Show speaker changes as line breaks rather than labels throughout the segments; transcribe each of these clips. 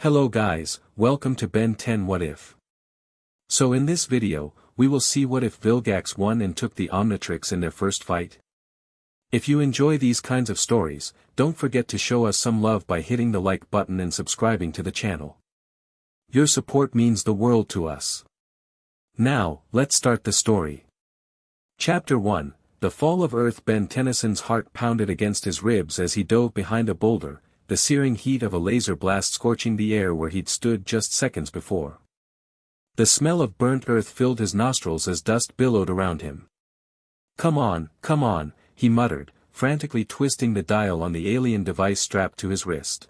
Hello guys, welcome to Ben 10 What If. So in this video, we will see what if Vilgax won and took the Omnitrix in their first fight. If you enjoy these kinds of stories, don't forget to show us some love by hitting the like button and subscribing to the channel. Your support means the world to us. Now, let's start the story. Chapter 1, The Fall of Earth. Ben Tennyson's heart pounded against his ribs as he dove behind a boulder, the searing heat of a laser blast scorching the air where he'd stood just seconds before. The smell of burnt earth filled his nostrils as dust billowed around him. Come on, he muttered, frantically twisting the dial on the alien device strapped to his wrist.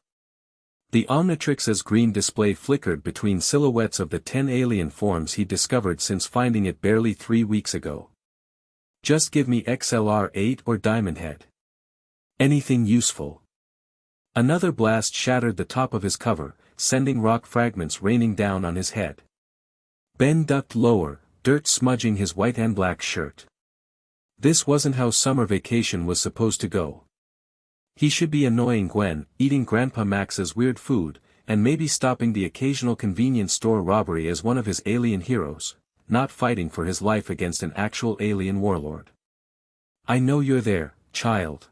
The Omnitrix's green display flickered between silhouettes of the 10 alien forms he'd discovered since finding it barely 3 weeks ago. Just give me XLR-8 or Diamond Head. Anything useful. Another blast shattered the top of his cover, sending rock fragments raining down on his head. Ben ducked lower, dirt smudging his white and black shirt. This wasn't how summer vacation was supposed to go. He should be annoying Gwen, eating Grandpa Max's weird food, and maybe stopping the occasional convenience store robbery as one of his alien heroes, not fighting for his life against an actual alien warlord. I know you're there, child.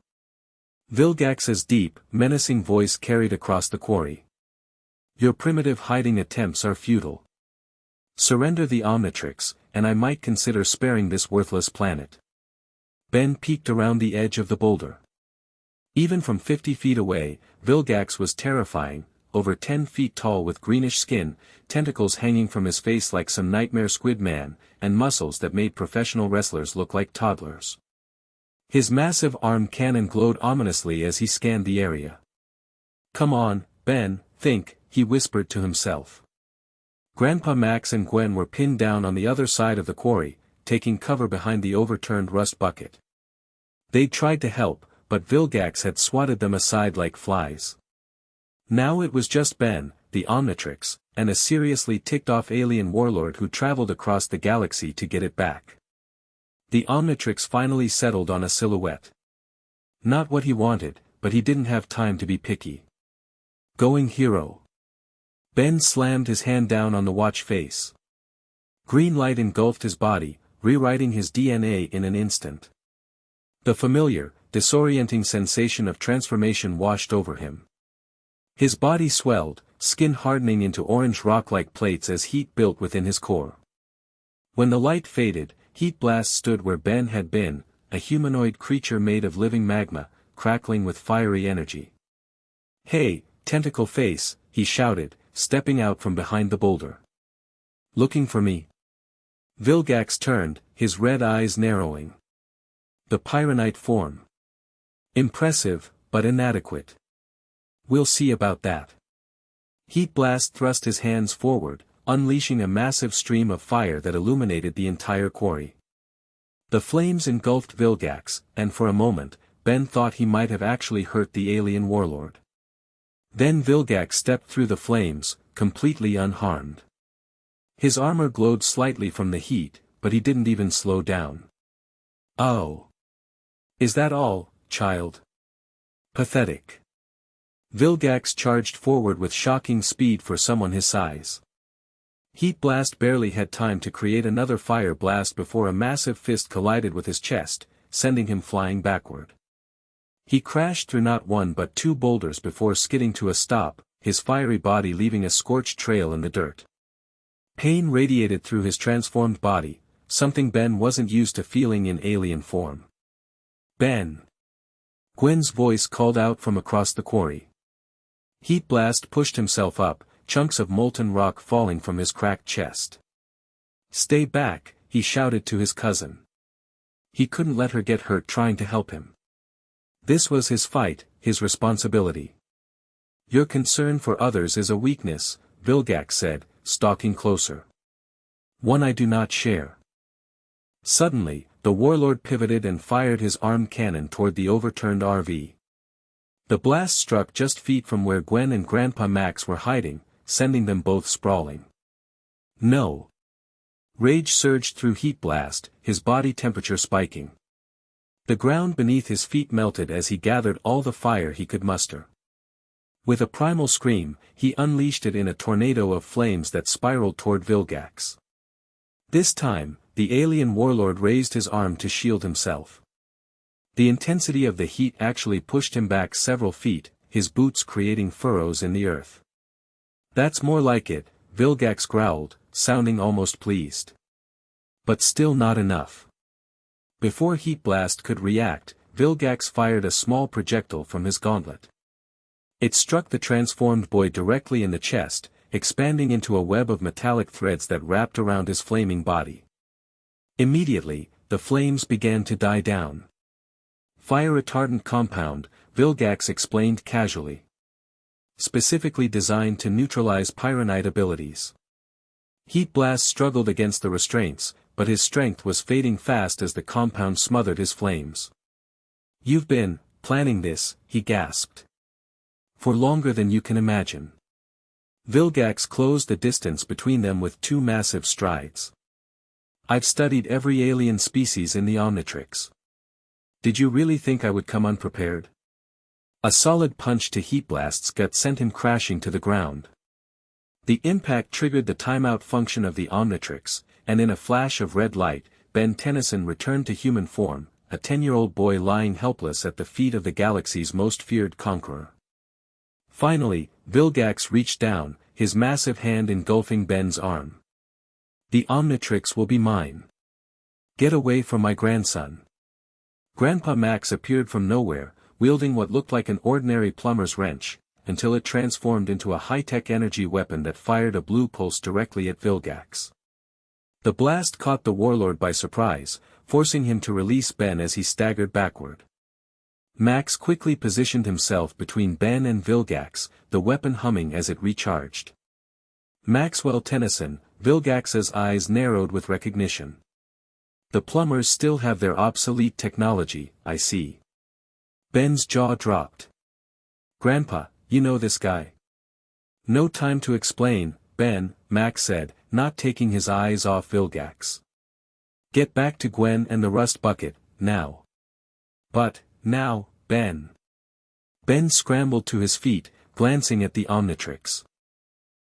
Vilgax's deep, menacing voice carried across the quarry. Your primitive hiding attempts are futile. Surrender the Omnitrix, and I might consider sparing this worthless planet. Ben peeked around the edge of the boulder. Even from 50 feet away, Vilgax was terrifying, over 10 feet tall with greenish skin, tentacles hanging from his face like some nightmare squid man, and muscles that made professional wrestlers look like toddlers. His massive arm cannon glowed ominously as he scanned the area. Come on, Ben, think, he whispered to himself. Grandpa Max and Gwen were pinned down on the other side of the quarry, taking cover behind the overturned rust bucket. They'd tried to help, but Vilgax had swatted them aside like flies. Now it was just Ben, the Omnitrix, and a seriously ticked-off alien warlord who traveled across the galaxy to get it back. The Omnitrix finally settled on a silhouette. Not what he wanted, but he didn't have time to be picky. Going hero. Ben slammed his hand down on the watch face. Green light engulfed his body, rewriting his DNA in an instant. The familiar, disorienting sensation of transformation washed over him. His body swelled, skin hardening into orange rock-like plates as heat built within his core. When the light faded, Heat Blast stood where Ben had been, a humanoid creature made of living magma, crackling with fiery energy. Hey, tentacle face, he shouted, stepping out from behind the boulder. Looking for me? Vilgax turned, his red eyes narrowing. The Pyronite form. Impressive, but inadequate. We'll see about that. Heat Blast thrust his hands forward, unleashing a massive stream of fire that illuminated the entire quarry. The flames engulfed Vilgax, and for a moment, Ben thought he might have actually hurt the alien warlord. Then Vilgax stepped through the flames, completely unharmed. His armor glowed slightly from the heat, but he didn't even slow down. Oh. Is that all, child? Pathetic. Vilgax charged forward with shocking speed for someone his size. Heat Blast barely had time to create another fire blast before a massive fist collided with his chest, sending him flying backward. He crashed through not one but 2 boulders before skidding to a stop, his fiery body leaving a scorched trail in the dirt. Pain radiated through his transformed body, something Ben wasn't used to feeling in alien form. Ben! Gwen's voice called out from across the quarry. Heat Blast pushed himself up, chunks of molten rock falling from his cracked chest. Stay back, he shouted to his cousin. He couldn't let her get hurt trying to help him. This was his fight, his responsibility. Your concern for others is a weakness, Vilgax said, stalking closer. One I do not share. Suddenly, the warlord pivoted and fired his armed cannon toward the overturned RV. The blast struck just feet from where Gwen and Grandpa Max were hiding, sending them both sprawling. No. Rage surged through Heat Blast, his body temperature spiking. The ground beneath his feet melted as he gathered all the fire he could muster. With a primal scream, he unleashed it in a tornado of flames that spiraled toward Vilgax. This time, the alien warlord raised his arm to shield himself. The intensity of the heat actually pushed him back several feet, his boots creating furrows in the earth. "That's more like it," Vilgax growled, sounding almost pleased. But still not enough. Before Heat Blast could react, Vilgax fired a small projectile from his gauntlet. It struck the transformed boy directly in the chest, expanding into a web of metallic threads that wrapped around his flaming body. Immediately, the flames began to die down. "Fire-retardant compound," Vilgax explained casually. "Specifically designed to neutralize pyronite abilities." Heat Blast struggled against the restraints, but his strength was fading fast as the compound smothered his flames. "You've been planning this," he gasped. "For longer than you can imagine." Vilgax closed the distance between them with 2 massive strides. "I've studied every alien species in the Omnitrix. Did you really think I would come unprepared?" A solid punch to Heat Blast's gut sent him crashing to the ground. The impact triggered the timeout function of the Omnitrix, and in a flash of red light, Ben Tennyson returned to human form, a 10-year-old boy lying helpless at the feet of the galaxy's most feared conqueror. Finally, Vilgax reached down, his massive hand engulfing Ben's arm. "The Omnitrix will be mine. Get away from my grandson." Grandpa Max appeared from nowhere, wielding what looked like an ordinary plumber's wrench, until it transformed into a high-tech energy weapon that fired a blue pulse directly at Vilgax. The blast caught the warlord by surprise, forcing him to release Ben as he staggered backward. Max quickly positioned himself between Ben and Vilgax, the weapon humming as it recharged. "Maxwell Tennyson," Vilgax's eyes narrowed with recognition. "The plumbers still have their obsolete technology, I see." Ben's jaw dropped. "Grandpa, you know this guy?" "No time to explain, Ben," Max said, not taking his eyes off Vilgax. "Get back to Gwen and the rust bucket, now." "But, now, Ben." Ben scrambled to his feet, glancing at the Omnitrix.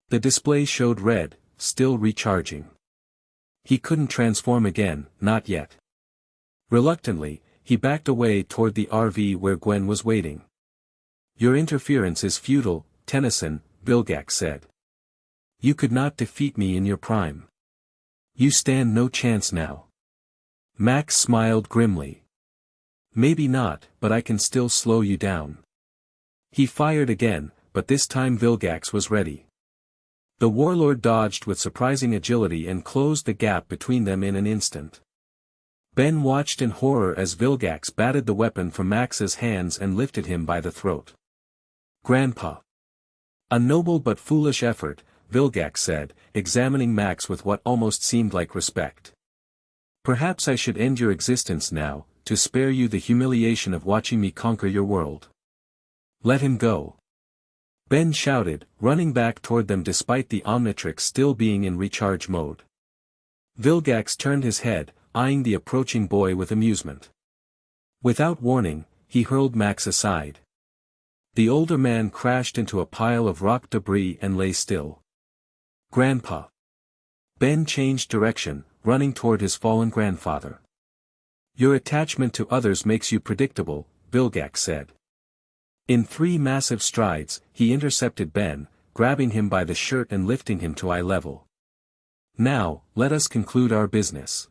The display showed red, still recharging. He couldn't transform again, not yet. Reluctantly, he backed away toward the RV where Gwen was waiting. "Your interference is futile, Tennyson," Vilgax said. "You could not defeat me in your prime. You stand no chance now." Max smiled grimly. "Maybe not, but I can still slow you down." He fired again, but this time Vilgax was ready. The warlord dodged with surprising agility and closed the gap between them in an instant. Ben watched in horror as Vilgax batted the weapon from Max's hands and lifted him by the throat. "Grandpa." "A noble but foolish effort," Vilgax said, examining Max with what almost seemed like respect. "Perhaps I should end your existence now, to spare you the humiliation of watching me conquer your world." "Let him go." Ben shouted, running back toward them despite the Omnitrix still being in recharge mode. Vilgax turned his head, eyeing the approaching boy with amusement. Without warning, he hurled Max aside. The older man crashed into a pile of rock debris and lay still. "Grandpa." Ben changed direction, running toward his fallen grandfather. "Your attachment to others makes you predictable," Vilgax said. In 3 massive strides, he intercepted Ben, grabbing him by the shirt and lifting him to eye level. "Now, let us conclude our business."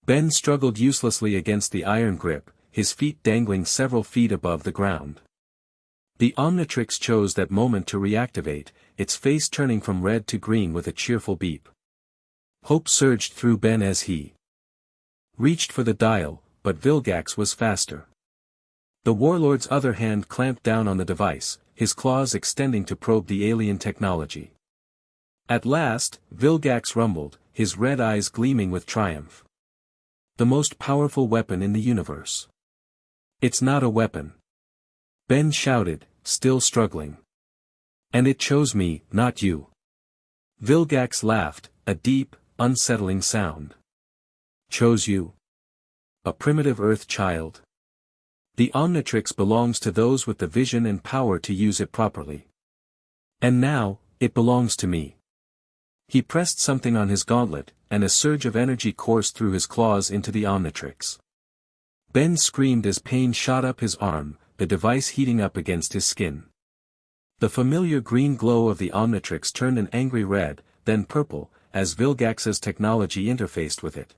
Ben struggled uselessly against the iron grip, his feet dangling several feet above the ground. The Omnitrix chose that moment to reactivate, its face turning from red to green with a cheerful beep. Hope surged through Ben as he reached for the dial, but Vilgax was faster. The warlord's other hand clamped down on the device, his claws extending to probe the alien technology. At last, Vilgax rumbled, his red eyes gleaming with triumph. "The most powerful weapon in the universe." "It's not a weapon." Ben shouted, still struggling. "And it chose me, not you." Vilgax laughed, a deep, unsettling sound. "Chose you? A primitive Earth child?" The Omnitrix belongs to those with the vision and power to use it properly. And now, it belongs to me. He pressed something on his gauntlet, and a surge of energy coursed through his claws into the Omnitrix. Ben screamed as pain shot up his arm, the device heating up against his skin. The familiar green glow of the Omnitrix turned an angry red, then purple, as Vilgax's technology interfaced with it.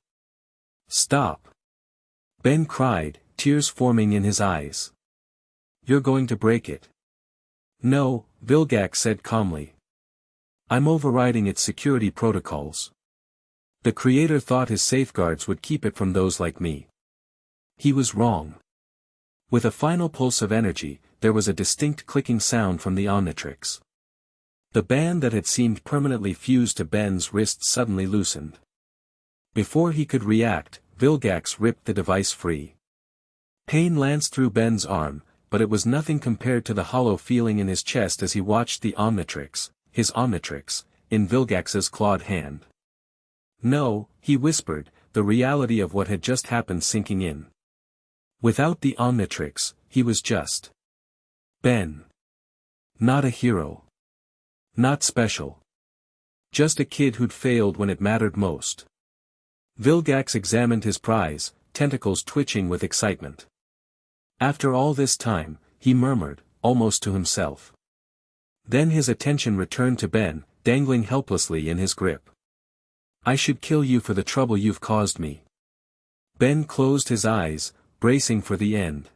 "Stop!" Ben cried, tears forming in his eyes. "You're going to break it." "No," Vilgax said calmly. "I'm overriding its security protocols. The Creator thought his safeguards would keep it from those like me." He was wrong. With a final pulse of energy, there was a distinct clicking sound from the Omnitrix. The band that had seemed permanently fused to Ben's wrist suddenly loosened. Before he could react, Vilgax ripped the device free. Pain lanced through Ben's arm, but it was nothing compared to the hollow feeling in his chest as he watched the Omnitrix, his Omnitrix, in Vilgax's clawed hand. "No," he whispered, the reality of what had just happened sinking in. Without the Omnitrix, he was just Ben. Not a hero. Not special. Just a kid who'd failed when it mattered most. Vilgax examined his prize, tentacles twitching with excitement. "After all this time," he murmured, almost to himself. Then his attention returned to Ben, dangling helplessly in his grip. "I should kill you for the trouble you've caused me." Ben closed his eyes, bracing for the end.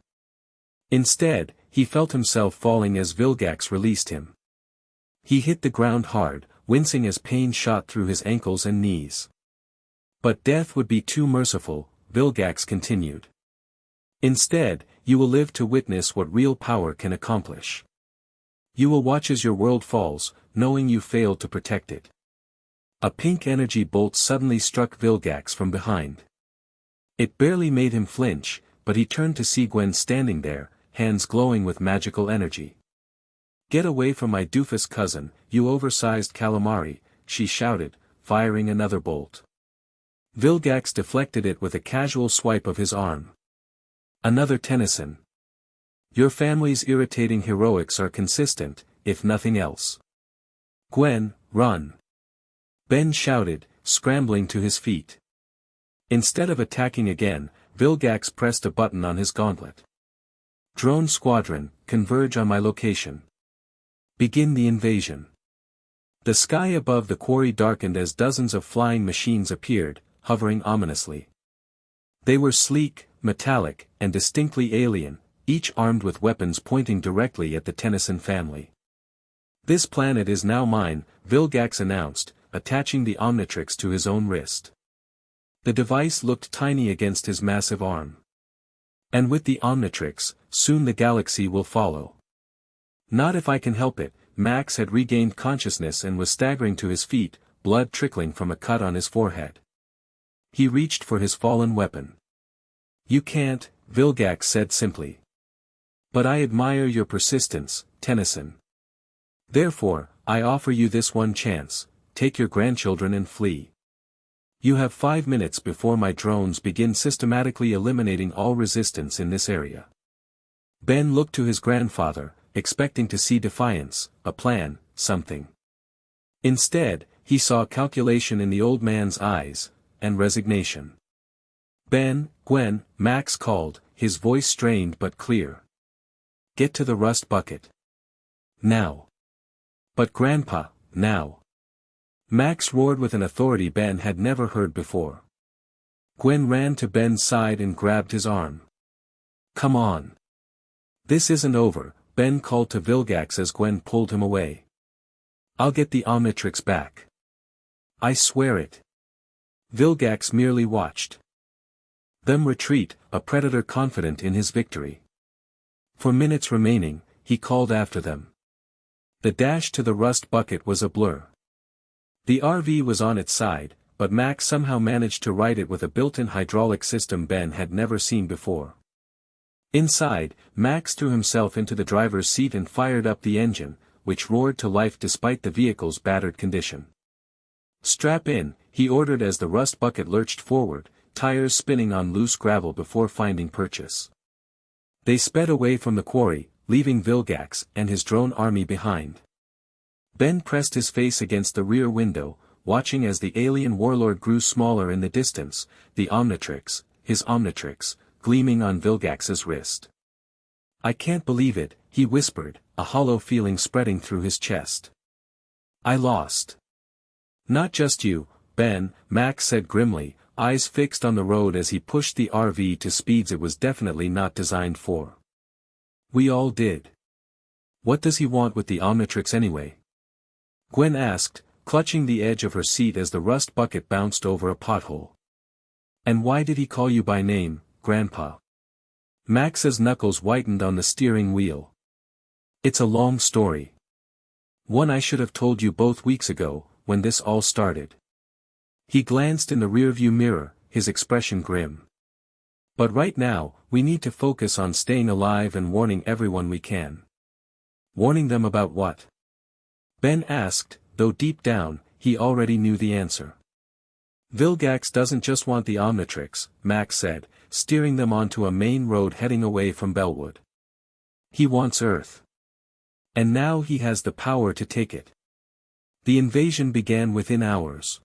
Instead, he felt himself falling as Vilgax released him. He hit the ground hard, wincing as pain shot through his ankles and knees. "But death would be too merciful," Vilgax continued. "Instead, you will live to witness what real power can accomplish. You will watch as your world falls, knowing you failed to protect it." A pink energy bolt suddenly struck Vilgax from behind. It barely made him flinch, but he turned to see Gwen standing there, hands glowing with magical energy. "Get away from my doofus cousin, you oversized calamari," she shouted, firing another bolt. Vilgax deflected it with a casual swipe of his arm. "Another Tennyson. Your family's irritating heroics are consistent, if nothing else. Gwen, run!" Ben shouted, scrambling to his feet. Instead of attacking again, Vilgax pressed a button on his gauntlet. "Drone Squadron, converge on my location. Begin the invasion." The sky above the quarry darkened as dozens of flying machines appeared, hovering ominously. They were sleek, metallic, and distinctly alien, each armed with weapons pointing directly at the Tennyson family. "This planet is now mine," Vilgax announced, attaching the Omnitrix to his own wrist. The device looked tiny against his massive arm. "And with the Omnitrix, soon the galaxy will follow." "Not if I can help it." Max had regained consciousness and was staggering to his feet, blood trickling from a cut on his forehead. He reached for his fallen weapon. "You can't," Vilgax said simply. "But I admire your persistence, Tennyson. Therefore, I offer you this one chance: take your grandchildren and flee. You have 5 minutes before my drones begin systematically eliminating all resistance in this area." Ben looked to his grandfather, expecting to see defiance, a plan, something. Instead, he saw calculation in the old man's eyes, and resignation. "Ben, Gwen," Max called, his voice strained but clear. "Get to the rust bucket. Now." "But Grandpa, now." Max roared with an authority Ben had never heard before. Gwen ran to Ben's side and grabbed his arm. "Come on. This isn't over," Ben called to Vilgax as Gwen pulled him away. "I'll get the Omnitrix back. I swear it." Vilgax merely watched them retreat, a predator confident in his victory. For minutes remaining, he called after them. The dash to the rust bucket was a blur. The RV was on its side, but Max somehow managed to right it with a built-in hydraulic system Ben had never seen before. Inside, Max threw himself into the driver's seat and fired up the engine, which roared to life despite the vehicle's battered condition. "Strap in," he ordered as the rust bucket lurched forward, tires spinning on loose gravel before finding purchase. They sped away from the quarry, leaving Vilgax and his drone army behind. Ben pressed his face against the rear window, watching as the alien warlord grew smaller in the distance, the Omnitrix, his Omnitrix, gleaming on Vilgax's wrist. "I can't believe it," he whispered, a hollow feeling spreading through his chest. "I lost." "Not just you, Ben," Max said grimly, eyes fixed on the road as he pushed the RV to speeds it was definitely not designed for. "We all did." "What does he want with the Omnitrix anyway?" Gwen asked, clutching the edge of her seat as the rust bucket bounced over a pothole. "And why did he call you by name, Grandpa?" Max's knuckles whitened on the steering wheel. "It's a long story. One I should have told you both weeks ago, when this all started." He glanced in the rearview mirror, his expression grim. "But right now, we need to focus on staying alive and warning everyone we can." "Warning them about what?" Ben asked, though deep down, he already knew the answer. "Vilgax doesn't just want the Omnitrix," Max said, steering them onto a main road heading away from Bellwood. "He wants Earth. And now he has the power to take it." The invasion began within hours.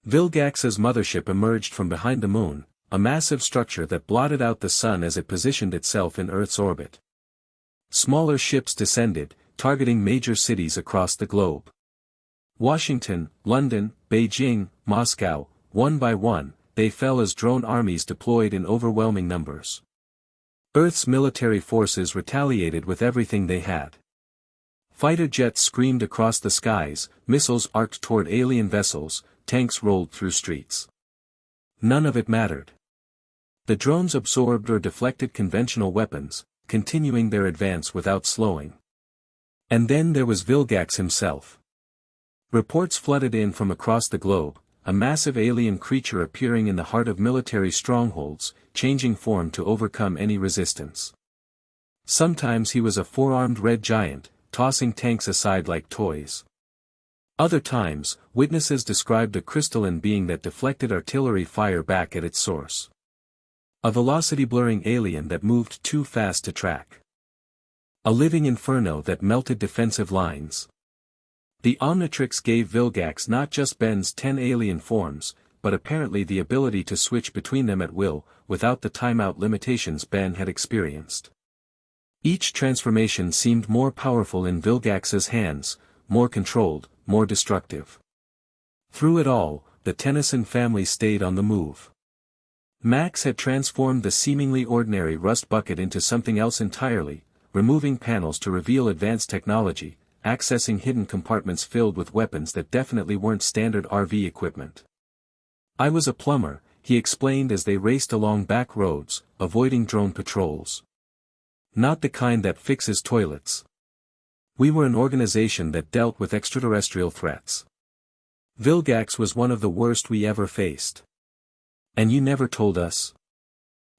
Vilgax's mothership emerged from behind the moon, a massive structure that blotted out the sun as it positioned itself in Earth's orbit. Smaller ships descended, targeting major cities across the globe. Washington, London, Beijing, Moscow, one by one, they fell as drone armies deployed in overwhelming numbers. Earth's military forces retaliated with everything they had. Fighter jets screamed across the skies, missiles arced toward alien vessels, tanks rolled through streets. None of it mattered. The drones absorbed or deflected conventional weapons, continuing their advance without slowing. And then there was Vilgax himself. Reports flooded in from across the globe, a massive alien creature appearing in the heart of military strongholds, changing form to overcome any resistance. Sometimes he was a four-armed red giant, tossing tanks aside like toys. Other times, witnesses described a crystalline being that deflected artillery fire back at its source. A velocity-blurring alien that moved too fast to track. A living inferno that melted defensive lines. The Omnitrix gave Vilgax not just Ben's 10 alien forms, but apparently the ability to switch between them at will, without the timeout limitations Ben had experienced. Each transformation seemed more powerful in Vilgax's hands, more controlled, more destructive. Through it all, the Tennyson family stayed on the move. Max had transformed the seemingly ordinary rust bucket into something else entirely, removing panels to reveal advanced technology, accessing hidden compartments filled with weapons that definitely weren't standard RV equipment. "I was a plumber," he explained as they raced along back roads, avoiding drone patrols. "Not the kind that fixes toilets. We were an organization that dealt with extraterrestrial threats. Vilgax was one of the worst we ever faced." "And you never told us?"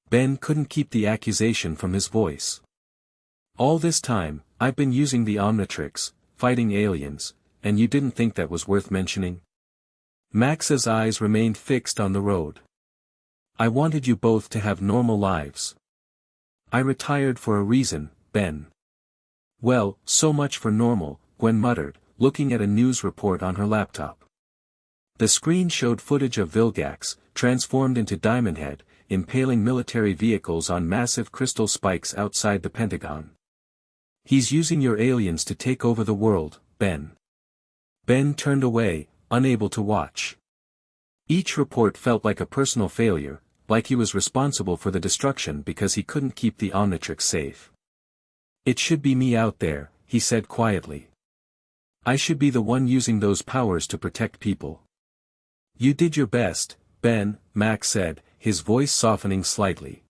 Ben couldn't keep the accusation from his voice. "All this time, I've been using the Omnitrix, fighting aliens, and you didn't think that was worth mentioning?" Max's eyes remained fixed on the road. "I wanted you both to have normal lives. I retired for a reason, Ben." "Well, so much for normal," Gwen muttered, looking at a news report on her laptop. The screen showed footage of Vilgax, transformed into Diamond Head, impaling military vehicles on massive crystal spikes outside the Pentagon. "He's using your aliens to take over the world, Ben." Ben turned away, unable to watch. Each report felt like a personal failure, like he was responsible for the destruction because he couldn't keep the Omnitrix safe. "It should be me out there," he said quietly. "I should be the one using those powers to protect people." "You did your best, Ben," Max said, his voice softening slightly.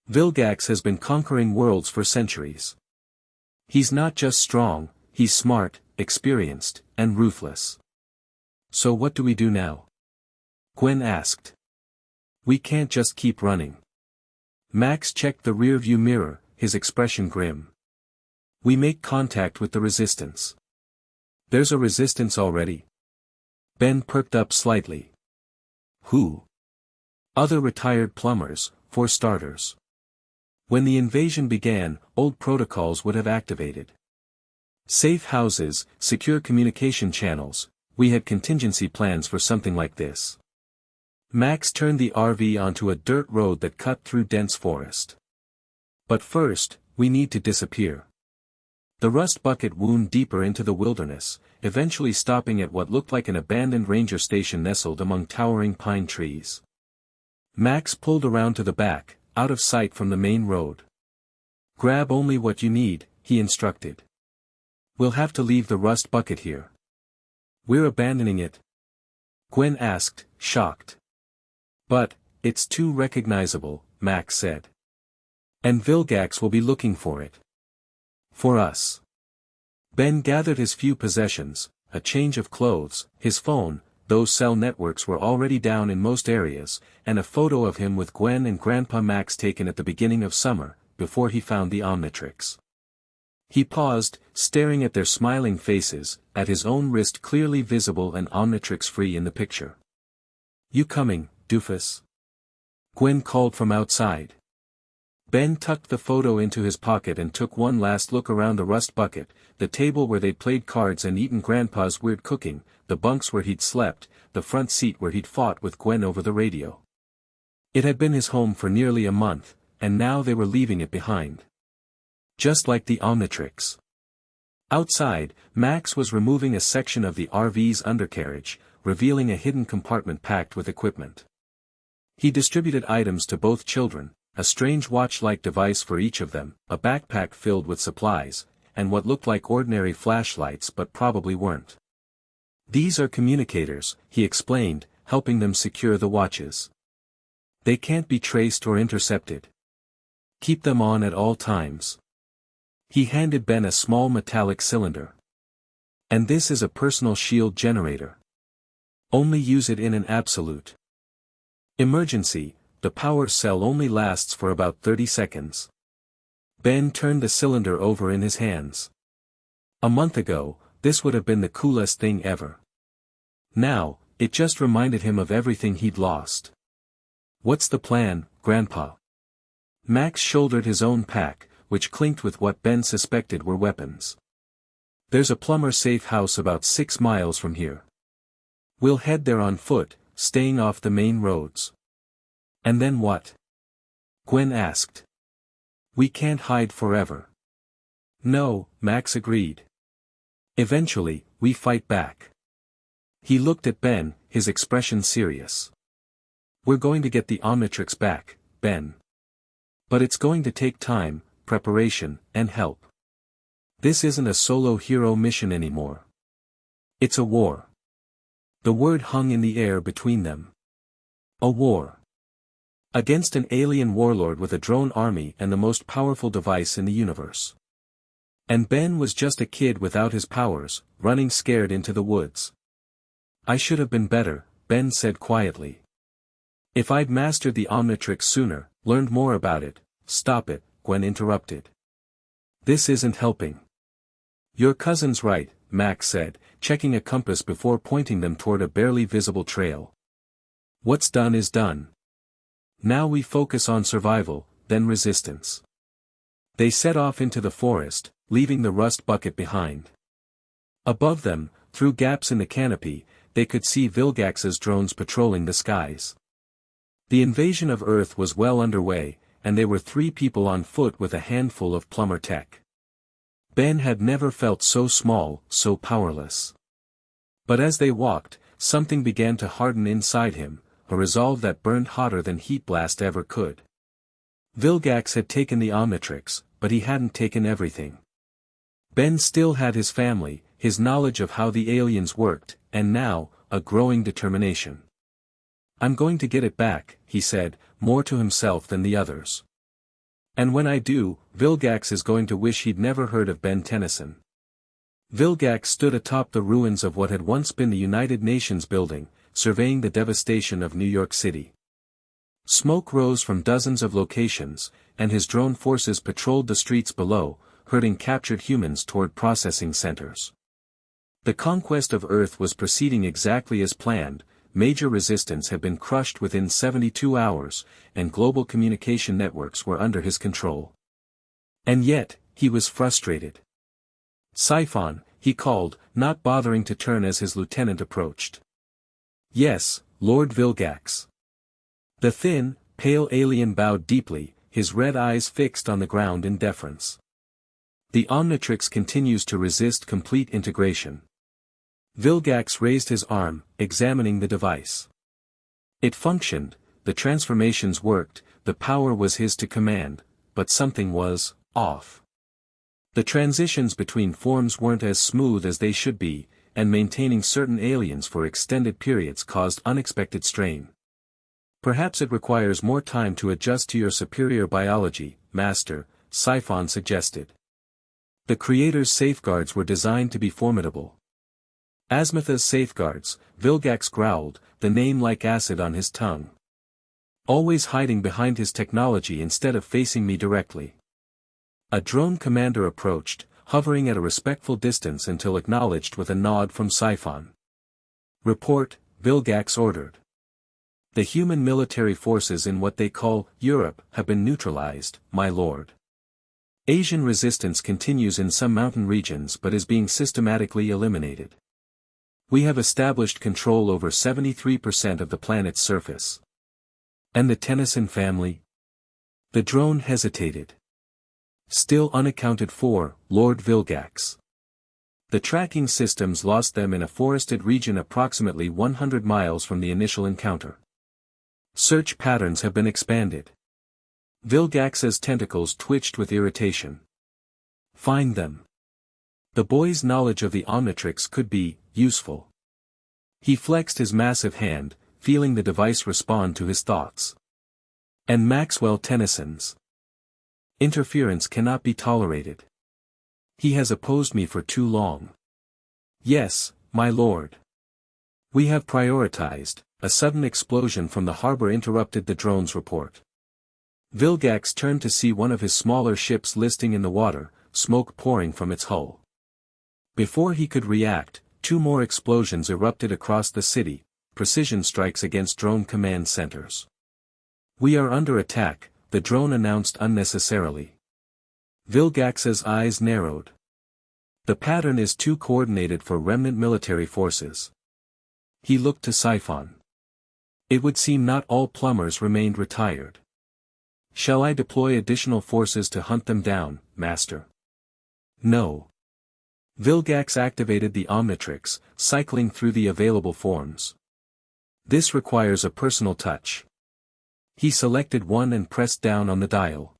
"Vilgax has been conquering worlds for centuries. He's not just strong, he's smart, experienced, and ruthless." "So what do we do now?" Gwen asked. "We can't just keep running." Max checked the rearview mirror, his expression grim. "We make contact with the resistance." "There's a resistance already?" Ben perked up slightly. "Who?" "Other retired plumbers, for starters. When the invasion began, old protocols would have activated. Safe houses, secure communication channels, we had contingency plans for something like this. Max turned the RV onto a dirt road that cut through dense forest. But first, we need to disappear. The rust bucket wound deeper into the wilderness, eventually stopping at what looked like an abandoned ranger station nestled among towering pine trees. Max pulled around to the back, out of sight from the main road. Grab only what you need, he instructed. We'll have to leave the rust bucket here. We're abandoning it? Gwen asked, shocked. But, it's too recognizable, Max said. And Vilgax will be looking for it. For us. Ben gathered his few possessions, a change of clothes, his phone, those cell networks were already down in most areas, and a photo of him with Gwen and Grandpa Max taken at the beginning of summer, before he found the Omnitrix. He paused, staring at their smiling faces, at his own wrist clearly visible and Omnitrix-free in the picture. You coming, doofus? Gwen called from outside. Ben tucked the photo into his pocket and took one last look around the rust bucket, the table where they'd played cards and eaten Grandpa's weird cooking, the bunks where he'd slept, the front seat where he'd fought with Gwen over the radio. It had been his home for nearly a month, and now they were leaving it behind. Just like the Omnitrix. Outside, Max was removing a section of the RV's undercarriage, revealing a hidden compartment packed with equipment. He distributed items to both children, a strange watch-like device for each of them, a backpack filled with supplies, and what looked like ordinary flashlights but probably weren't. These are communicators, he explained, helping them secure the watches. They can't be traced or intercepted. Keep them on at all times. He handed Ben a small metallic cylinder. And this is a personal shield generator. Only use it in an absolute emergency. The power cell only lasts for about 30 seconds. Ben turned the cylinder over in his hands. A month ago, this would have been the coolest thing ever. Now, it just reminded him of everything he'd lost. What's the plan, Grandpa? Max shouldered his own pack, which clinked with what Ben suspected were weapons. There's a plumber-safe house about 6 miles from here. We'll head there on foot, staying off the main roads. And then what? Gwen asked. We can't hide forever. No, Max agreed. Eventually, we fight back. He looked at Ben, his expression serious. We're going to get the Omnitrix back, Ben. But it's going to take time, preparation, and help. This isn't a solo hero mission anymore. It's a war. The word hung in the air between them. A war. Against an alien warlord with a drone army and the most powerful device in the universe. And Ben was just a kid without his powers, running scared into the woods. I should have been better, Ben said quietly. If I'd mastered the Omnitrix sooner, learned more about it. Stop it, Gwen interrupted. This isn't helping. Your cousin's right, Max said, checking a compass before pointing them toward a barely visible trail. What's done is done. Now we focus on survival, then resistance. They set off into the forest, leaving the rust bucket behind. Above them, through gaps in the canopy, they could see Vilgax's drones patrolling the skies. The invasion of Earth was well underway, and they were 3 people on foot with a handful of plumber tech. Ben had never felt so small, so powerless. But as they walked, something began to harden inside him, a resolve that burned hotter than heat blast ever could. Vilgax had taken the Omnitrix, but he hadn't taken everything. Ben still had his family, his knowledge of how the aliens worked, and now, a growing determination. I'm going to get it back, he said, more to himself than the others. And when I do, Vilgax is going to wish he'd never heard of Ben Tennyson. Vilgax stood atop the ruins of what had once been the United Nations building, surveying the devastation of New York City. Smoke rose from dozens of locations, and his drone forces patrolled the streets below, herding captured humans toward processing centers. The conquest of Earth was proceeding exactly as planned, major resistance had been crushed within 72 hours, and global communication networks were under his control. And yet, he was frustrated. "Siphon," he called, not bothering to turn as his lieutenant approached. "Yes, Lord Vilgax." The thin, pale alien bowed deeply, his red eyes fixed on the ground in deference. "The Omnitrix continues to resist complete integration." Vilgax raised his arm, examining the device. It functioned, the transformations worked, the power was his to command, but something was off. The transitions between forms weren't as smooth as they should be, and maintaining certain aliens for extended periods caused unexpected strain. "Perhaps it requires more time to adjust to your superior biology, Master," Siphon suggested. The Creator's safeguards were designed to be formidable. "Asmatha's safeguards," Vilgax growled, the name like acid on his tongue. "Always hiding behind his technology instead of facing me directly." A drone commander approached, hovering at a respectful distance until acknowledged with a nod from Siphon. "Report," Vilgax ordered. "The human military forces in what they call Europe have been neutralized, my lord. Asian resistance continues in some mountain regions but is being systematically eliminated. We have established control over 73% of the planet's surface." "And the Tennyson family?" The drone hesitated. "Still unaccounted for, Lord Vilgax. The tracking systems lost them in a forested region approximately 100 miles from the initial encounter. Search patterns have been expanded." Vilgax's tentacles twitched with irritation. "Find them." The boy's knowledge of the Omnitrix could be useful. He flexed his massive hand, feeling the device respond to his thoughts. "And Maxwell Tennyson's interference cannot be tolerated. He has opposed me for too long." "Yes, my lord. We have prioritized." A sudden explosion from the harbor interrupted the drone's report. Vilgax turned to see one of his smaller ships listing in the water, smoke pouring from its hull. Before he could react, 2 more explosions erupted across the city, precision strikes against drone command centers. "We are under attack," the drone announced unnecessarily. Vilgax's eyes narrowed. "The pattern is too coordinated for remnant military forces." He looked to Siphon. "It would seem not all plumbers remained retired. Shall I deploy additional forces to hunt them down, Master?" "No." Vilgax activated the Omnitrix, cycling through the available forms. "This requires a personal touch." He selected one and pressed down on the dial.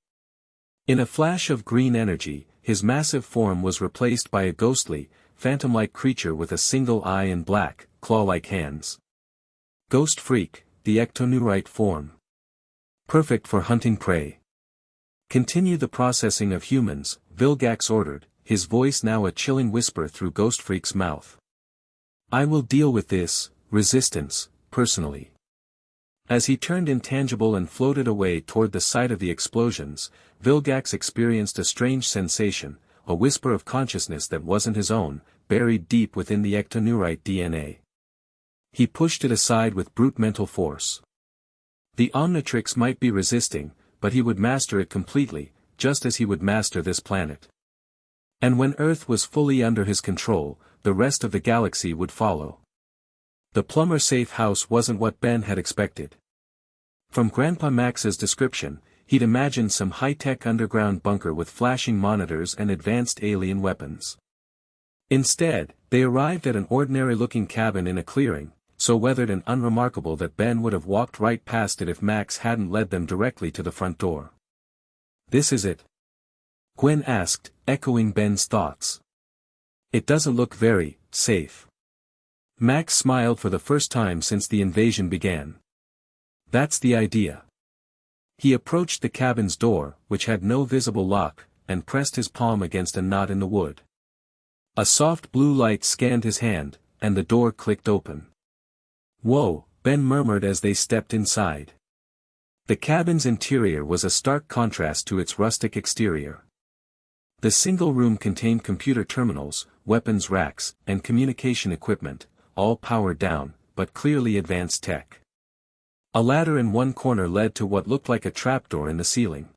In a flash of green energy, his massive form was replaced by a ghostly, phantom-like creature with a single eye and black, claw-like hands. Ghost Freak, the ectoneurite form. Perfect for hunting prey. "Continue the processing of humans," Vilgax ordered, his voice now a chilling whisper through Ghost Freak's mouth. "I will deal with this resistance, personally." As he turned intangible and floated away toward the site of the explosions, Vilgax experienced a strange sensation, a whisper of consciousness that wasn't his own, buried deep within the ectoneurite DNA. He pushed it aside with brute mental force. The Omnitrix might be resisting, but he would master it completely, just as he would master this planet. And when Earth was fully under his control, the rest of the galaxy would follow. The plumber safe house wasn't what Ben had expected. From Grandpa Max's description, he'd imagined some high-tech underground bunker with flashing monitors and advanced alien weapons. Instead, they arrived at an ordinary-looking cabin in a clearing, so weathered and unremarkable that Ben would have walked right past it if Max hadn't led them directly to the front door. "This is it?" Gwen asked, echoing Ben's thoughts. "It doesn't look very safe." Max smiled for the first time since the invasion began. "That's the idea." He approached the cabin's door, which had no visible lock, and pressed his palm against a knot in the wood. A soft blue light scanned his hand, and the door clicked open. "Whoa," Ben murmured as they stepped inside. The cabin's interior was a stark contrast to its rustic exterior. The single room contained computer terminals, weapons racks, and communication equipment, all powered down, but clearly advanced tech. A ladder in one corner led to what looked like a trapdoor in the ceiling.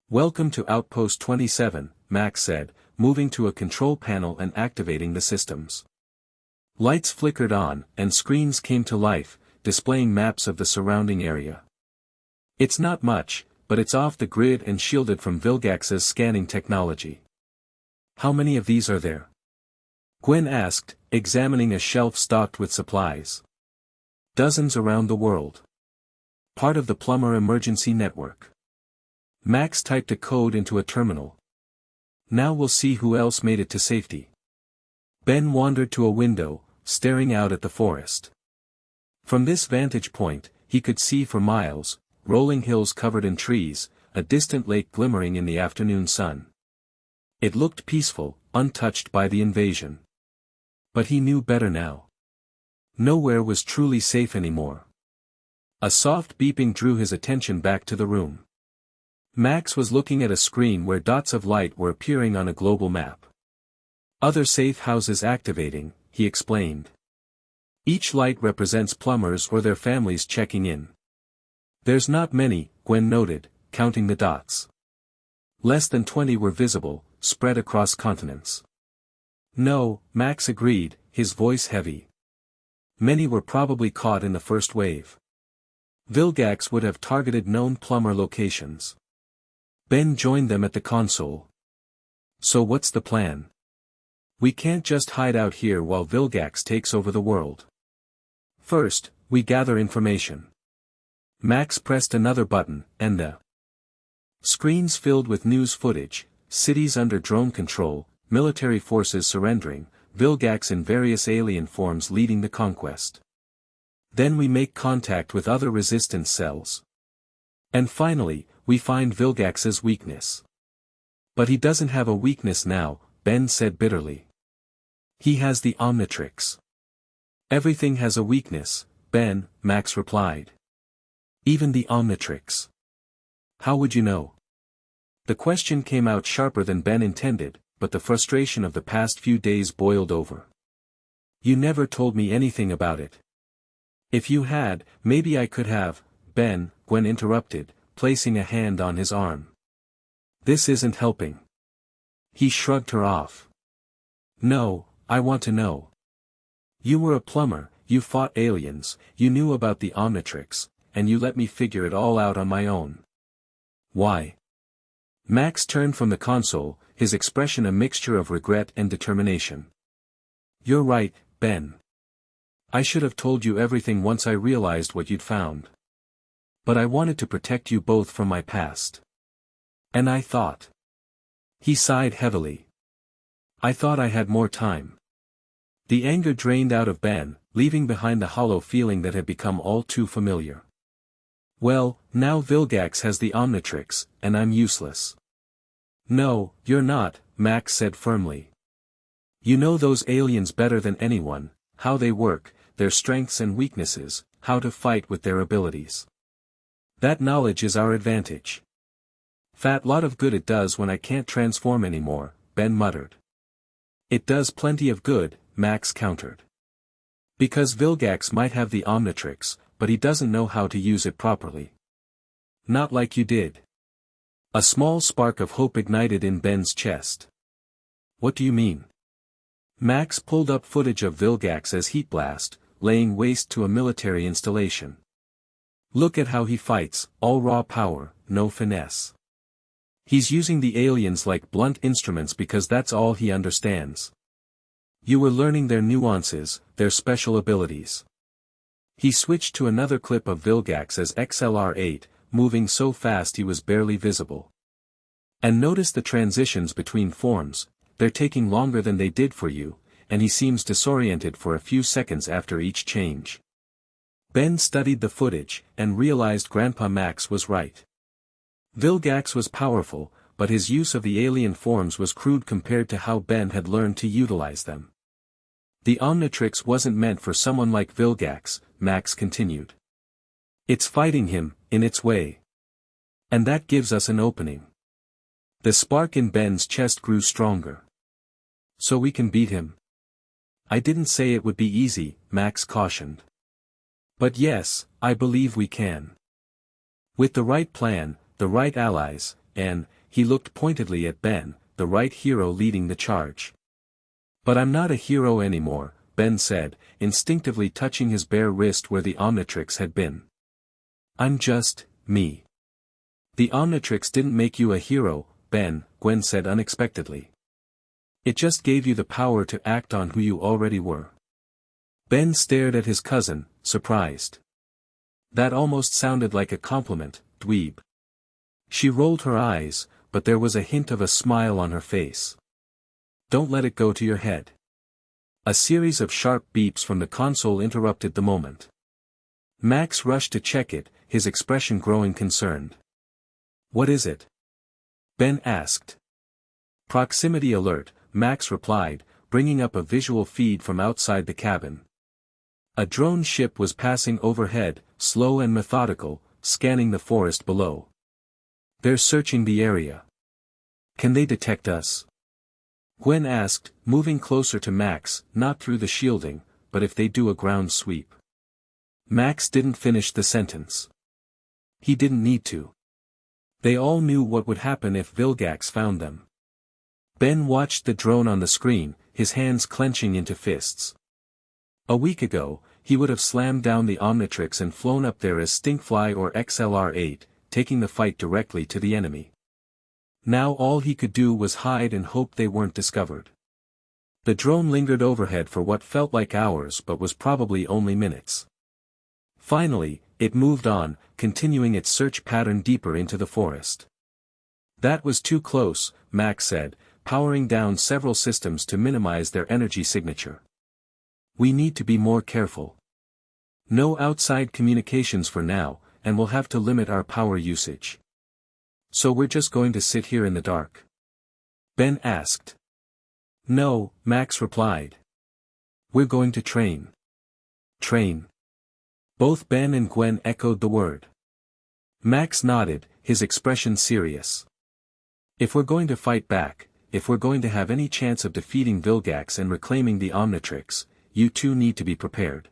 "Welcome to Outpost 27, Max said, moving to a control panel and activating the systems. Lights flickered on, and screens came to life, displaying maps of the surrounding area. "It's not much, but it's off the grid and shielded from Vilgax's scanning technology." "How many of these are there?" Gwen asked, examining a shelf stocked with supplies. "Dozens around the world. Part of the plumber emergency network." Max typed a code into a terminal. "Now we'll see who else made it to safety." Ben wandered to a window, staring out at the forest. From this vantage point, he could see for miles, rolling hills covered in trees, a distant lake glimmering in the afternoon sun. It looked peaceful, untouched by the invasion. But he knew better now. Nowhere was truly safe anymore. A soft beeping drew his attention back to the room. Max was looking at a screen where dots of light were appearing on a global map. "Other safe houses activating," he explained. "Each light represents plumbers or their families checking in." "There's not many," Gwen noted, counting the dots. Less than 20 were visible, spread across continents. "No," Max agreed, his voice heavy. "Many were probably caught in the first wave. Vilgax would have targeted known plumber locations." Ben joined them at the console. "So what's the plan?" "We can't just hide out here while Vilgax takes over the world. First, we gather information." Max pressed another button, and the screens filled with news footage, cities under drone control, military forces surrendering, Vilgax in various alien forms leading the conquest. Then we make contact with other resistance cells. And finally, we find Vilgax's weakness. "But he doesn't have a weakness now," Ben said bitterly. "He has the Omnitrix." "Everything has a weakness, Ben," Max replied. "Even the Omnitrix." "How would you know?" The question came out sharper than Ben intended, but the frustration of the past few days boiled over. "You never told me anything about it." "If you had, maybe I could have, Ben," Gwen interrupted, placing a hand on his arm. "This isn't helping." He shrugged her off. "No, I want to know. You were a plumber, you fought aliens, you knew about the Omnitrix, and you let me figure it all out on my own. Why?" Max turned from the console, his expression a mixture of regret and determination. "You're right, Ben. I should have told you everything once I realized what you'd found. But I wanted to protect you both from my past. And I thought." He sighed heavily. "I thought I had more time." The anger drained out of Ben, leaving behind the hollow feeling that had become all too familiar. "Well, now Vilgax has the Omnitrix, and I'm useless." "No, you're not," Max said firmly. "You know those aliens better than anyone, how they work, their strengths and weaknesses, how to fight with their abilities. That knowledge is our advantage." "Fat lot of good it does when I can't transform anymore," Ben muttered. "It does plenty of good," Max countered. "Because Vilgax might have the Omnitrix, but he doesn't know how to use it properly. Not like you did." A small spark of hope ignited in Ben's chest. "What do you mean?" Max pulled up footage of Vilgax as Heat Blast, laying waste to a military installation. "Look at how he fights, all raw power, no finesse. He's using the aliens like blunt instruments because that's all he understands. You were learning their nuances, their special abilities." He switched to another clip of Vilgax as XLR-8, moving so fast he was barely visible. "And notice the transitions between forms, they're taking longer than they did for you, and he seems disoriented for a few seconds after each change." Ben studied the footage, and realized Grandpa Max was right. Vilgax was powerful, but his use of the alien forms was crude compared to how Ben had learned to utilize them. "The Omnitrix wasn't meant for someone like Vilgax," Max continued. "It's fighting him, in its way. And that gives us an opening." The spark in Ben's chest grew stronger. "So we can beat him?" "I didn't say it would be easy," Max cautioned. But yes, I believe we can. With the right plan, the right allies, and, he looked pointedly at Ben, the right hero leading the charge. But I'm not a hero anymore, Ben said, instinctively touching his bare wrist where the Omnitrix had been. I'm just, me. The Omnitrix didn't make you a hero, Ben, Gwen said unexpectedly. It just gave you the power to act on who you already were. Ben stared at his cousin, surprised. That almost sounded like a compliment, dweeb. She rolled her eyes, but there was a hint of a smile on her face. Don't let it go to your head. A series of sharp beeps from the console interrupted the moment. Max rushed to check it, his expression growing concerned. What is it? Ben asked. Proximity alert, Max replied, bringing up a visual feed from outside the cabin. A drone ship was passing overhead, slow and methodical, scanning the forest below. They're searching the area. Can they detect us? Gwen asked, moving closer to Max, not through the shielding, but if they do a ground sweep. Max didn't finish the sentence. He didn't need to. They all knew what would happen if Vilgax found them. Ben watched the drone on the screen, his hands clenching into fists. A week ago, he would have slammed down the Omnitrix and flown up there as Stinkfly or XLR-8, taking the fight directly to the enemy. Now all he could do was hide and hope they weren't discovered. The drone lingered overhead for what felt like hours but was probably only minutes. Finally, it moved on, continuing its search pattern deeper into the forest. That was too close, Max said, powering down several systems to minimize their energy signature. We need to be more careful. No outside communications for now, and we'll have to limit our power usage. So we're just going to sit here in the dark? Ben asked. No, Max replied. We're going to train. Train. Both Ben and Gwen echoed the word. Max nodded, his expression serious. If we're going to fight back, if we're going to have any chance of defeating Vilgax and reclaiming the Omnitrix, you two need to be prepared.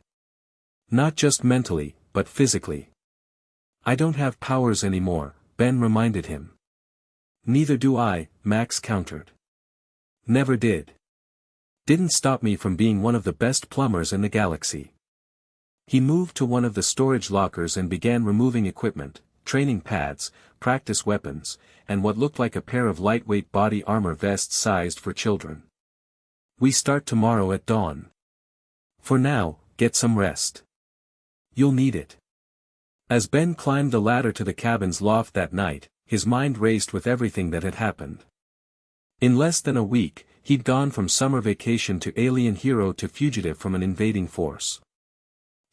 Not just mentally, but physically. I don't have powers anymore, Ben reminded him. Neither do I, Max countered. Never did. Didn't stop me from being one of the best plumbers in the galaxy. He moved to one of the storage lockers and began removing equipment, training pads, practice weapons, and what looked like a pair of lightweight body armor vests sized for children. We start tomorrow at dawn. For now, get some rest. You'll need it. As Ben climbed the ladder to the cabin's loft that night, his mind raced with everything that had happened. In less than a week, he'd gone from summer vacation to alien hero to fugitive from an invading force.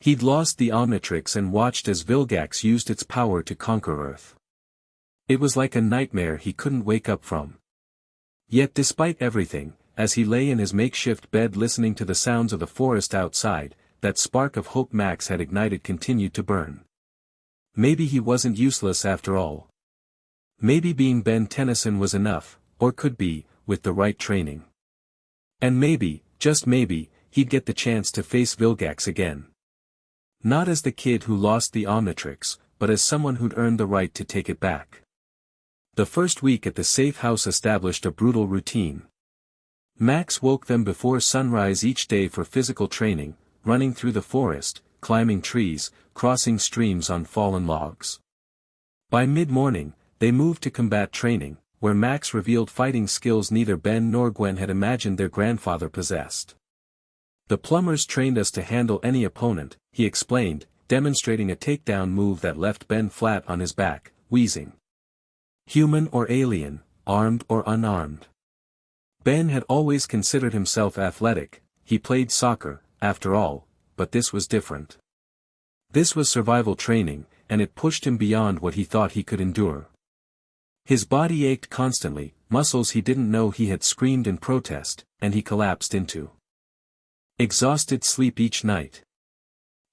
He'd lost the Omnitrix and watched as Vilgax used its power to conquer Earth. It was like a nightmare he couldn't wake up from. Yet despite everything, as he lay in his makeshift bed listening to the sounds of the forest outside, that spark of hope Max had ignited continued to burn. Maybe he wasn't useless after all. Maybe being Ben Tennyson was enough, or could be, with the right training. And maybe, just maybe, he'd get the chance to face Vilgax again. Not as the kid who lost the Omnitrix, but as someone who'd earned the right to take it back. The first week at the safe house established a brutal routine. Max woke them before sunrise each day for physical training, running through the forest, climbing trees, crossing streams on fallen logs. By mid-morning, they moved to combat training, where Max revealed fighting skills neither Ben nor Gwen had imagined their grandfather possessed. The plumbers trained us to handle any opponent, he explained, demonstrating a takedown move that left Ben flat on his back, wheezing. Human or alien, armed or unarmed. Ben had always considered himself athletic, he played soccer, after all, but this was different. This was survival training, and it pushed him beyond what he thought he could endure. His body ached constantly, muscles he didn't know he had screamed in protest, and he collapsed into exhausted sleep each night.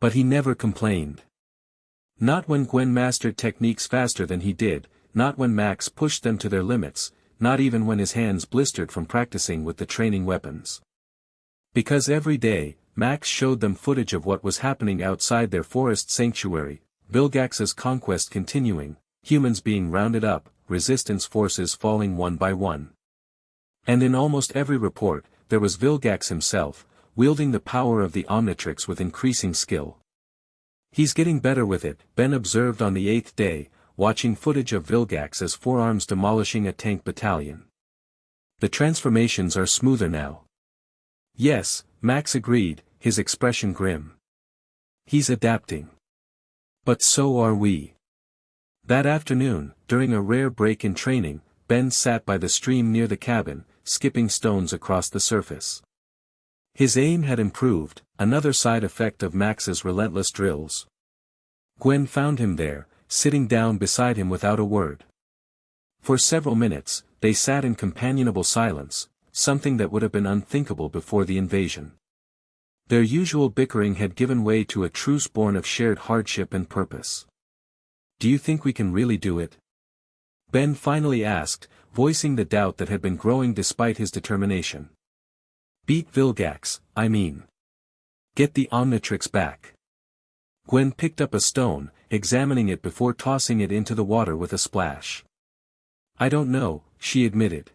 But he never complained. Not when Gwen mastered techniques faster than he did, not when Max pushed them to their limits, not even when his hands blistered from practicing with the training weapons. Because every day, Max showed them footage of what was happening outside their forest sanctuary, Vilgax's conquest continuing, humans being rounded up, resistance forces falling one by one. And in almost every report, there was Vilgax himself, wielding the power of the Omnitrix with increasing skill. "He's getting better with it," Ben observed on the 8th day, watching footage of Vilgax's forearms demolishing a tank battalion. "The transformations are smoother now." "Yes," Max agreed, his expression grim. "He's adapting. But so are we." That afternoon, during a rare break in training, Ben sat by the stream near the cabin, skipping stones across the surface. His aim had improved, another side effect of Max's relentless drills. Gwen found him there, sitting down beside him without a word. For several minutes, they sat in companionable silence, something that would have been unthinkable before the invasion. Their usual bickering had given way to a truce born of shared hardship and purpose. "Do you think we can really do it?" Ben finally asked, voicing the doubt that had been growing despite his determination. "Beat Vilgax, I mean. Get the Omnitrix back." Gwen picked up a stone, examining it before tossing it into the water with a splash. "I don't know," she admitted.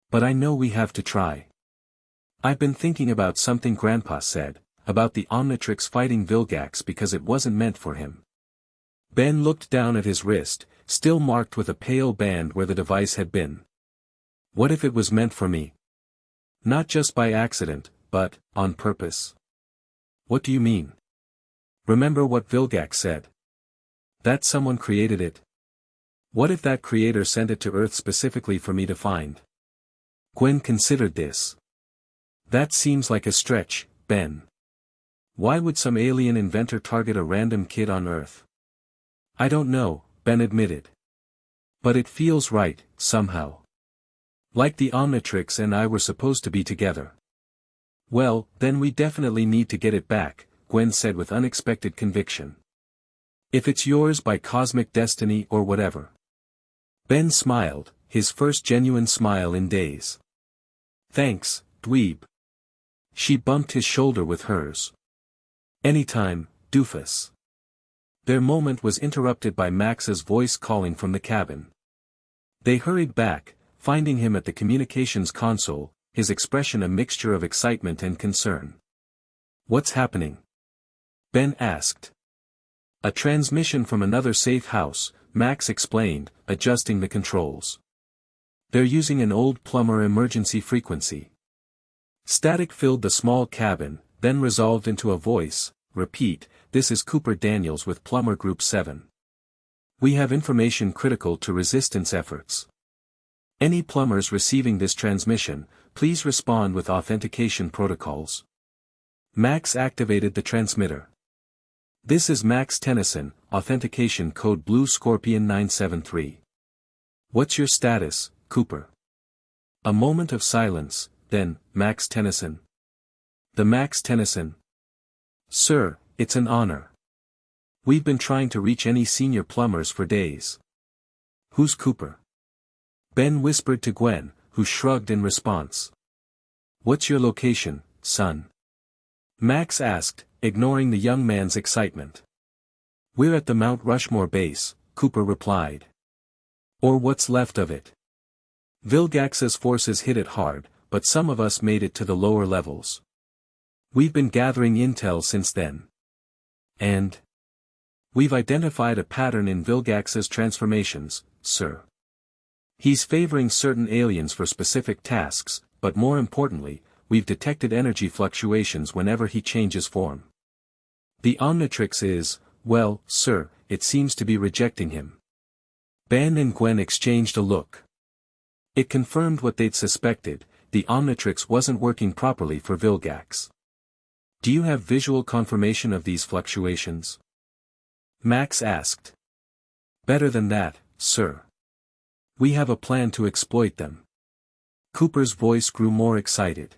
"But I know we have to try." "I've been thinking about something Grandpa said, about the Omnitrix fighting Vilgax because it wasn't meant for him." Ben looked down at his wrist, still marked with a pale band where the device had been. "What if it was meant for me? Not just by accident, but, on purpose." "What do you mean?" "Remember what Vilgax said? That someone created it. What if that creator sent it to Earth specifically for me to find?" Gwen considered this. "That seems like a stretch, Ben. Why would some alien inventor target a random kid on Earth?" "I don't know," Ben admitted. "But it feels right, somehow. Like the Omnitrix and I were supposed to be together." "Well, then we definitely need to get it back," Gwen said with unexpected conviction. "If it's yours by cosmic destiny or whatever." Ben smiled, his first genuine smile in days. "Thanks, dweeb." She bumped his shoulder with hers. "Anytime, doofus." Their moment was interrupted by Max's voice calling from the cabin. They hurried back, finding him at the communications console, his expression a mixture of excitement and concern. "What's happening?" Ben asked. "A transmission from another safe house," Max explained, adjusting the controls. "They're using an old plumber emergency frequency." Static filled the small cabin, then resolved into a voice. "Repeat, this is Cooper Daniels with Plumber Group 7. We have information critical to resistance efforts. Any plumbers receiving this transmission, please respond with authentication protocols." Max activated the transmitter. "This is Max Tennyson, authentication code Blue Scorpion 973. What's your status, Cooper?" A moment of silence, then, "Max Tennyson." "The Max Tennyson." "Sir, it's an honor. We've been trying to reach any senior plumbers for days." "Who's Cooper?" Ben whispered to Gwen, who shrugged in response. "What's your location, son?" Max asked, ignoring the young man's excitement. "We're at the Mount Rushmore base," Cooper replied. "Or what's left of it. Vilgax's forces hit it hard, but some of us made it to the lower levels. We've been gathering intel since then. And we've identified a pattern in Vilgax's transformations, sir. He's favoring certain aliens for specific tasks, but more importantly, we've detected energy fluctuations whenever he changes form. The Omnitrix is, well, sir, it seems to be rejecting him." Ben and Gwen exchanged a look. It confirmed what they'd suspected, the Omnitrix wasn't working properly for Vilgax. "Do you have visual confirmation of these fluctuations?" Max asked. "Better than that, sir. We have a plan to exploit them." Cooper's voice grew more excited.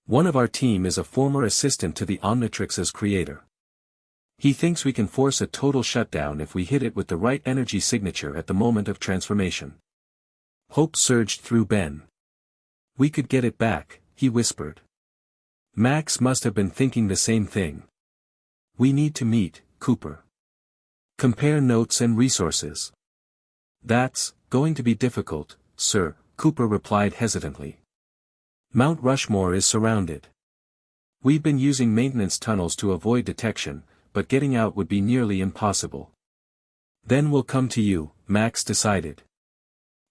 "One of our team is a former assistant to the Omnitrix's creator. He thinks we can force a total shutdown if we hit it with the right energy signature at the moment of transformation." Hope surged through Ben. "We could get it back," he whispered. Max must have been thinking the same thing. We need to meet, Cooper. Compare notes and resources. That's going to be difficult, sir, Cooper replied hesitantly. Mount Rushmore is surrounded. We've been using maintenance tunnels to avoid detection, but getting out would be nearly impossible. Then we'll come to you, Max decided.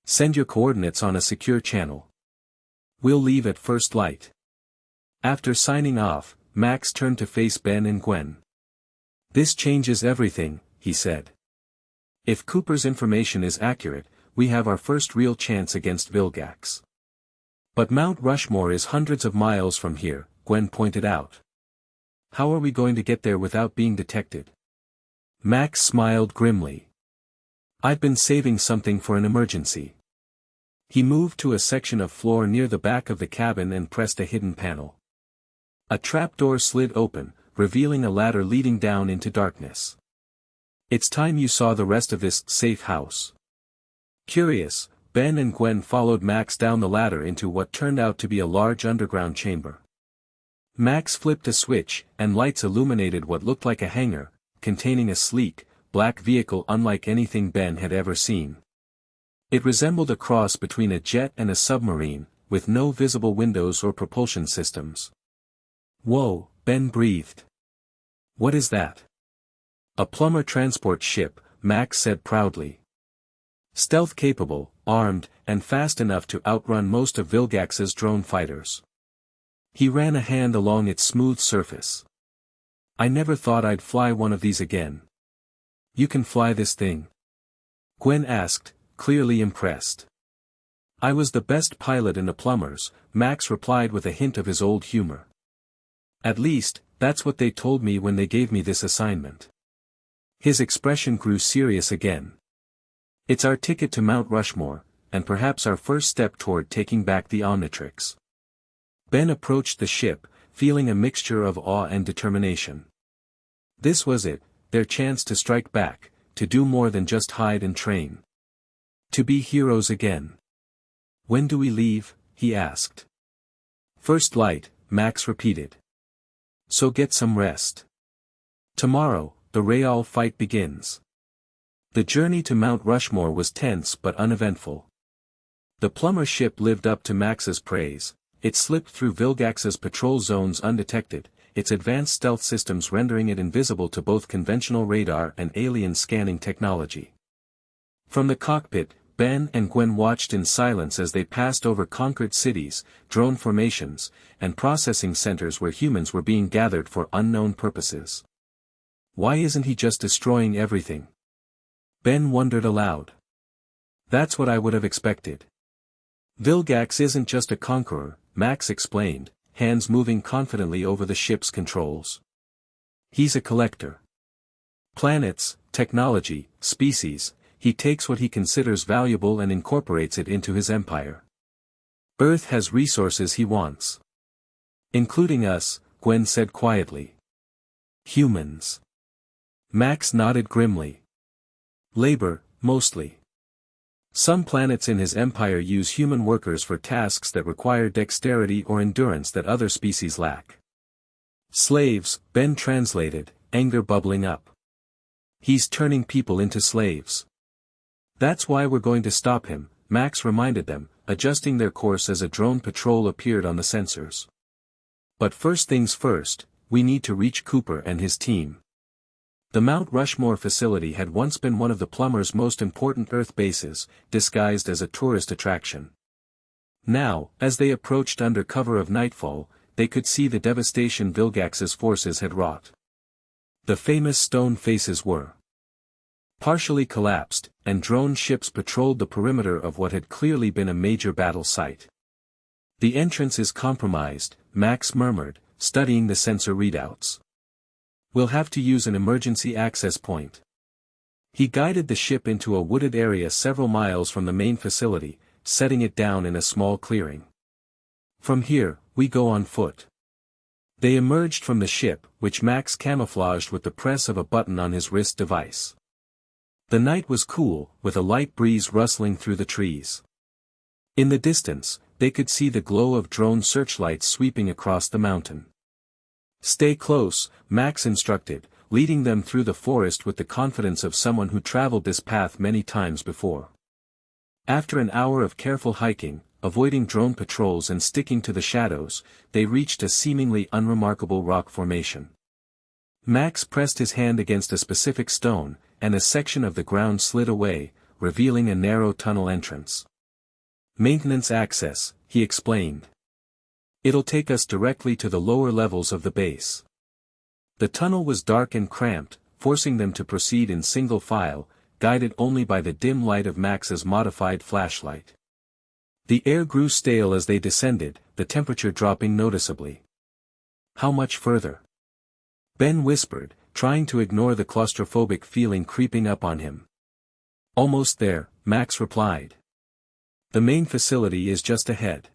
Send your coordinates on a secure channel. We'll leave at first light. After signing off, Max turned to face Ben and Gwen. This changes everything, he said. If Cooper's information is accurate, we have our first real chance against Vilgax. But Mount Rushmore is hundreds of miles from here, Gwen pointed out. How are we going to get there without being detected? Max smiled grimly. I've been saving something for an emergency. He moved to a section of floor near the back of the cabin and pressed a hidden panel. A trapdoor slid open, revealing a ladder leading down into darkness. It's time you saw the rest of this safe house. Curious, Ben and Gwen followed Max down the ladder into what turned out to be a large underground chamber. Max flipped a switch, and lights illuminated what looked like a hangar, containing a sleek, black vehicle unlike anything Ben had ever seen. It resembled a cross between a jet and a submarine, with no visible windows or propulsion systems. Whoa, Ben breathed. What is that? A plumber transport ship, Max said proudly. Stealth capable, armed, and fast enough to outrun most of Vilgax's drone fighters. He ran a hand along its smooth surface. I never thought I'd fly one of these again. You can fly this thing? Gwen asked, clearly impressed. I was the best pilot in the plumbers, Max replied with a hint of his old humor. At least, that's what they told me when they gave me this assignment. His expression grew serious again. It's our ticket to Mount Rushmore, and perhaps our first step toward taking back the Omnitrix. Ben approached the ship, feeling a mixture of awe and determination. This was it, their chance to strike back, to do more than just hide and train. To be heroes again. When do we leave? He asked. First light, Max repeated. So get some rest. Tomorrow, the Real fight begins. The journey to Mount Rushmore was tense but uneventful. The plumber ship lived up to Max's praise. It slipped through Vilgax's patrol zones undetected, its advanced stealth systems rendering it invisible to both conventional radar and alien scanning technology. From the cockpit, Ben and Gwen watched in silence as they passed over conquered cities, drone formations, and processing centers where humans were being gathered for unknown purposes. Why isn't he just destroying everything? Ben wondered aloud. That's what I would have expected. Vilgax isn't just a conqueror, Max explained, hands moving confidently over the ship's controls. He's a collector. Planets, technology, species, he takes what he considers valuable and incorporates it into his empire. Earth has resources he wants. Including us, Gwen said quietly. Humans. Max nodded grimly. Labor, mostly. Some planets in his empire use human workers for tasks that require dexterity or endurance that other species lack. Slaves, Ben translated, anger bubbling up. He's turning people into slaves. That's why we're going to stop him, Max reminded them, adjusting their course as a drone patrol appeared on the sensors. But first things first, we need to reach Cooper and his team. The Mount Rushmore facility had once been one of the plumber's most important Earth bases, disguised as a tourist attraction. Now, as they approached under cover of nightfall, they could see the devastation Vilgax's forces had wrought. The famous stone faces were partially collapsed, and drone ships patrolled the perimeter of what had clearly been a major battle site. The entrance is compromised, Max murmured, studying the sensor readouts. We'll have to use an emergency access point. He guided the ship into a wooded area several miles from the main facility, setting it down in a small clearing. From here, we go on foot. They emerged from the ship, which Max camouflaged with the press of a button on his wrist device. The night was cool, with a light breeze rustling through the trees. In the distance, they could see the glow of drone searchlights sweeping across the mountain. Stay close, Max instructed, leading them through the forest with the confidence of someone who traveled this path many times before. After an hour of careful hiking, avoiding drone patrols and sticking to the shadows, they reached a seemingly unremarkable rock formation. Max pressed his hand against a specific stone, and a section of the ground slid away, revealing a narrow tunnel entrance. Maintenance access, he explained. It'll take us directly to the lower levels of the base. The tunnel was dark and cramped, forcing them to proceed in single file, guided only by the dim light of Max's modified flashlight. The air grew stale as they descended, the temperature dropping noticeably. How much further? Ben whispered, trying to ignore the claustrophobic feeling creeping up on him. Almost there, Max replied. The main facility is just ahead.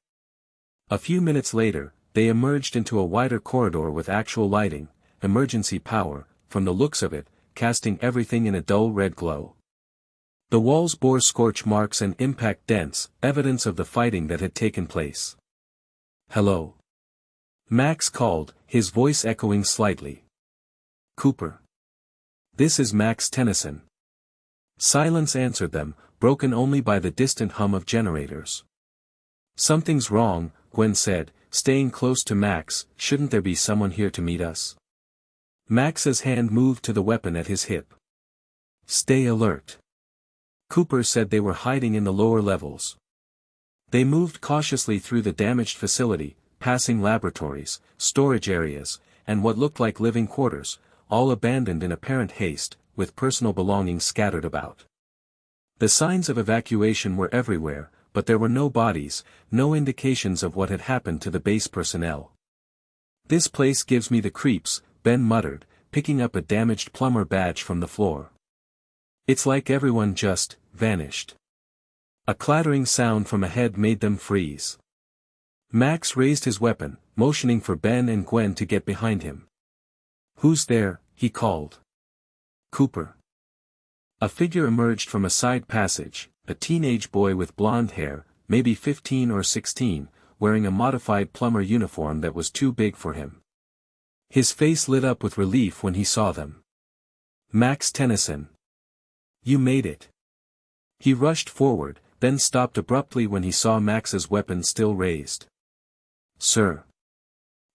A few minutes later, they emerged into a wider corridor with actual lighting, emergency power, from the looks of it, casting everything in a dull red glow. The walls bore scorch marks and impact dents, evidence of the fighting that had taken place. Hello. Max called, his voice echoing slightly. Cooper. This is Max Tennyson. Silence answered them, broken only by the distant hum of generators. Something's wrong, Gwen said, staying close to Max. Shouldn't there be someone here to meet us? Max's hand moved to the weapon at his hip. Stay alert. Cooper said they were hiding in the lower levels. They moved cautiously through the damaged facility, passing laboratories, storage areas, and what looked like living quarters, all abandoned in apparent haste, with personal belongings scattered about. The signs of evacuation were everywhere, but there were no bodies, no indications of what had happened to the base personnel. This place gives me the creeps, Ben muttered, picking up a damaged plumber badge from the floor. It's like everyone just vanished. A clattering sound from ahead made them freeze. Max raised his weapon, motioning for Ben and Gwen to get behind him. Who's there? He called. Cooper. A figure emerged from a side passage, a teenage boy with blonde hair, maybe 15 or 16, wearing a modified plumber uniform that was too big for him. His face lit up with relief when he saw them. Max Tennyson. You made it. He rushed forward, then stopped abruptly when he saw Max's weapon still raised. Sir.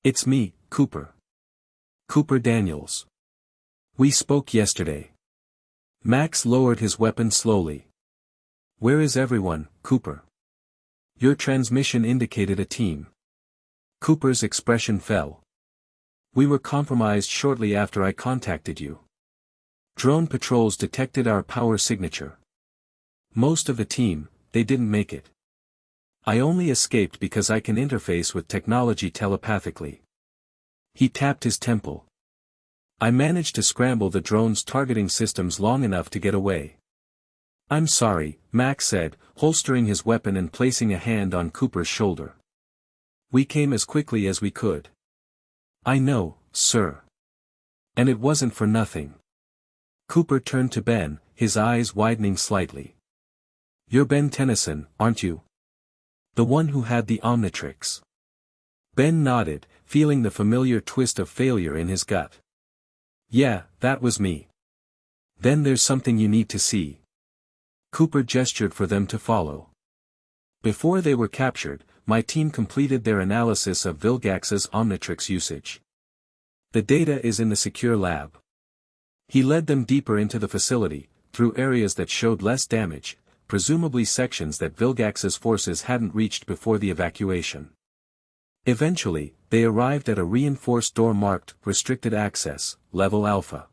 It's me, Cooper. Cooper Daniels. We spoke yesterday. Max lowered his weapon slowly. Where is everyone, Cooper? Your transmission indicated a team. Cooper's expression fell. We were compromised shortly after I contacted you. Drone patrols detected our power signature. Most of the team, they didn't make it. I only escaped because I can interface with technology telepathically. He tapped his temple. I managed to scramble the drone's targeting systems long enough to get away. I'm sorry, Max said, holstering his weapon and placing a hand on Cooper's shoulder. We came as quickly as we could. I know, sir. And it wasn't for nothing. Cooper turned to Ben, his eyes widening slightly. You're Ben Tennyson, aren't you? The one who had the Omnitrix. Ben nodded, feeling the familiar twist of failure in his gut. Yeah, that was me. Then there's something you need to see. Cooper gestured for them to follow. Before they were captured, my team completed their analysis of Vilgax's Omnitrix usage. The data is in the secure lab. He led them deeper into the facility, through areas that showed less damage, presumably sections that Vilgax's forces hadn't reached before the evacuation. Eventually, they arrived at a reinforced door marked Restricted Access, Level Alpha.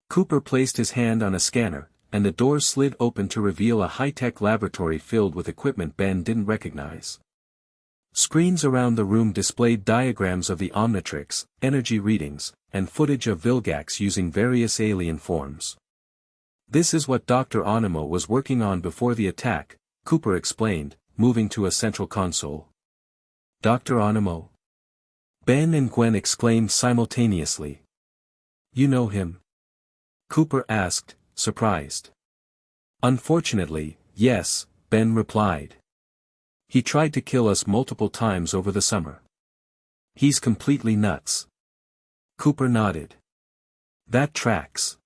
Cooper placed his hand on a scanner, and the door slid open to reveal a high-tech laboratory filled with equipment Ben didn't recognize. Screens around the room displayed diagrams of the Omnitrix, energy readings, and footage of Vilgax using various alien forms. This is what Dr. Onimo was working on before the attack, Cooper explained, moving to a central console. Dr. Onimo? Ben and Gwen exclaimed simultaneously. You know him? Cooper asked, surprised. Unfortunately, yes, Ben replied. He tried to kill us multiple times over the summer. He's completely nuts. Cooper nodded. That tracks.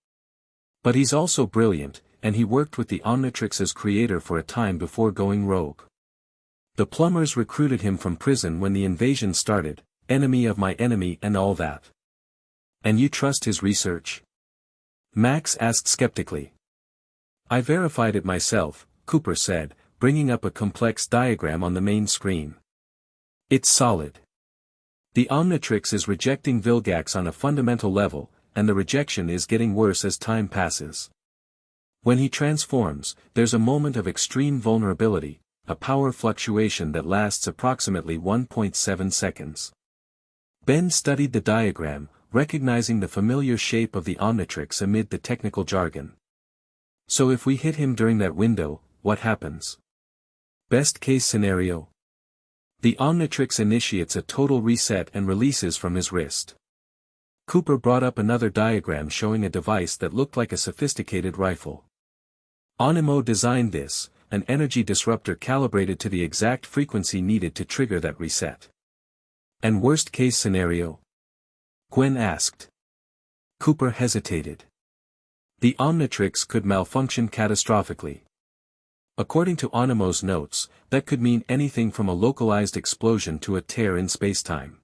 But he's also brilliant, and he worked with the Omnitrix's creator for a time before going rogue. The plumbers recruited him from prison when the invasion started, enemy of my enemy and all that. And you trust his research? Max asked skeptically. I verified it myself, Cooper said, bringing up a complex diagram on the main screen. It's solid. The Omnitrix is rejecting Vilgax on a fundamental level, and the rejection is getting worse as time passes. When he transforms, there's a moment of extreme vulnerability, a power fluctuation that lasts approximately 1.7 seconds. Ben studied the diagram, recognizing the familiar shape of the Omnitrix amid the technical jargon. So if we hit him during that window, what happens? Best case scenario. The Omnitrix initiates a total reset and releases from his wrist. Cooper brought up another diagram showing a device that looked like a sophisticated rifle. Onimo designed this, an energy disruptor calibrated to the exact frequency needed to trigger that reset. And worst case scenario? Gwen asked. Cooper hesitated. The Omnitrix could malfunction catastrophically. According to Onimo's notes, that could mean anything from a localized explosion to a tear in spacetime.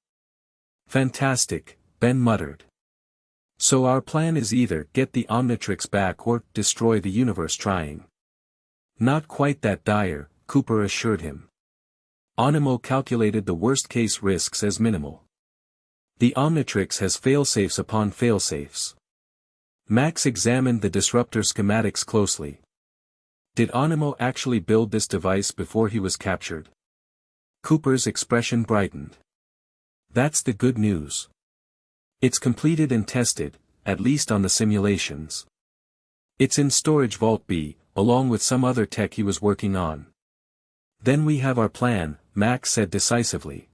Fantastic, Ben muttered. So our plan is either get the Omnitrix back or destroy the universe trying. Not quite that dire, Cooper assured him. Onimo calculated the worst-case risks as minimal. The Omnitrix has failsafes upon failsafes. Max examined the disruptor schematics closely. Did Onimo actually build this device before he was captured? Cooper's expression brightened. That's the good news. It's completed and tested, at least on the simulations. It's in Storage Vault B, along with some other tech he was working on. Then we have our plan, Max said decisively.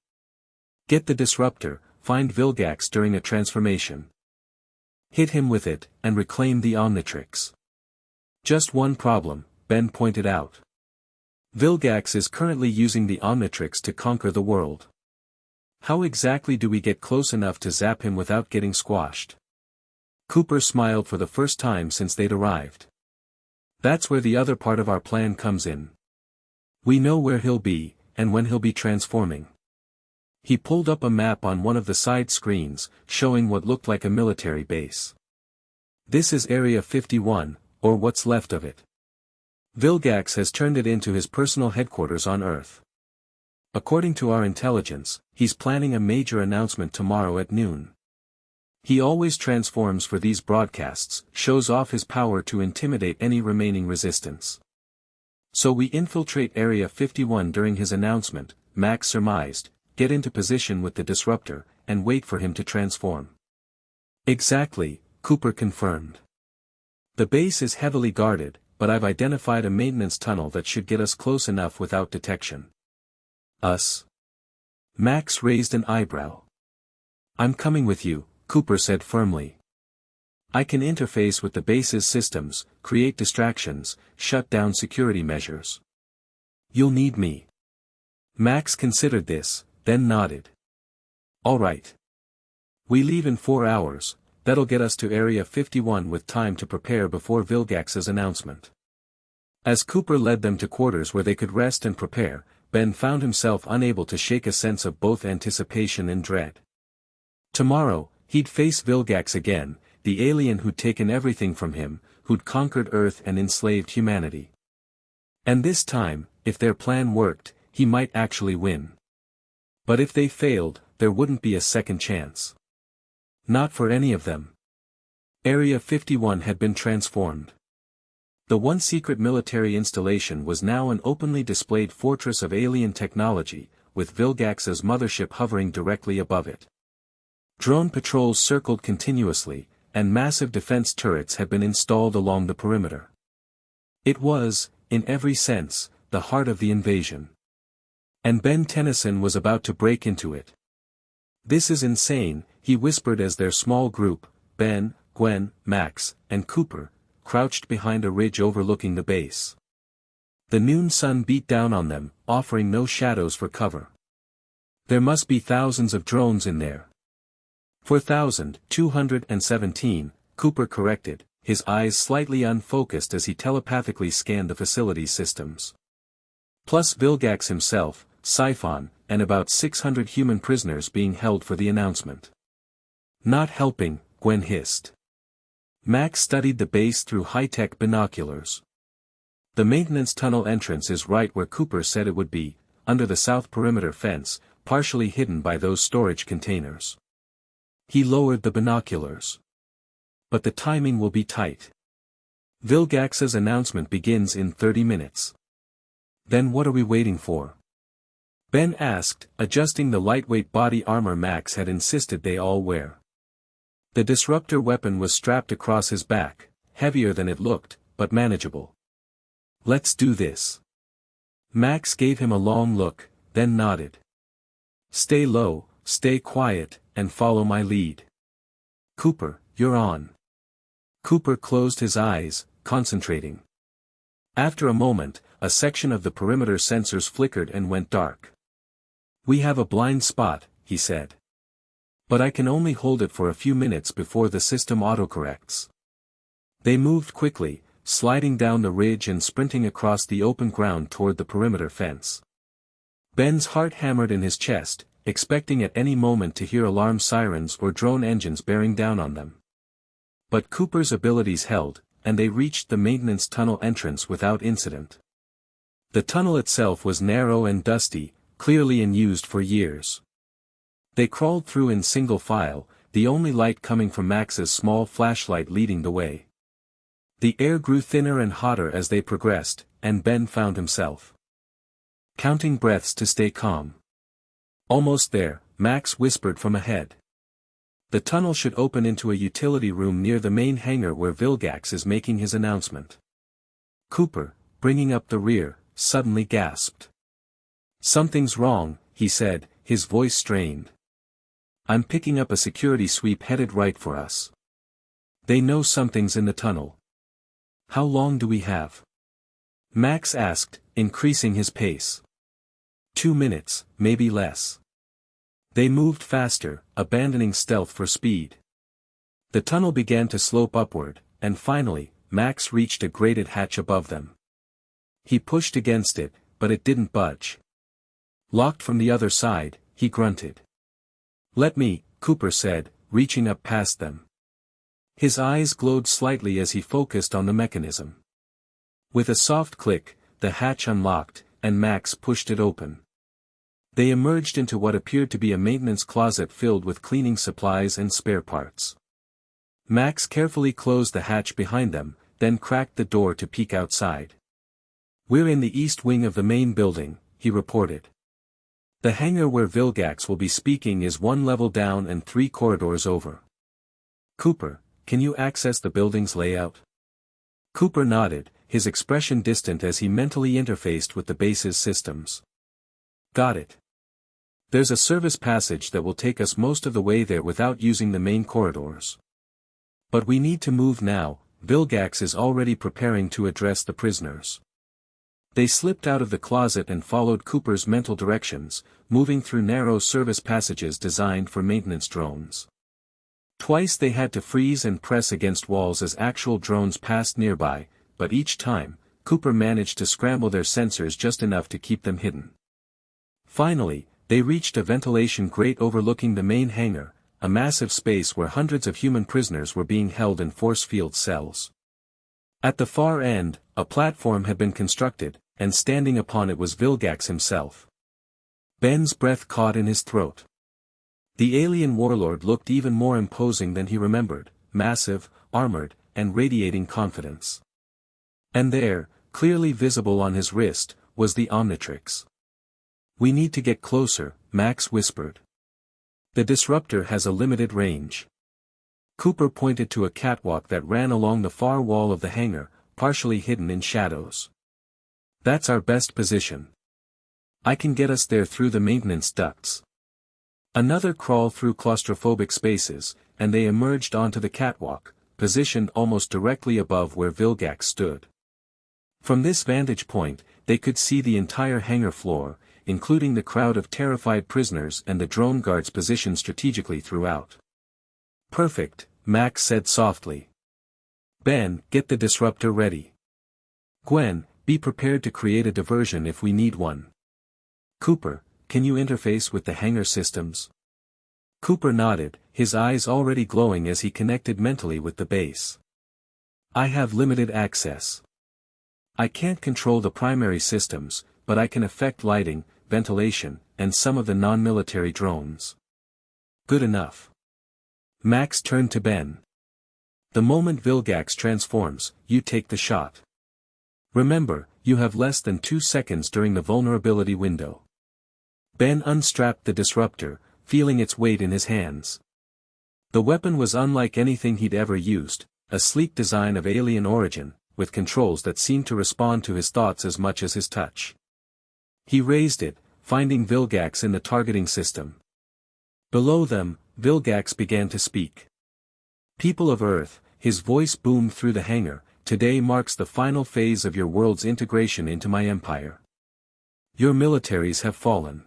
Get the disruptor, find Vilgax during a transformation. Hit him with it, and reclaim the Omnitrix. Just one problem, Ben pointed out. Vilgax is currently using the Omnitrix to conquer the world. How exactly do we get close enough to zap him without getting squashed? Cooper smiled for the first time since they'd arrived. That's where the other part of our plan comes in. We know where he'll be, and when he'll be transforming. He pulled up a map on one of the side screens, showing what looked like a military base. This is Area 51, or what's left of it. Vilgax has turned it into his personal headquarters on Earth. According to our intelligence, he's planning a major announcement tomorrow at noon. He always transforms for these broadcasts, shows off his power to intimidate any remaining resistance. So we infiltrate Area 51 during his announcement, Max surmised, get into position with the disruptor, and wait for him to transform. Exactly, Cooper confirmed. The base is heavily guarded, but I've identified a maintenance tunnel that should get us close enough without detection. Us? Max raised an eyebrow. I'm coming with you, Cooper said firmly. I can interface with the base's systems, create distractions, shut down security measures. You'll need me. Max considered this, then nodded. All right. We leave in 4 hours, that'll get us to Area 51 with time to prepare before Vilgax's announcement. As Cooper led them to quarters where they could rest and prepare, Ben found himself unable to shake a sense of both anticipation and dread. Tomorrow, he'd face Vilgax again, the alien who'd taken everything from him, who'd conquered Earth and enslaved humanity. And this time, if their plan worked, he might actually win. But if they failed, there wouldn't be a second chance. Not for any of them. Area 51 had been transformed. The one secret military installation was now an openly displayed fortress of alien technology, with Vilgax's mothership hovering directly above it. Drone patrols circled continuously, and massive defense turrets had been installed along the perimeter. It was, in every sense, the heart of the invasion. And Ben Tennyson was about to break into it. This is insane, he whispered as their small group, Ben, Gwen, Max, and Cooper, crouched behind a ridge overlooking the base. The noon sun beat down on them, offering no shadows for cover. There must be thousands of drones in there. 4,217, Cooper corrected, his eyes slightly unfocused as he telepathically scanned the facility's systems. Plus Vilgax himself, Siphon, and about 600 human prisoners being held for the announcement. Not helping, Gwen hissed. Max studied the base through high-tech binoculars. The maintenance tunnel entrance is right where Cooper said it would be, under the south perimeter fence, partially hidden by those storage containers. He lowered the binoculars. But the timing will be tight. Vilgax's announcement begins in 30 minutes. Then what are we waiting for? Ben asked, adjusting the lightweight body armor Max had insisted they all wear. The disruptor weapon was strapped across his back, heavier than it looked, but manageable. Let's do this. Max gave him a long look, then nodded. Stay low, stay quiet, and follow my lead. Cooper, you're on. Cooper closed his eyes, concentrating. After a moment, a section of the perimeter sensors flickered and went dark. We have a blind spot, he said. But I can only hold it for a few minutes before the system autocorrects. They moved quickly, sliding down the ridge and sprinting across the open ground toward the perimeter fence. Ben's heart hammered in his chest, expecting at any moment to hear alarm sirens or drone engines bearing down on them. But Cooper's abilities held, and they reached the maintenance tunnel entrance without incident. The tunnel itself was narrow and dusty, clearly unused for years. They crawled through in single file, the only light coming from Max's small flashlight leading the way. The air grew thinner and hotter as they progressed, and Ben found himself counting breaths to stay calm. Almost there, Max whispered from ahead. The tunnel should open into a utility room near the main hangar where Vilgax is making his announcement. Cooper, bringing up the rear, suddenly gasped. Something's wrong, he said, his voice strained. I'm picking up a security sweep headed right for us. They know something's in the tunnel. How long do we have? Max asked, increasing his pace. 2 minutes, maybe less. They moved faster, abandoning stealth for speed. The tunnel began to slope upward, and finally, Max reached a grated hatch above them. He pushed against it, but it didn't budge. Locked from the other side, he grunted. Let me, Cooper said, reaching up past them. His eyes glowed slightly as he focused on the mechanism. With a soft click, the hatch unlocked, and Max pushed it open. They emerged into what appeared to be a maintenance closet filled with cleaning supplies and spare parts. Max carefully closed the hatch behind them, then cracked the door to peek outside. We're in the east wing of the main building, he reported. The hangar where Vilgax will be speaking is 1 level down and 3 corridors over. Cooper, can you access the building's layout? Cooper nodded, his expression distant as he mentally interfaced with the base's systems. Got it. There's a service passage that will take us most of the way there without using the main corridors. But we need to move now, Vilgax is already preparing to address the prisoners. They slipped out of the closet and followed Cooper's mental directions, moving through narrow service passages designed for maintenance drones. Twice they had to freeze and press against walls as actual drones passed nearby, but each time, Cooper managed to scramble their sensors just enough to keep them hidden. Finally, they reached a ventilation grate overlooking the main hangar, a massive space where hundreds of human prisoners were being held in force field cells. At the far end, a platform had been constructed, and standing upon it was Vilgax himself. Ben's breath caught in his throat. The alien warlord looked even more imposing than he remembered, massive, armored, and radiating confidence. And there, clearly visible on his wrist, was the Omnitrix. We need to get closer, Max whispered. The disruptor has a limited range. Cooper pointed to a catwalk that ran along the far wall of the hangar, partially hidden in shadows. That's our best position. I can get us there through the maintenance ducts. Another crawl through claustrophobic spaces, and they emerged onto the catwalk, positioned almost directly above where Vilgax stood. From this vantage point, they could see the entire hangar floor, including the crowd of terrified prisoners and the drone guards positioned strategically throughout. Perfect, Max said softly. Ben, get the disruptor ready. Gwen, be prepared to create a diversion if we need one. Cooper, can you interface with the hangar systems? Cooper nodded, his eyes already glowing as he connected mentally with the base. I have limited access. I can't control the primary systems, but I can affect lighting, ventilation, and some of the non-military drones. Good enough. Max turned to Ben. The moment Vilgax transforms, you take the shot. Remember, you have less than 2 seconds during the vulnerability window. Ben unstrapped the disruptor, feeling its weight in his hands. The weapon was unlike anything he'd ever used, a sleek design of alien origin, with controls that seemed to respond to his thoughts as much as his touch. He raised it, finding Vilgax in the targeting system. Below them, Vilgax began to speak. People of Earth, his voice boomed through the hangar, today marks the final phase of your world's integration into my empire. Your militaries have fallen.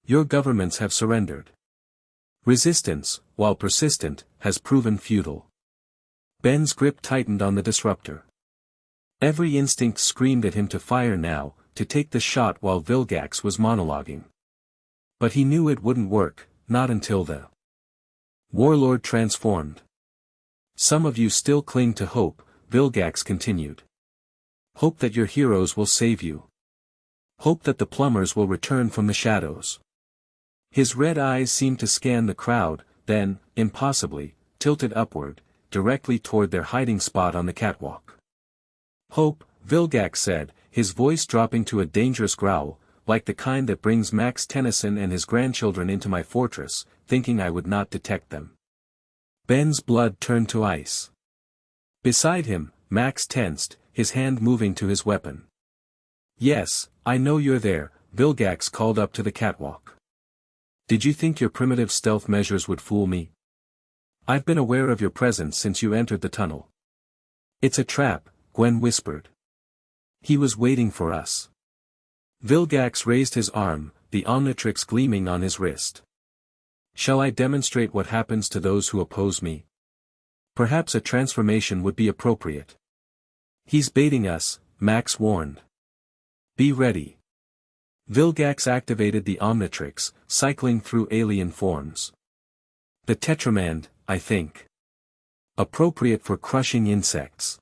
Your governments have surrendered. Resistance, while persistent, has proven futile. Ben's grip tightened on the disruptor. Every instinct screamed at him to fire now, to take the shot while Vilgax was monologuing. But he knew it wouldn't work, not until the warlord transformed. Some of you still cling to hope, Vilgax continued. Hope that your heroes will save you. Hope that the plumbers will return from the shadows. His red eyes seemed to scan the crowd, then, impossibly, tilted upward, directly toward their hiding spot on the catwalk. Hope, Vilgax said, his voice dropping to a dangerous growl, like the kind that brings Max Tennyson and his grandchildren into my fortress, thinking I would not detect them. Ben's blood turned to ice. Beside him, Max tensed, his hand moving to his weapon. Yes, I know you're there, Vilgax called up to the catwalk. Did you think your primitive stealth measures would fool me? I've been aware of your presence since you entered the tunnel. It's a trap, Gwen whispered. He was waiting for us. Vilgax raised his arm, the Omnitrix gleaming on his wrist. Shall I demonstrate what happens to those who oppose me? Perhaps a transformation would be appropriate. He's baiting us, Max warned. Be ready. Vilgax activated the Omnitrix, cycling through alien forms. The Tetramand, I think. Appropriate for crushing insects.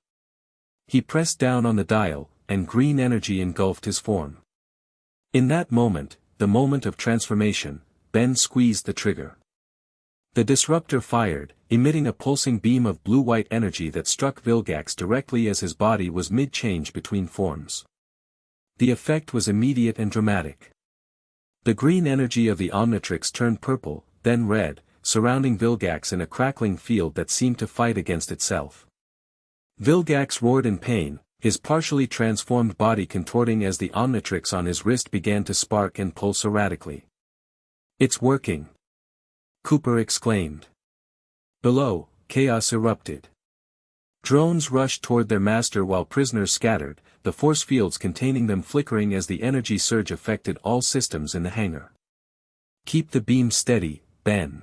He pressed down on the dial, and green energy engulfed his form. In that moment, the moment of transformation, Ben squeezed the trigger. The disruptor fired, emitting a pulsing beam of blue-white energy that struck Vilgax directly as his body was mid-change between forms. The effect was immediate and dramatic. The green energy of the Omnitrix turned purple, then red, surrounding Vilgax in a crackling field that seemed to fight against itself. Vilgax roared in pain, his partially transformed body contorting as the Omnitrix on his wrist began to spark and pulse erratically. It's working! Cooper exclaimed. Below, chaos erupted. Drones rushed toward their master while prisoners scattered, the force fields containing them flickering as the energy surge affected all systems in the hangar. Keep the beam steady, Ben.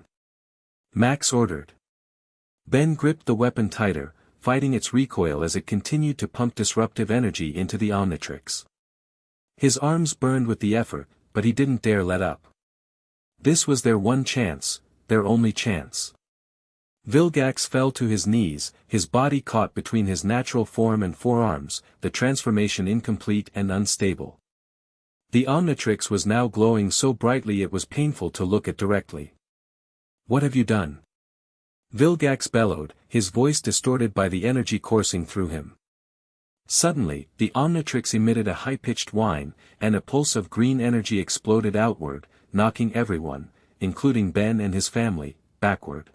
Max ordered. Ben gripped the weapon tighter, fighting its recoil as it continued to pump disruptive energy into the Omnitrix. His arms burned with the effort, but he didn't dare let up. This was their one chance, their only chance. Vilgax fell to his knees, his body caught between his natural form and forearms, the transformation incomplete and unstable. The Omnitrix was now glowing so brightly it was painful to look at directly. What have you done? Vilgax bellowed, his voice distorted by the energy coursing through him. Suddenly, the Omnitrix emitted a high-pitched whine, and a pulse of green energy exploded outward, knocking everyone, including Ben and his family, backward.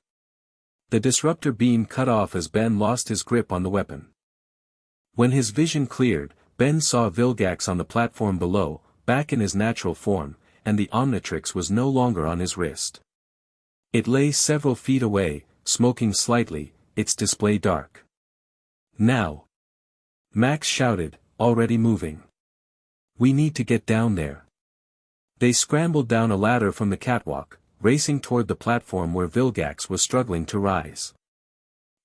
The disruptor beam cut off as Ben lost his grip on the weapon. When his vision cleared, Ben saw Vilgax on the platform below, back in his natural form, and the Omnitrix was no longer on his wrist. It lay several feet away, smoking slightly, its display dark. Now! Max shouted, already moving. We need to get down there. They scrambled down a ladder from the catwalk, racing toward the platform where Vilgax was struggling to rise.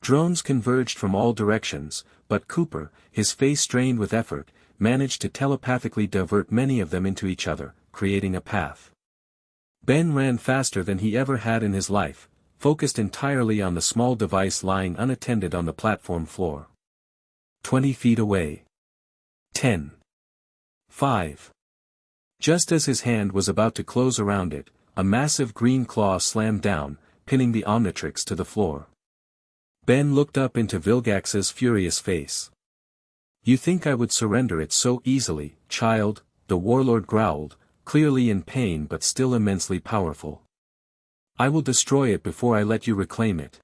Drones converged from all directions, but Cooper, his face strained with effort, managed to telepathically divert many of them into each other, creating a path. Ben ran faster than he ever had in his life, focused entirely on the small device lying unattended on the platform floor. 20 feet away. 10. 5. Just as his hand was about to close around it, a massive green claw slammed down, pinning the Omnitrix to the floor. Ben looked up into Vilgax's furious face. "You think I would surrender it so easily, child?" the warlord growled, clearly in pain but still immensely powerful. "I will destroy it before I let you reclaim it.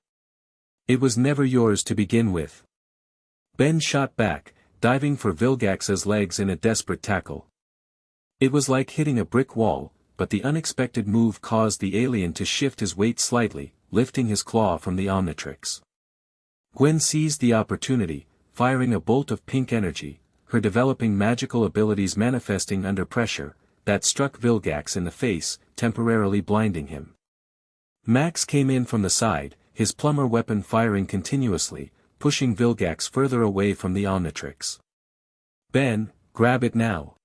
It was never yours to begin with." Ben shot back, diving for Vilgax's legs in a desperate tackle. It was like hitting a brick wall, but the unexpected move caused the alien to shift his weight slightly, lifting his claw from the Omnitrix. Gwen seized the opportunity, firing a bolt of pink energy, her developing magical abilities manifesting under pressure, that struck Vilgax in the face, temporarily blinding him. Max came in from the side, his plumber weapon firing continuously, pushing Vilgax further away from the Omnitrix. "Ben, grab it now."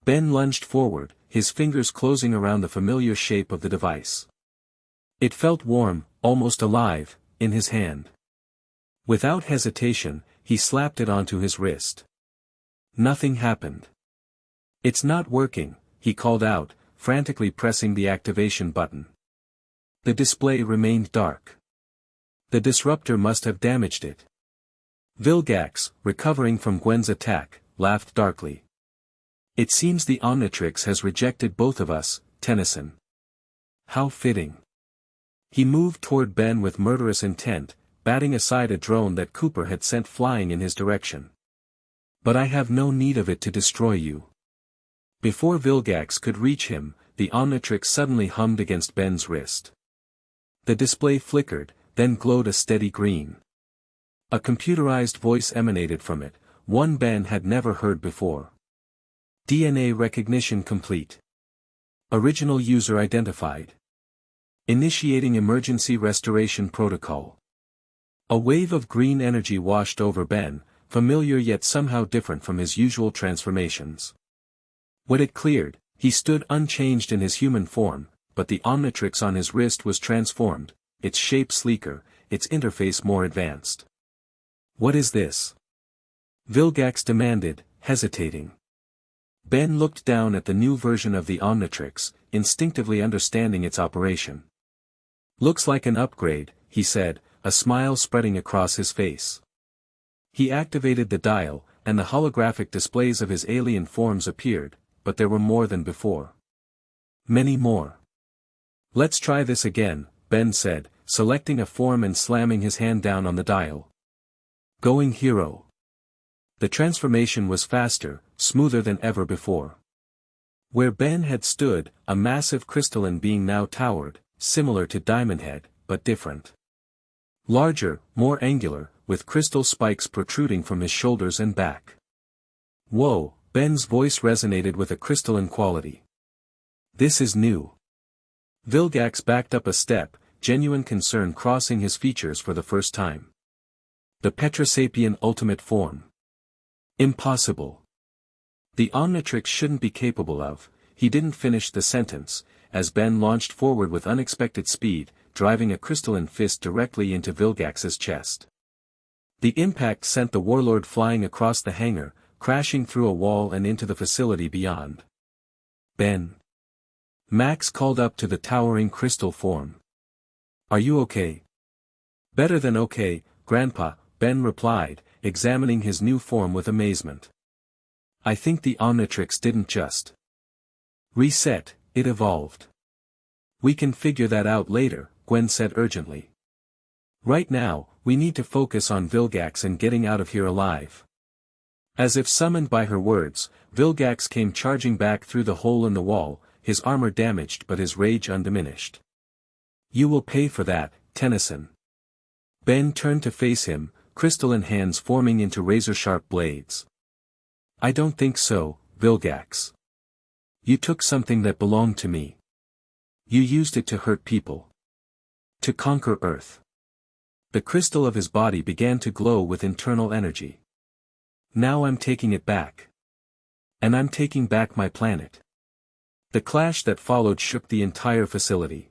Ben lunged forward, his fingers closing around the familiar shape of the device. It felt warm, almost alive, in his hand. Without hesitation, he slapped it onto his wrist. Nothing happened. "It's not working," he called out, frantically pressing the activation button. The display remained dark. The disruptor must have damaged it. Vilgax, recovering from Gwen's attack, laughed darkly. "It seems the Omnitrix has rejected both of us, Tennyson. How fitting." He moved toward Ben with murderous intent, batting aside a drone that Cooper had sent flying in his direction. "But I have no need of it to destroy you." Before Vilgax could reach him, the Omnitrix suddenly hummed against Ben's wrist. The display flickered, then glowed a steady green. A computerized voice emanated from it, one Ben had never heard before. "DNA recognition complete. Original user identified. Initiating emergency restoration protocol." A wave of green energy washed over Ben, familiar yet somehow different from his usual transformations. When it cleared, he stood unchanged in his human form, but the Omnitrix on his wrist was transformed, its shape sleeker, its interface more advanced. "What is this?" Vilgax demanded, hesitating. Ben looked down at the new version of the Omnitrix, instinctively understanding its operation. "Looks like an upgrade," he said, a smile spreading across his face. He activated the dial, and the holographic displays of his alien forms appeared, but there were more than before. Many more. "Let's try this again," Ben said, selecting a form and slamming his hand down on the dial. "Going hero." The transformation was faster, smoother than ever before. Where Ben had stood, a massive crystalline being now towered, similar to Diamond Head, but different. Larger, more angular, with crystal spikes protruding from his shoulders and back. "Whoa," Ben's voice resonated with a crystalline quality. "This is new." Vilgax backed up a step, genuine concern crossing his features for the first time. "The Petrosapien ultimate form. Impossible. The Omnitrix shouldn't be capable of," he didn't finish the sentence, as Ben launched forward with unexpected speed, driving a crystalline fist directly into Vilgax's chest. The impact sent the warlord flying across the hangar, crashing through a wall and into the facility beyond. "Ben." Max called up to the towering crystal form. "Are you okay?" "Better than okay, Grandpa," Ben replied, examining his new form with amazement. "I think the Omnitrix didn't just reset, it evolved." "We can figure that out later," Gwen said urgently. "Right now, we need to focus on Vilgax and getting out of here alive." As if summoned by her words, Vilgax came charging back through the hole in the wall, his armor damaged but his rage undiminished. "You will pay for that, Tennyson." Ben turned to face him, crystalline hands forming into razor-sharp blades. "I don't think so, Vilgax. You took something that belonged to me." You used it to hurt people. To conquer Earth. The crystal of his body began to glow with internal energy. Now I'm taking it back. And I'm taking back my planet. The clash that followed shook the entire facility.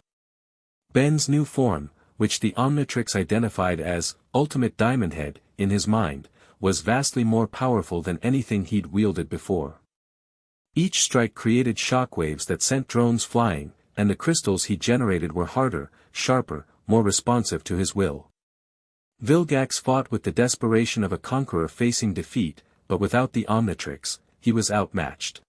Ben's new form, which the Omnitrix identified as Ultimate Diamond Head in his mind, was vastly more powerful than anything he'd wielded before. Each strike created shockwaves that sent drones flying, and the crystals he generated were harder, sharper, more responsive to his will. Vilgax fought with the desperation of a conqueror facing defeat, but without the Omnitrix, he was outmatched.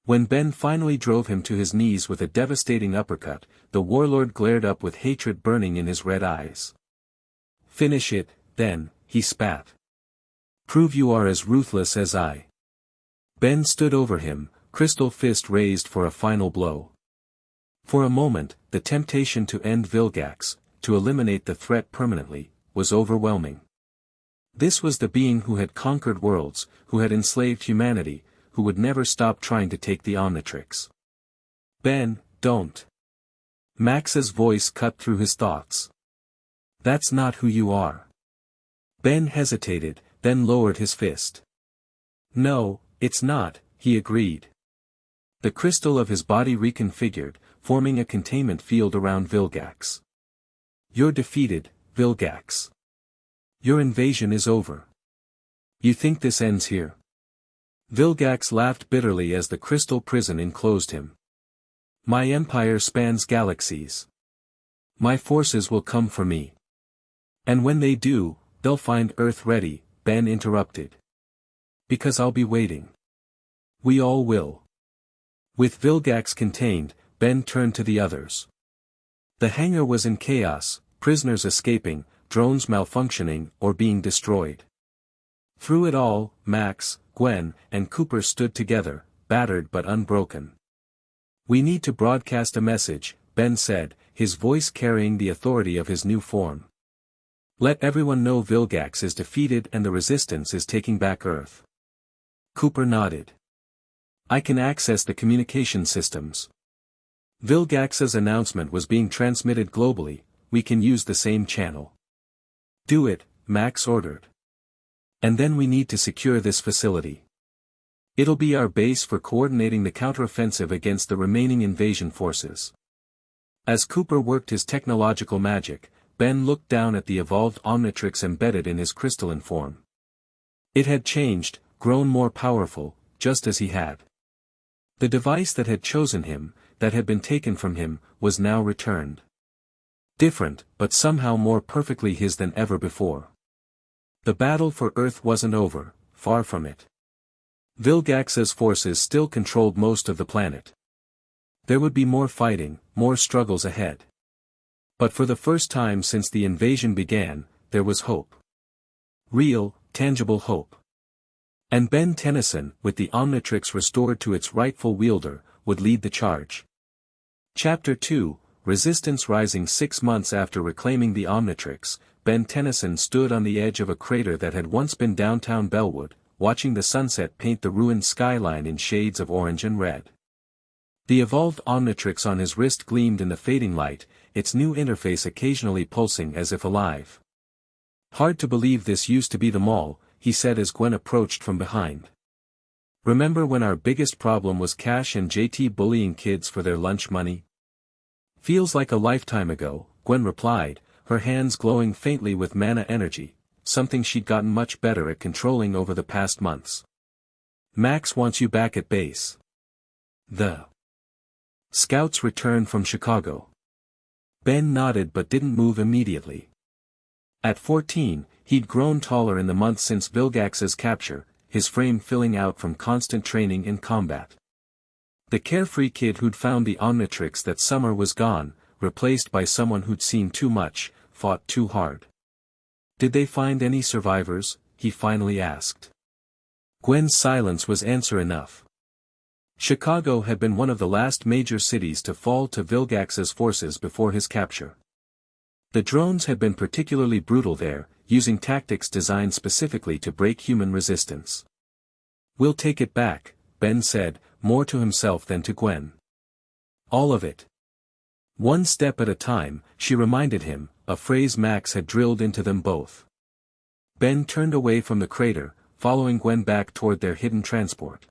When Ben finally drove him to his knees with a devastating uppercut, the warlord glared up with hatred burning in his red eyes. Finish it, then, he spat. Prove you are as ruthless as I. Ben stood over him, crystal fist raised for a final blow. For a moment, the temptation to end Vilgax, to eliminate the threat permanently, was overwhelming. This was the being who had conquered worlds, who had enslaved humanity, who would never stop trying to take the Omnitrix. Ben, don't. Max's voice cut through his thoughts. That's not who you are. Ben hesitated, then lowered his fist. No, it's not, he agreed. The crystal of his body reconfigured, forming a containment field around Vilgax. You're defeated, Vilgax. Your invasion is over. You think this ends here? Vilgax laughed bitterly as the crystal prison enclosed him. My empire spans galaxies. My forces will come for me. And when they do, they'll find Earth ready, Ben interrupted. Because I'll be waiting. We all will. With Vilgax contained, Ben turned to the others. The hangar was in chaos, prisoners escaping, drones malfunctioning or being destroyed. Through it all, Max, Gwen, and Cooper stood together, battered but unbroken. We need to broadcast a message, Ben said, his voice carrying the authority of his new form. Let everyone know Vilgax is defeated and the Resistance is taking back Earth. Cooper nodded. I can access the communication systems. Vilgax's announcement was being transmitted globally, we can use the same channel. Do it, Max ordered. And then we need to secure this facility. It'll be our base for coordinating the counteroffensive against the remaining invasion forces. As Cooper worked his technological magic, Ben looked down at the evolved Omnitrix embedded in his crystalline form. It had changed, grown more powerful, just as he had. The device that had chosen him, that had been taken from him, was now returned. Different, but somehow more perfectly his than ever before. The battle for Earth wasn't over, far from it. Vilgax's forces still controlled most of the planet. There would be more fighting, more struggles ahead. But for the first time since the invasion began, there was hope. Real, tangible hope. And Ben Tennyson, with the Omnitrix restored to its rightful wielder, would lead the charge. Chapter 2, Resistance Rising 6 months after reclaiming the Omnitrix, Ben Tennyson stood on the edge of a crater that had once been downtown Bellwood, watching the sunset paint the ruined skyline in shades of orange and red. The evolved Omnitrix on his wrist gleamed in the fading light, its new interface occasionally pulsing as if alive. Hard to believe this used to be the mall, he said as Gwen approached from behind. Remember when our biggest problem was Cash and JT bullying kids for their lunch money? Feels like a lifetime ago, Gwen replied, her hands glowing faintly with mana energy, something she'd gotten much better at controlling over the past months. Max wants you back at base. The Scouts returned from Chicago. Ben nodded but didn't move immediately. At 14, he'd grown taller in the months since Vilgax's capture, his frame filling out from constant training in combat. The carefree kid who'd found the Omnitrix that summer was gone, replaced by someone who'd seen too much, fought too hard. Did they find any survivors? He finally asked. Gwen's silence was answer enough. Chicago had been one of the last major cities to fall to Vilgax's forces before his capture. The drones had been particularly brutal there, using tactics designed specifically to break human resistance. We'll take it back, Ben said, more to himself than to Gwen. All of it. One step at a time, she reminded him, a phrase Max had drilled into them both. Ben turned away from the crater, following Gwen back toward their hidden transport.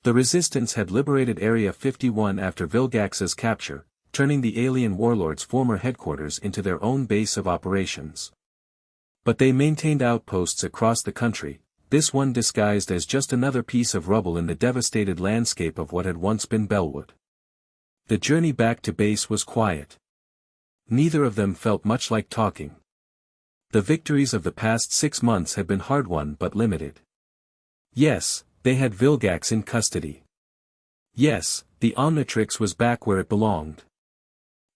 The Resistance had liberated Area 51 after Vilgax's capture, turning the alien warlord's former headquarters into their own base of operations. But they maintained outposts across the country, this one disguised as just another piece of rubble in the devastated landscape of what had once been Bellwood. The journey back to base was quiet. Neither of them felt much like talking. The victories of the past 6 months had been hard-won but limited. Yes, they had Vilgax in custody. Yes, the Omnitrix was back where it belonged.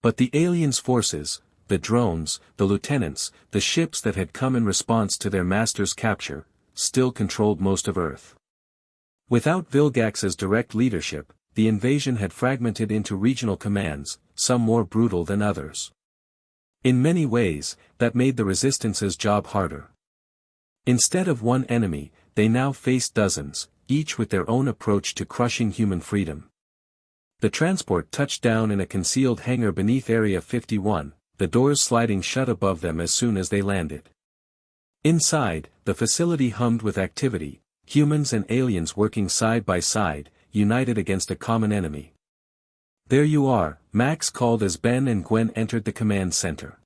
But the aliens' forces, the drones, the lieutenants, the ships that had come in response to their master's capture, still controlled most of Earth. Without Vilgax's direct leadership, the invasion had fragmented into regional commands, some more brutal than others. In many ways, that made the Resistance's job harder. Instead of one enemy, they now faced dozens, each with their own approach to crushing human freedom. The transport touched down in a concealed hangar beneath Area 51, the doors sliding shut above them as soon as they landed. Inside, the facility hummed with activity, humans and aliens working side by side, united against a common enemy. "There you are," Max called as Ben and Gwen entered the command center.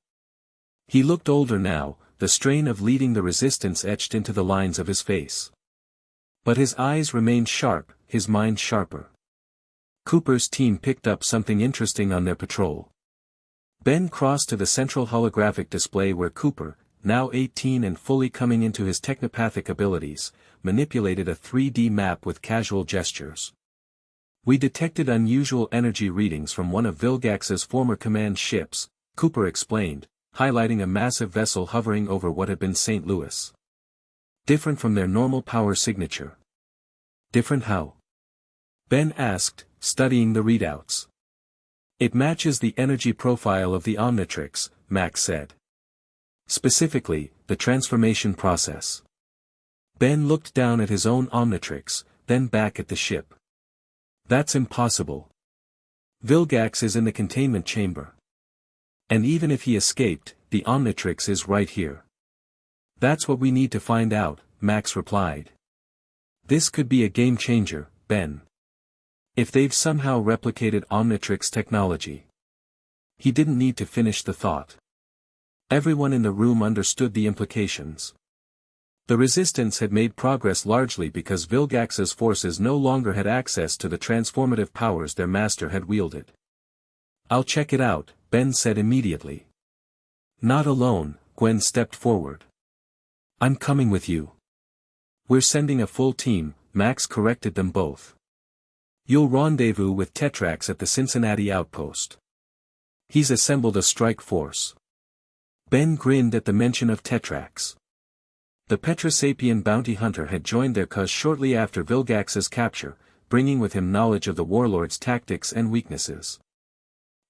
He looked older now, the strain of leading the Resistance etched into the lines of his face. But his eyes remained sharp, his mind sharper. Cooper's team picked up something interesting on their patrol. Ben crossed to the central holographic display where Cooper, now 18 and fully coming into his technopathic abilities, manipulated a 3D map with casual gestures. "We detected unusual energy readings from one of Vilgax's former command ships," Cooper explained, highlighting a massive vessel hovering over what had been St. Louis. "Different from their normal power signature." "Different how?" Ben asked, studying the readouts. "It matches the energy profile of the Omnitrix," Max said. "Specifically, the transformation process." Ben looked down at his own Omnitrix, then back at the ship. "That's impossible. Vilgax is in the containment chamber. And even if he escaped, the Omnitrix is right here." "That's what we need to find out," Max replied. "This could be a game changer, Ben. If they've somehow replicated Omnitrix technology." He didn't need to finish the thought. Everyone in the room understood the implications. The Resistance had made progress largely because Vilgax's forces no longer had access to the transformative powers their master had wielded. "I'll check it out," Ben said immediately. "Not alone," Gwen stepped forward. "I'm coming with you." "We're sending a full team," Max corrected them both. "You'll rendezvous with Tetrax at the Cincinnati outpost. He's assembled a strike force." Ben grinned at the mention of Tetrax. The Petrosapian bounty hunter had joined their cause shortly after Vilgax's capture, bringing with him knowledge of the warlord's tactics and weaknesses.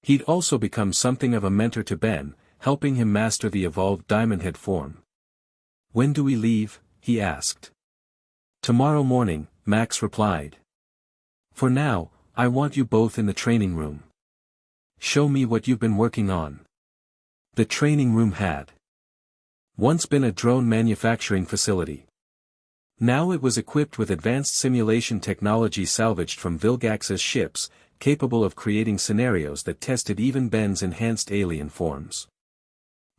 He'd also become something of a mentor to Ben, helping him master the evolved Diamond Head form. "When do we leave?" he asked. "Tomorrow morning," Max replied. "For now, I want you both in the training room. Show me what you've been working on." The training room had once been a drone manufacturing facility. Now it was equipped with advanced simulation technology salvaged from Vilgax's ships, capable of creating scenarios that tested even Ben's enhanced alien forms.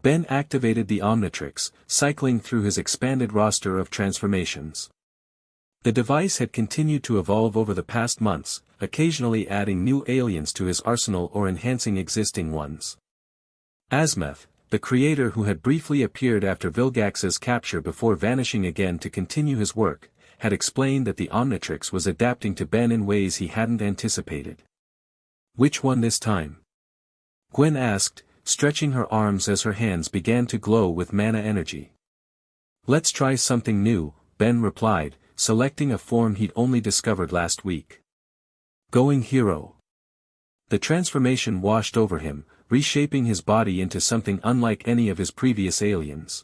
Ben activated the Omnitrix, cycling through his expanded roster of transformations. The device had continued to evolve over the past months, occasionally adding new aliens to his arsenal or enhancing existing ones. Asmeth, the creator who had briefly appeared after Vilgax's capture before vanishing again to continue his work, had explained that the Omnitrix was adapting to Ben in ways he hadn't anticipated. "Which one this time?" Gwen asked, stretching her arms as her hands began to glow with mana energy. "Let's try something new," Ben replied, selecting a form he'd only discovered last week. "Going Hero." The transformation washed over him, reshaping his body into something unlike any of his previous aliens.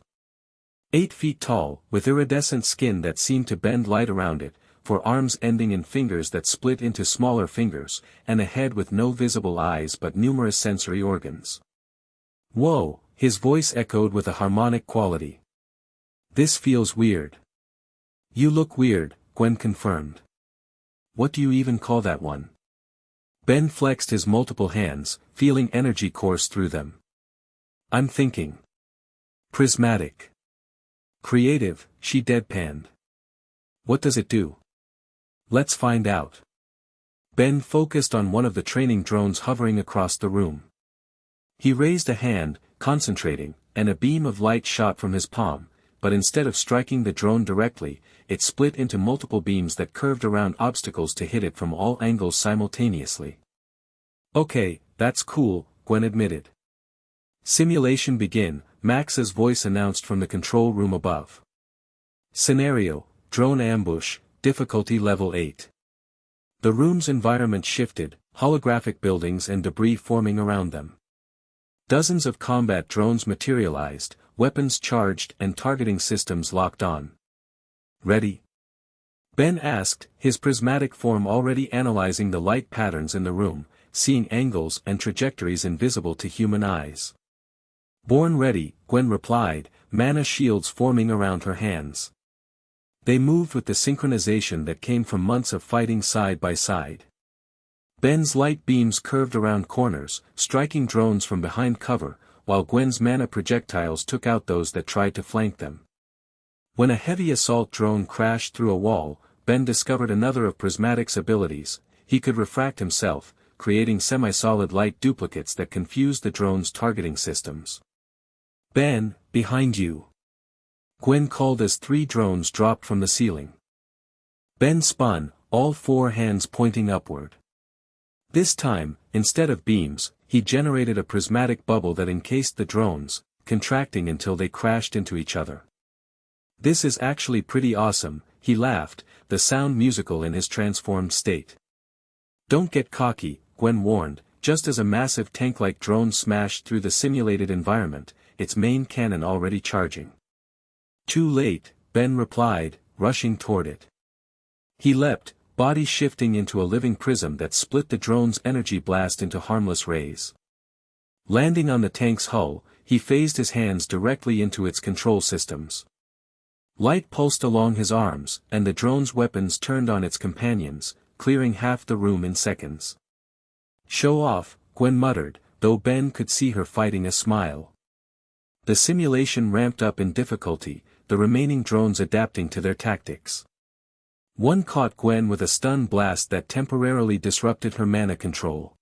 8 feet tall, with iridescent skin that seemed to bend light around it, for arms ending in fingers that split into smaller fingers, and a head with no visible eyes but numerous sensory organs. Whoa, his voice echoed with a harmonic quality. This feels weird. You look weird, Gwen confirmed. What do you even call that one? Ben flexed his multiple hands, feeling energy course through them. I'm thinking. Prismatic. Creative, she deadpanned. What does it do? Let's find out. Ben focused on one of the training drones hovering across the room. He raised a hand, concentrating, and a beam of light shot from his palm, but instead of striking the drone directly, it split into multiple beams that curved around obstacles to hit it from all angles simultaneously. Okay, that's cool, Gwen admitted. Simulation begin, Max's voice announced from the control room above. Scenario, drone ambush, difficulty level 8. The room's environment shifted, holographic buildings and debris forming around them. Dozens of combat drones materialized, weapons charged and targeting systems locked on. Ready? Ben asked, his prismatic form already analyzing the light patterns in the room, seeing angles and trajectories invisible to human eyes. Born ready, Gwen replied, mana shields forming around her hands. They moved with the synchronization that came from months of fighting side by side. Ben's light beams curved around corners, striking drones from behind cover, while Gwen's mana projectiles took out those that tried to flank them. When a heavy assault drone crashed through a wall, Ben discovered another of Prismatic's abilities. He could refract himself, creating semi-solid light duplicates that confused the drone's targeting systems. Ben, behind you. Gwen called as 3 drones dropped from the ceiling. Ben spun, all 4 hands pointing upward. This time, instead of beams, he generated a prismatic bubble that encased the drones, contracting until they crashed into each other. This is actually pretty awesome, he laughed, the sound musical in his transformed state. Don't get cocky, Gwen warned, just as a massive tank-like drone smashed through the simulated environment, its main cannon already charging. Too late, Ben replied, rushing toward it. He leapt, body shifting into a living prism that split the drone's energy blast into harmless rays. Landing on the tank's hull, he phased his hands directly into its control systems. Light pulsed along his arms, and the drone's weapons turned on its companions, clearing half the room in seconds. Show off, Gwen muttered, though Ben could see her fighting a smile. The simulation ramped up in difficulty, the remaining drones adapting to their tactics. One caught Gwen with a stun blast that temporarily disrupted her mana control.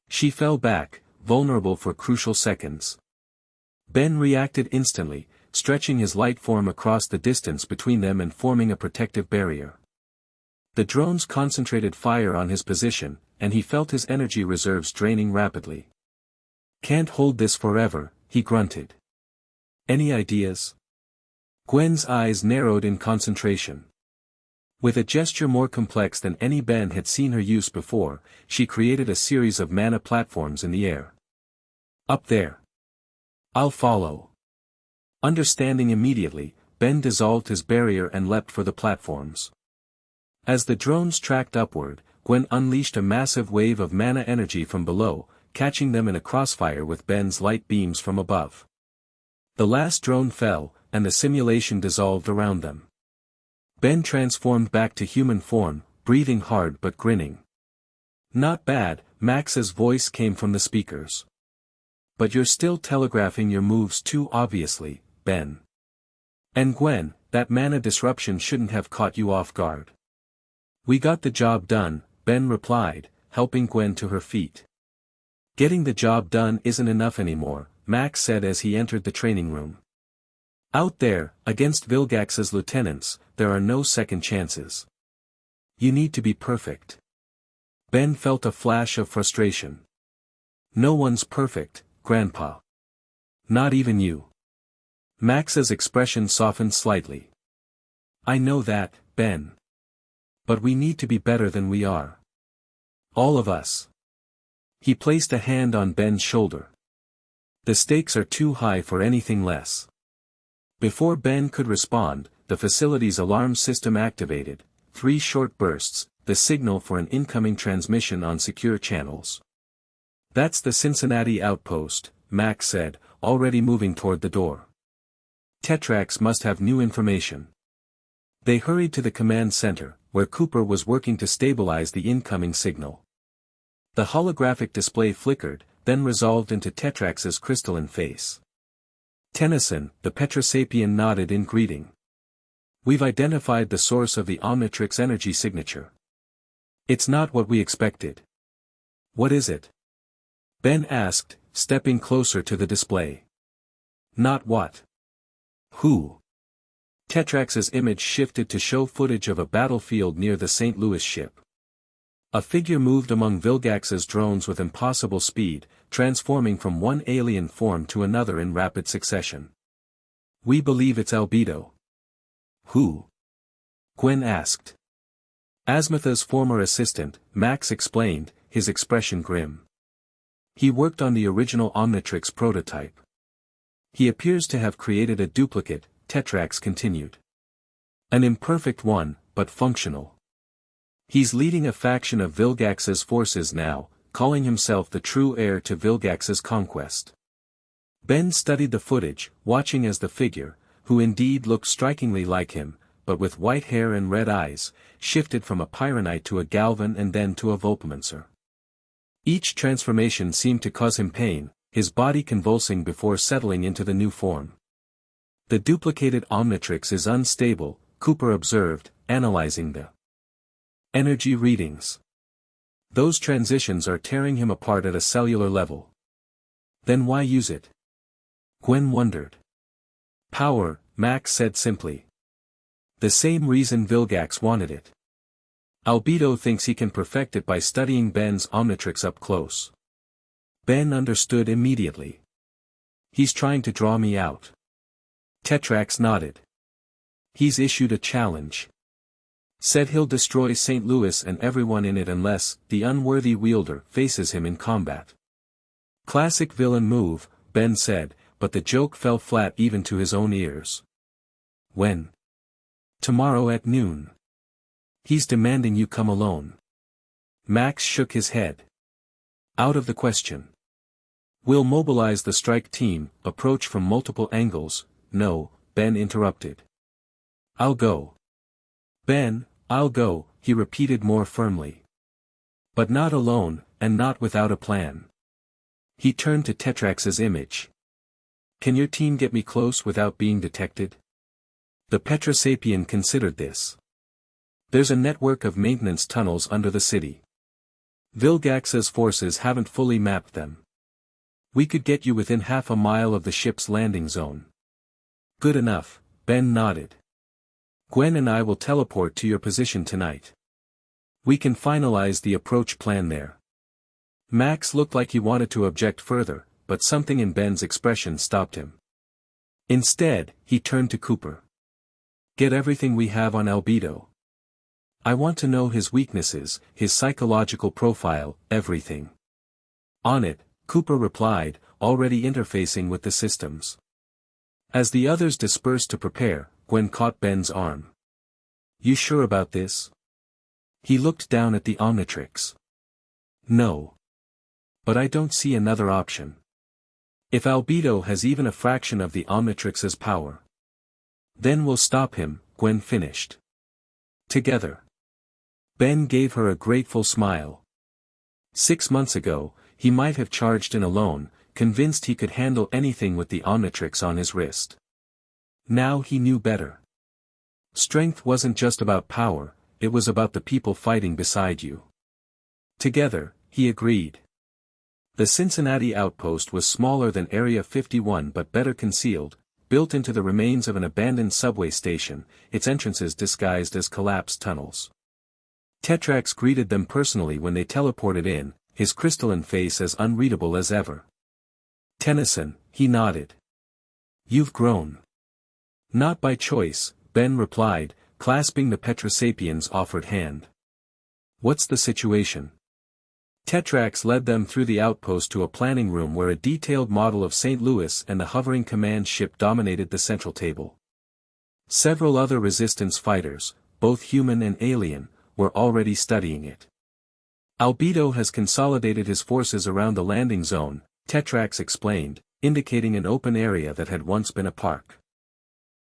She fell back, vulnerable for crucial seconds. Ben reacted instantly, stretching his light form across the distance between them and forming a protective barrier. The drones concentrated fire on his position, and he felt his energy reserves draining rapidly. Can't hold this forever, he grunted. Any ideas? Gwen's eyes narrowed in concentration. With a gesture more complex than any Ben had seen her use before, she created a series of mana platforms in the air. Up there. I'll follow. Understanding immediately, Ben dissolved his barrier and leapt for the platforms. As the drones tracked upward, Gwen unleashed a massive wave of mana energy from below, catching them in a crossfire with Ben's light beams from above. The last drone fell, and the simulation dissolved around them. Ben transformed back to human form, breathing hard but grinning. Not bad, Max's voice came from the speakers. But you're still telegraphing your moves too obviously, Ben. And Gwen, that mana disruption shouldn't have caught you off guard. We got the job done, Ben replied, helping Gwen to her feet. Getting the job done isn't enough anymore, Max said as he entered the training room. Out there, against Vilgax's lieutenants, there are no second chances. You need to be perfect. Ben felt a flash of frustration. No one's perfect, Grandpa. Not even you. Max's expression softened slightly. I know that, Ben. But we need to be better than we are. All of us. He placed a hand on Ben's shoulder. The stakes are too high for anything less. Before Ben could respond, the facility's alarm system activated, 3 short bursts, the signal for an incoming transmission on secure channels. That's the Cincinnati outpost, Max said, already moving toward the door. Tetrax must have new information. They hurried to the command center, where Cooper was working to stabilize the incoming signal. The holographic display flickered, then resolved into Tetrax's crystalline face. Tennyson, the Petrosapien, nodded in greeting. We've identified the source of the Omnitrix energy signature. It's not what we expected. What is it? Ben asked, stepping closer to the display. Not what? Who? Tetrax's image shifted to show footage of a battlefield near the St. Louis ship. A figure moved among Vilgax's drones with impossible speed, transforming from one alien form to another in rapid succession. We believe it's Albedo. Who? Gwen asked. Asmatha's former assistant, Max explained, his expression grim. He worked on the original Omnitrix prototype. He appears to have created a duplicate, Tetrax continued. An imperfect one, but functional. He's leading a faction of Vilgax's forces now, calling himself the true heir to Vilgax's conquest. Ben studied the footage, watching as the figure, who indeed looked strikingly like him, but with white hair and red eyes, shifted from a Pyronite to a Galvan and then to a Volpomancer. Each transformation seemed to cause him pain, his body convulsing before settling into the new form. The duplicated Omnitrix is unstable, Cooper observed, analyzing the energy readings. Those transitions are tearing him apart at a cellular level. Then why use it? Gwen wondered. Power, Max said simply. The same reason Vilgax wanted it. Albedo thinks he can perfect it by studying Ben's Omnitrix up close. Ben understood immediately. He's trying to draw me out. Tetrax nodded. He's issued a challenge. Said he'll destroy St. Louis and everyone in it unless the unworthy wielder faces him in combat. Classic villain move, Ben said, but the joke fell flat even to his own ears. When? Tomorrow at noon. He's demanding you come alone. Max shook his head. Out of the question. We'll mobilize the strike team, approach from multiple angles. No, Ben interrupted. I'll go. Ben, I'll go, he repeated more firmly. But not alone, and not without a plan. He turned to Tetrax's image. Can your team get me close without being detected? The Petrosapien considered this. There's a network of maintenance tunnels under the city. Vilgax's forces haven't fully mapped them. We could get you within half a mile of the ship's landing zone. Good enough, Ben nodded. Gwen and I will teleport to your position tonight. We can finalize the approach plan there. Max looked like he wanted to object further, but something in Ben's expression stopped him. Instead, he turned to Cooper. Get everything we have on Albedo. I want to know his weaknesses, his psychological profile, everything. On it, Cooper replied, already interfacing with the systems. As the others dispersed to prepare, Gwen caught Ben's arm. You sure about this? He looked down at the Omnitrix. No. But I don't see another option. If Albedo has even a fraction of the Omnitrix's power. Then we'll stop him, Gwen finished. Together. Ben gave her a grateful smile. 6 months ago, he might have charged in alone, convinced he could handle anything with the Omnitrix on his wrist. Now he knew better. Strength wasn't just about power, it was about the people fighting beside you. Together, he agreed. The Cincinnati outpost was smaller than Area 51 but better concealed, built into the remains of an abandoned subway station, its entrances disguised as collapsed tunnels. Tetrax greeted them personally when they teleported in, his crystalline face as unreadable as ever. Tennyson, he nodded. You've grown. Not by choice, Ben replied, clasping the Petrosapien's offered hand. What's the situation? Tetrax led them through the outpost to a planning room where a detailed model of St. Louis and the hovering command ship dominated the central table. Several other resistance fighters, both human and alien, were already studying it. Albedo has consolidated his forces around the landing zone, Tetrax explained, indicating an open area that had once been a park.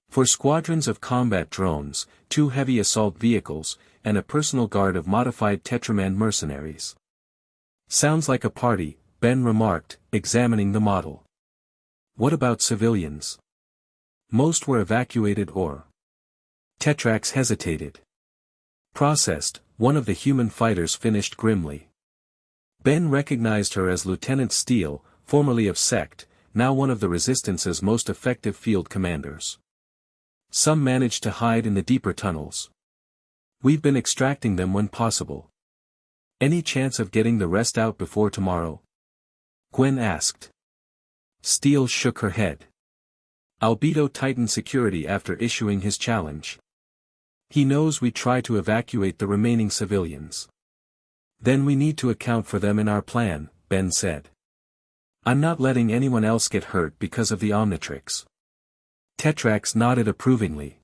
For squadrons of combat drones, 2 heavy assault vehicles, and a personal guard of modified Tetraman mercenaries. Sounds like a party, Ben remarked, examining the model. What about civilians? Most were evacuated or... Tetrax hesitated. Processed, one of the human fighters finished grimly. Ben recognized her as Lieutenant Steele, formerly of Sect, now one of the Resistance's most effective field commanders. Some managed to hide in the deeper tunnels. We've been extracting them when possible. Any chance of getting the rest out before tomorrow? Gwen asked. Steele shook her head. Albedo tightened security after issuing his challenge. He knows we try to evacuate the remaining civilians. Then we need to account for them in our plan, Ben said. I'm not letting anyone else get hurt because of the Omnitrix. Tetrax nodded approvingly.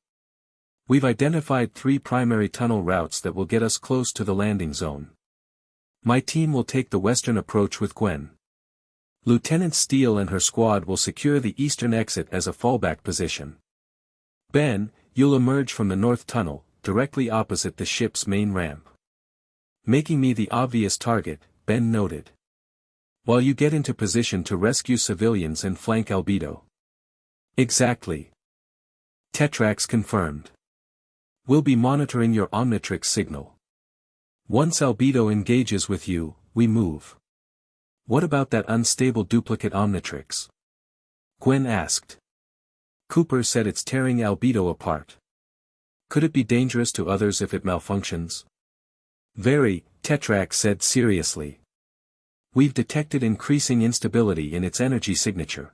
We've identified 3 primary tunnel routes that will get us close to the landing zone. My team will take the western approach with Gwen. Lieutenant Steele and her squad will secure the eastern exit as a fallback position. Ben, you'll emerge from the north tunnel, directly opposite the ship's main ramp. Making me the obvious target, Ben noted. While you get into position to rescue civilians and flank Albedo. Exactly. Tetrax confirmed. We'll be monitoring your Omnitrix signal. Once Albedo engages with you, we move. What about that unstable duplicate Omnitrix? Gwen asked. Cooper said it's tearing Albedo apart. Could it be dangerous to others if it malfunctions? Very, Tetrax said seriously. We've detected increasing instability in its energy signature.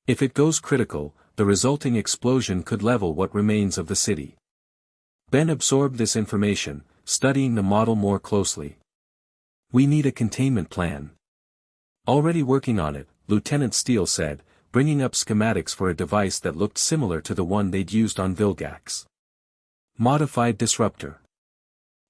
If it goes critical, the resulting explosion could level what remains of the city. Ben absorbed this information, studying the model more closely. We need a containment plan. Already working on it, Lieutenant Steele said, bringing up schematics for a device that looked similar to the one they'd used on Vilgax. Modified disruptor.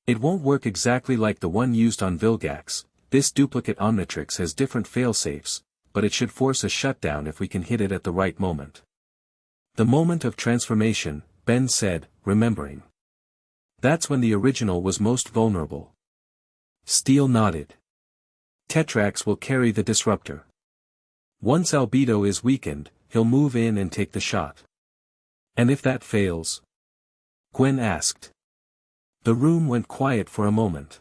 It won't work exactly like the one used on Vilgax. This duplicate Omnitrix has different failsafes, but it should force a shutdown if we can hit it at the right moment. The moment of transformation, Ben said, remembering. That's when the original was most vulnerable. Steele nodded. Tetrax will carry the disruptor. Once Albedo is weakened, he'll move in and take the shot. And if that fails? Gwen asked. The room went quiet for a moment.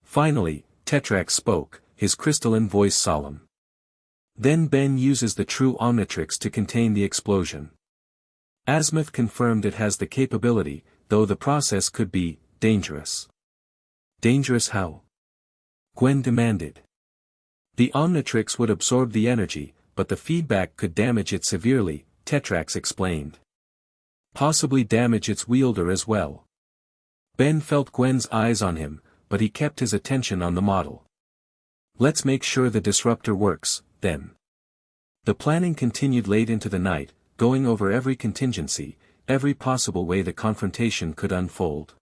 Finally, Tetrax spoke, his crystalline voice solemn. Then Ben uses the true Omnitrix to contain the explosion. Azimuth confirmed it has the capability, though the process could be dangerous. Dangerous how? Gwen demanded. The Omnitrix would absorb the energy, but the feedback could damage it severely, Tetrax explained. Possibly damage its wielder as well. Ben felt Gwen's eyes on him, but he kept his attention on the model. Let's make sure the disruptor works, then. The planning continued late into the night, going over every contingency, every possible way the confrontation could unfold.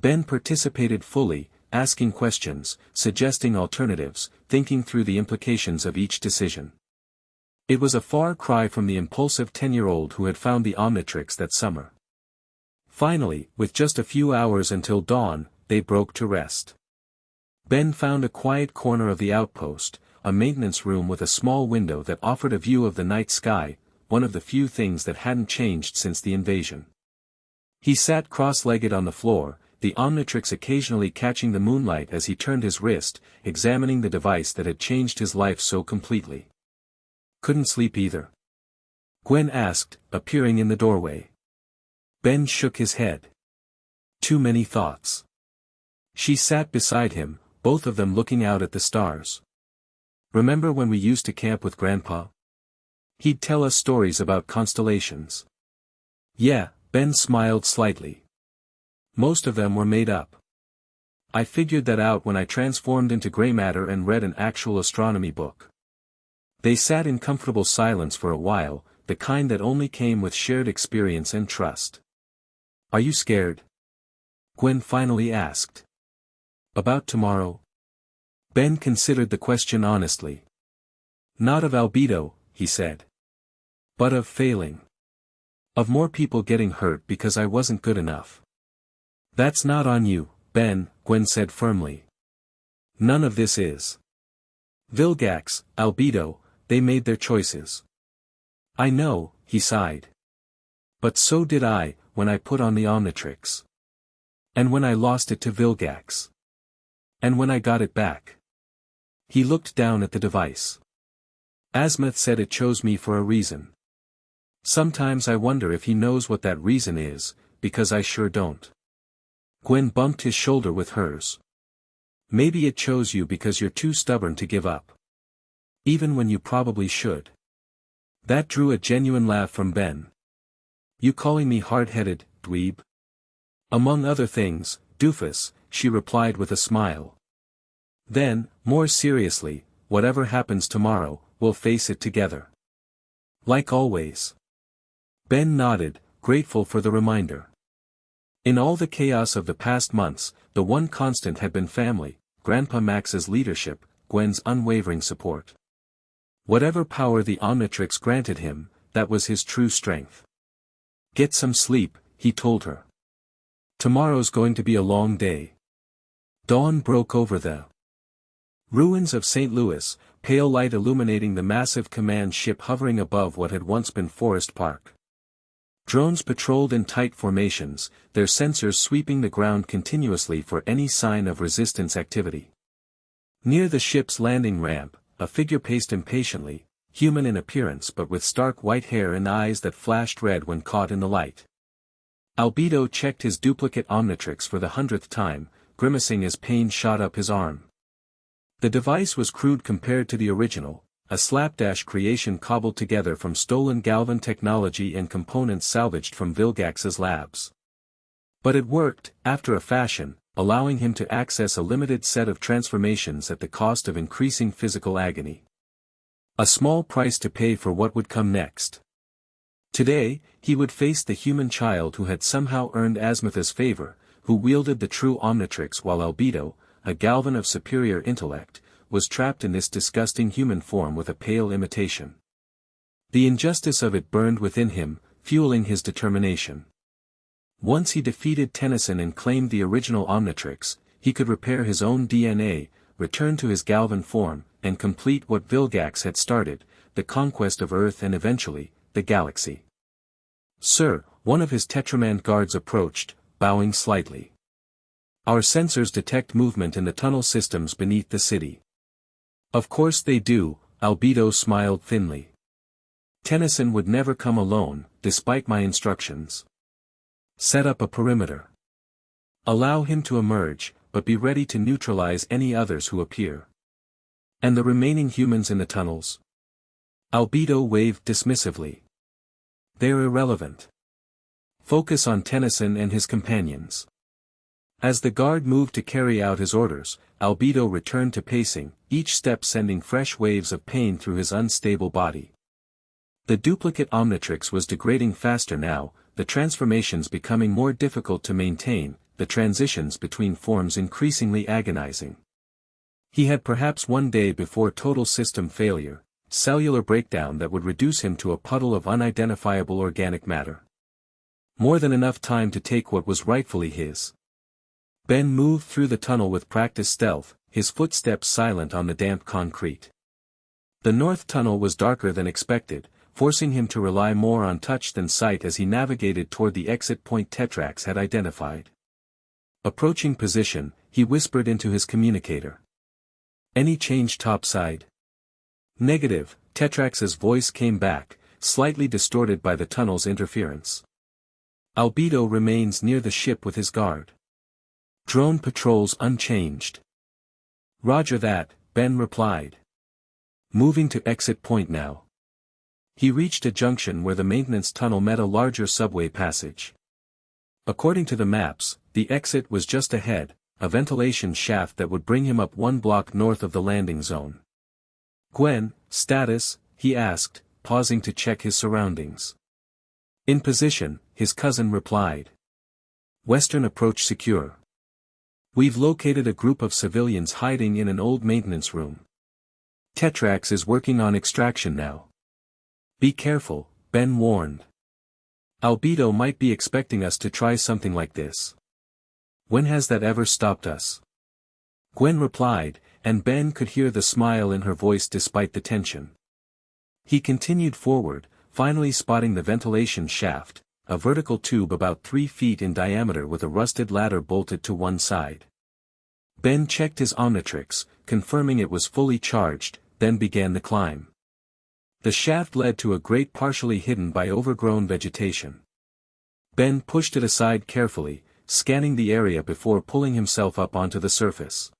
Ben participated fully, asking questions, suggesting alternatives, thinking through the implications of each decision. It was a far cry from the impulsive 10-year-old who had found the Omnitrix that summer. Finally, with just a few hours until dawn, they broke to rest. Ben found a quiet corner of the outpost, a maintenance room with a small window that offered a view of the night sky, one of the few things that hadn't changed since the invasion. He sat cross-legged on the floor, the Omnitrix occasionally catching the moonlight as he turned his wrist, examining the device that had changed his life so completely. Couldn't sleep either? Gwen asked, appearing in the doorway. Ben shook his head. Too many thoughts. She sat beside him, both of them looking out at the stars. Remember when we used to camp with Grandpa? He'd tell us stories about constellations. Yeah, Ben smiled slightly. Most of them were made up. I figured that out when I transformed into gray matter and read an actual astronomy book. They sat in comfortable silence for a while, the kind that only came with shared experience and trust. Are you scared? Gwen finally asked. About tomorrow? Ben considered the question honestly. Not of albedo, he said. But of failing. Of more people getting hurt because I wasn't good enough. That's not on you, Ben, Gwen said firmly. None of this is. Vilgax, albedo, they made their choices. I know, he sighed. But so did I, when I put on the Omnitrix. And when I lost it to Vilgax. And when I got it back. He looked down at the device. Azimuth said it chose me for a reason. Sometimes I wonder if he knows what that reason is, because I sure don't. Gwen bumped his shoulder with hers. Maybe it chose you because you're too stubborn to give up. Even when you probably should. That drew a genuine laugh from Ben. You calling me hard-headed, dweeb? Among other things, doofus, she replied with a smile. Then, more seriously, whatever happens tomorrow, we'll face it together. Like always. Ben nodded, grateful for the reminder. In all the chaos of the past months, the one constant had been family, Grandpa Max's leadership, Gwen's unwavering support. Whatever power the Omnitrix granted him, that was his true strength. Get some sleep, he told her. Tomorrow's going to be a long day. Dawn broke over the ruins of St. Louis, pale light illuminating the massive command ship hovering above what had once been Forest Park. Drones patrolled in tight formations, their sensors sweeping the ground continuously for any sign of resistance activity. Near the ship's landing ramp, a figure paced impatiently, human in appearance but with stark white hair and eyes that flashed red when caught in the light. Albedo checked his duplicate Omnitrix for the 100th time, grimacing as pain shot up his arm. The device was crude compared to the original, a slapdash creation cobbled together from stolen Galvan technology and components salvaged from Vilgax's labs. But it worked, after a fashion, allowing him to access a limited set of transformations at the cost of increasing physical agony. A small price to pay for what would come next. Today, he would face the human child who had somehow earned Azimuth's favor, who wielded the true Omnitrix while Albedo, a Galvan of superior intellect, was trapped in this disgusting human form with a pale imitation. The injustice of it burned within him, fueling his determination. Once he defeated Tennyson and claimed the original Omnitrix, he could repair his own DNA, return to his Galvan form, and complete what Vilgax had started, the conquest of Earth and eventually, the galaxy. Sir, one of his Tetraman guards approached, bowing slightly. Our sensors detect movement in the tunnel systems beneath the city. Of course they do, Albedo smiled thinly. Tennyson would never come alone, despite my instructions. Set up a perimeter. Allow him to emerge, but be ready to neutralize any others who appear. And the remaining humans in the tunnels? Albedo waved dismissively. They're irrelevant. Focus on Tennyson and his companions. As the guard moved to carry out his orders, Albedo returned to pacing, each step sending fresh waves of pain through his unstable body. The duplicate Omnitrix was degrading faster now, the transformations becoming more difficult to maintain, the transitions between forms increasingly agonizing. He had perhaps one day before total system failure, cellular breakdown that would reduce him to a puddle of unidentifiable organic matter. More than enough time to take what was rightfully his. Ben moved through the tunnel with practiced stealth, his footsteps silent on the damp concrete. The north tunnel was darker than expected, forcing him to rely more on touch than sight as he navigated toward the exit point Tetrax had identified. Approaching position, he whispered into his communicator. Any change topside? Negative, Tetrax's voice came back, slightly distorted by the tunnel's interference. Albedo remains near the ship with his guard. Drone patrols unchanged. Roger that, Ben replied. Moving to exit point now. He reached a junction where the maintenance tunnel met a larger subway passage. According to the maps, the exit was just ahead, a ventilation shaft that would bring him up 1 block north of the landing zone. Gwen, status, he asked, pausing to check his surroundings. In position, his cousin replied. Western approach secure. We've located a group of civilians hiding in an old maintenance room. Tetrax is working on extraction now. Be careful, Ben warned. Albedo might be expecting us to try something like this. When has that ever stopped us? Gwen replied, and Ben could hear the smile in her voice despite the tension. He continued forward, finally spotting the ventilation shaft, a vertical tube about 3 feet in diameter with a rusted ladder bolted to one side. Ben checked his Omnitrix, confirming it was fully charged, then began the climb. The shaft led to a grate partially hidden by overgrown vegetation. Ben pushed it aside carefully, scanning the area before pulling himself up onto the surface.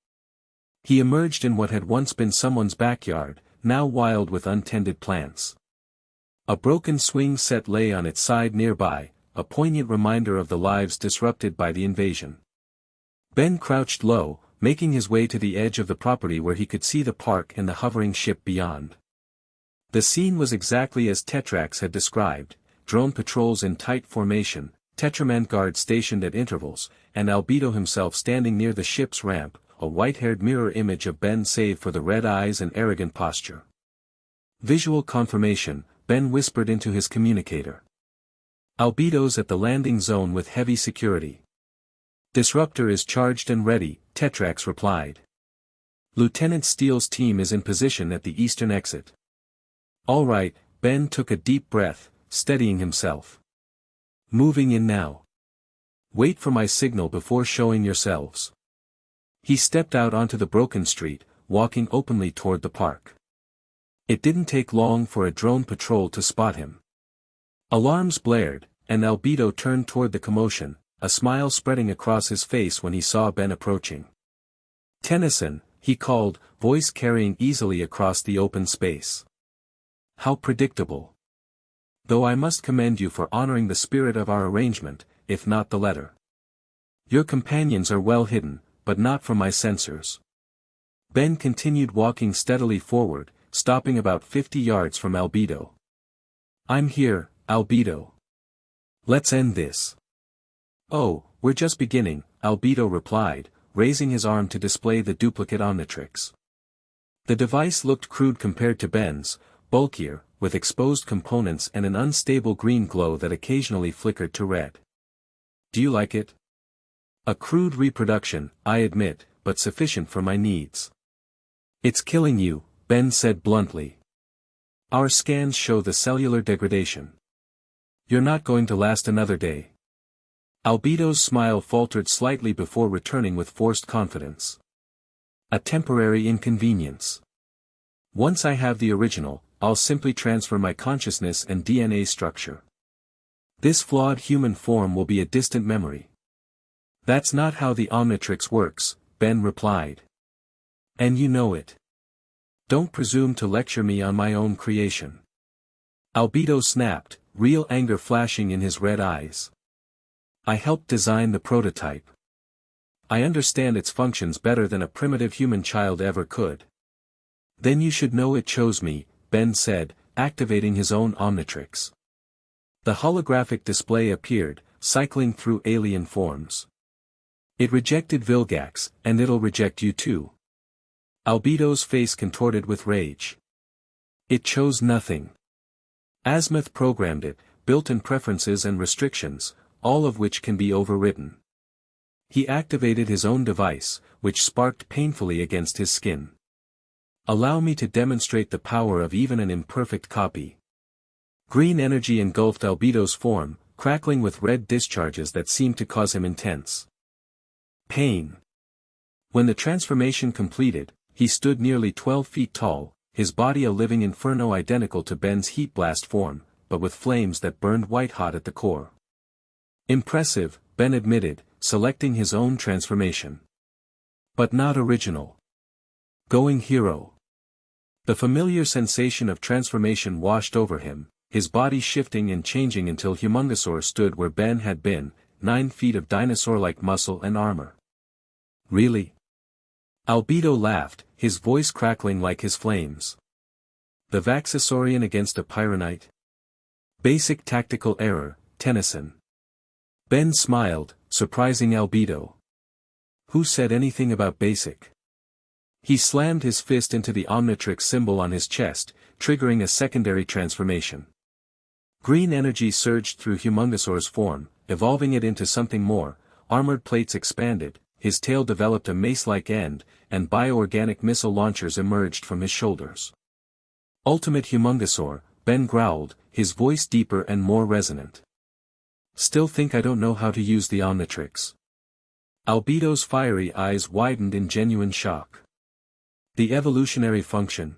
He emerged in what had once been someone's backyard, now wild with untended plants. A broken swing set lay on its side nearby, a poignant reminder of the lives disrupted by the invasion. Ben crouched low, making his way to the edge of the property where he could see the park and the hovering ship beyond. The scene was exactly as Tetrax had described, drone patrols in tight formation, Tetraman guards stationed at intervals, and Albedo himself standing near the ship's ramp, a white-haired mirror image of Ben save for the red eyes and arrogant posture. Visual confirmation, Ben whispered into his communicator. Albedo's at the landing zone with heavy security. Disruptor is charged and ready, Tetrax replied. Lieutenant Steele's team is in position at the eastern exit. All right, Ben took a deep breath, steadying himself. Moving in now. Wait for my signal before showing yourselves. He stepped out onto the broken street, walking openly toward the park. It didn't take long for a drone patrol to spot him. Alarms blared, and Albedo turned toward the commotion, a smile spreading across his face when he saw Ben approaching. Tennyson, he called, voice carrying easily across the open space. How predictable. Though I must commend you for honoring the spirit of our arrangement, if not the letter. Your companions are well hidden, but not from my sensors. Ben continued walking steadily forward, stopping about 50 yards from Albedo. I'm here, Albedo. Let's end this. Oh, we're just beginning, Albedo replied, raising his arm to display the duplicate Omnitrix. The device looked crude compared to Ben's, bulkier, with exposed components and an unstable green glow that occasionally flickered to red. Do you like it? A crude reproduction, I admit, but sufficient for my needs. It's killing you, Ben said bluntly. Our scans show the cellular degradation. You're not going to last another day. Albedo's smile faltered slightly before returning with forced confidence. A temporary inconvenience. Once I have the original, I'll simply transfer my consciousness and DNA structure. This flawed human form will be a distant memory. That's not how the Omnitrix works, Ben replied. And you know it. Don't presume to lecture me on my own creation. Albedo snapped, real anger flashing in his red eyes. I helped design the prototype. I understand its functions better than a primitive human child ever could. Then you should know it chose me, Ben said, activating his own Omnitrix. The holographic display appeared, cycling through alien forms. It rejected Vilgax, and it'll reject you too. Albedo's face contorted with rage. It chose nothing. Azimuth programmed it, built-in preferences and restrictions, all of which can be overridden. He activated his own device, which sparked painfully against his skin. Allow me to demonstrate the power of even an imperfect copy. Green energy engulfed Albedo's form, crackling with red discharges that seemed to cause him intense pain. When the transformation completed, he stood nearly 12 feet tall, his body a living inferno identical to Ben's heat blast form, but with flames that burned white-hot at the core. Impressive, Ben admitted, selecting his own transformation. But not original. Going hero. The familiar sensation of transformation washed over him, his body shifting and changing until Humongousaur stood where Ben had been, 9 feet of dinosaur-like muscle and armor. Really? Albedo laughed, his voice crackling like his flames. The Vaxasaurian against a Pyronite? Basic tactical error, Tennyson. Ben smiled, surprising Albedo. Who said anything about basic? He slammed his fist into the Omnitrix symbol on his chest, triggering a secondary transformation. Green energy surged through Humongosaur's form, evolving it into something more. Armored plates expanded, his tail developed a mace-like end, and bioorganic missile launchers emerged from his shoulders. Ultimate Humongosaur, Ben growled, his voice deeper and more resonant. Still think I don't know how to use the Omnitrix? Albedo's fiery eyes widened in genuine shock. The evolutionary function?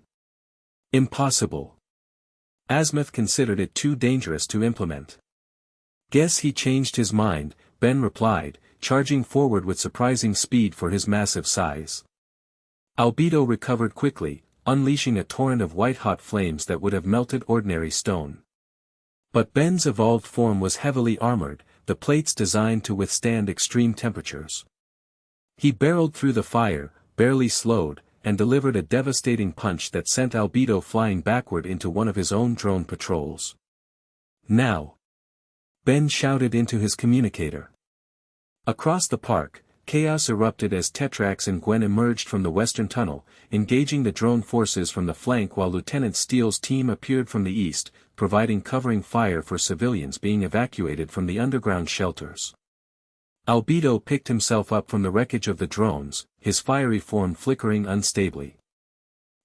Impossible. Azimuth considered it too dangerous to implement. Guess he changed his mind, Ben replied, charging forward with surprising speed for his massive size. Albedo recovered quickly, unleashing a torrent of white-hot flames that would have melted ordinary stone. But Ben's evolved form was heavily armored, the plates designed to withstand extreme temperatures. He barreled through the fire, barely slowed, and delivered a devastating punch that sent Albedo flying backward into one of his own drone patrols. Now! Ben shouted into his communicator. Across the park, chaos erupted as Tetrax and Gwen emerged from the western tunnel, engaging the drone forces from the flank while Lieutenant Steele's team appeared from the east, providing covering fire for civilians being evacuated from the underground shelters. Albedo picked himself up from the wreckage of the drones, his fiery form flickering unstably.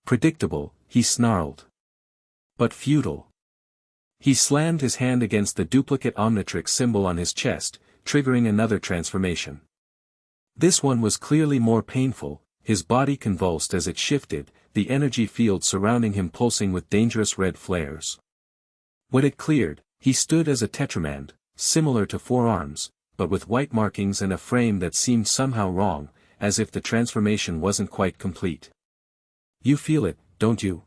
Predictable, he snarled. But futile. He slammed his hand against the duplicate Omnitrix symbol on his chest, triggering another transformation. This one was clearly more painful, his body convulsed as it shifted, the energy field surrounding him pulsing with dangerous red flares. When it cleared, he stood as a Tetramand, similar to 4 arms, but with white markings and a frame that seemed somehow wrong, as if the transformation wasn't quite complete. You feel it, don't you?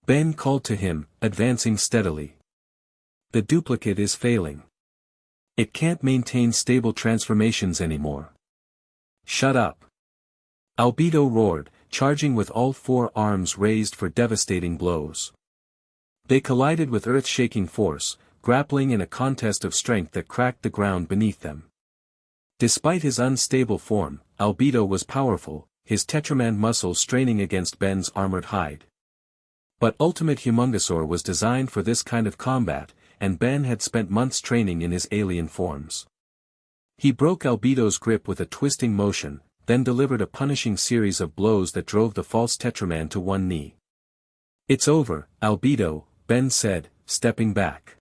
Ben called to him, advancing steadily. The duplicate is failing. It can't maintain stable transformations anymore. Shut up. Albedo roared, charging with all 4 arms raised for devastating blows. They collided with earth-shaking force, grappling in a contest of strength that cracked the ground beneath them. Despite his unstable form, Albedo was powerful, his Tetramand muscles straining against Ben's armored hide. But Ultimate Humongosaur was designed for this kind of combat, and Ben had spent months training in his alien forms. He broke Albedo's grip with a twisting motion, then delivered a punishing series of blows that drove the false Tetramand to one knee. It's over, Albedo, Ben said, stepping back.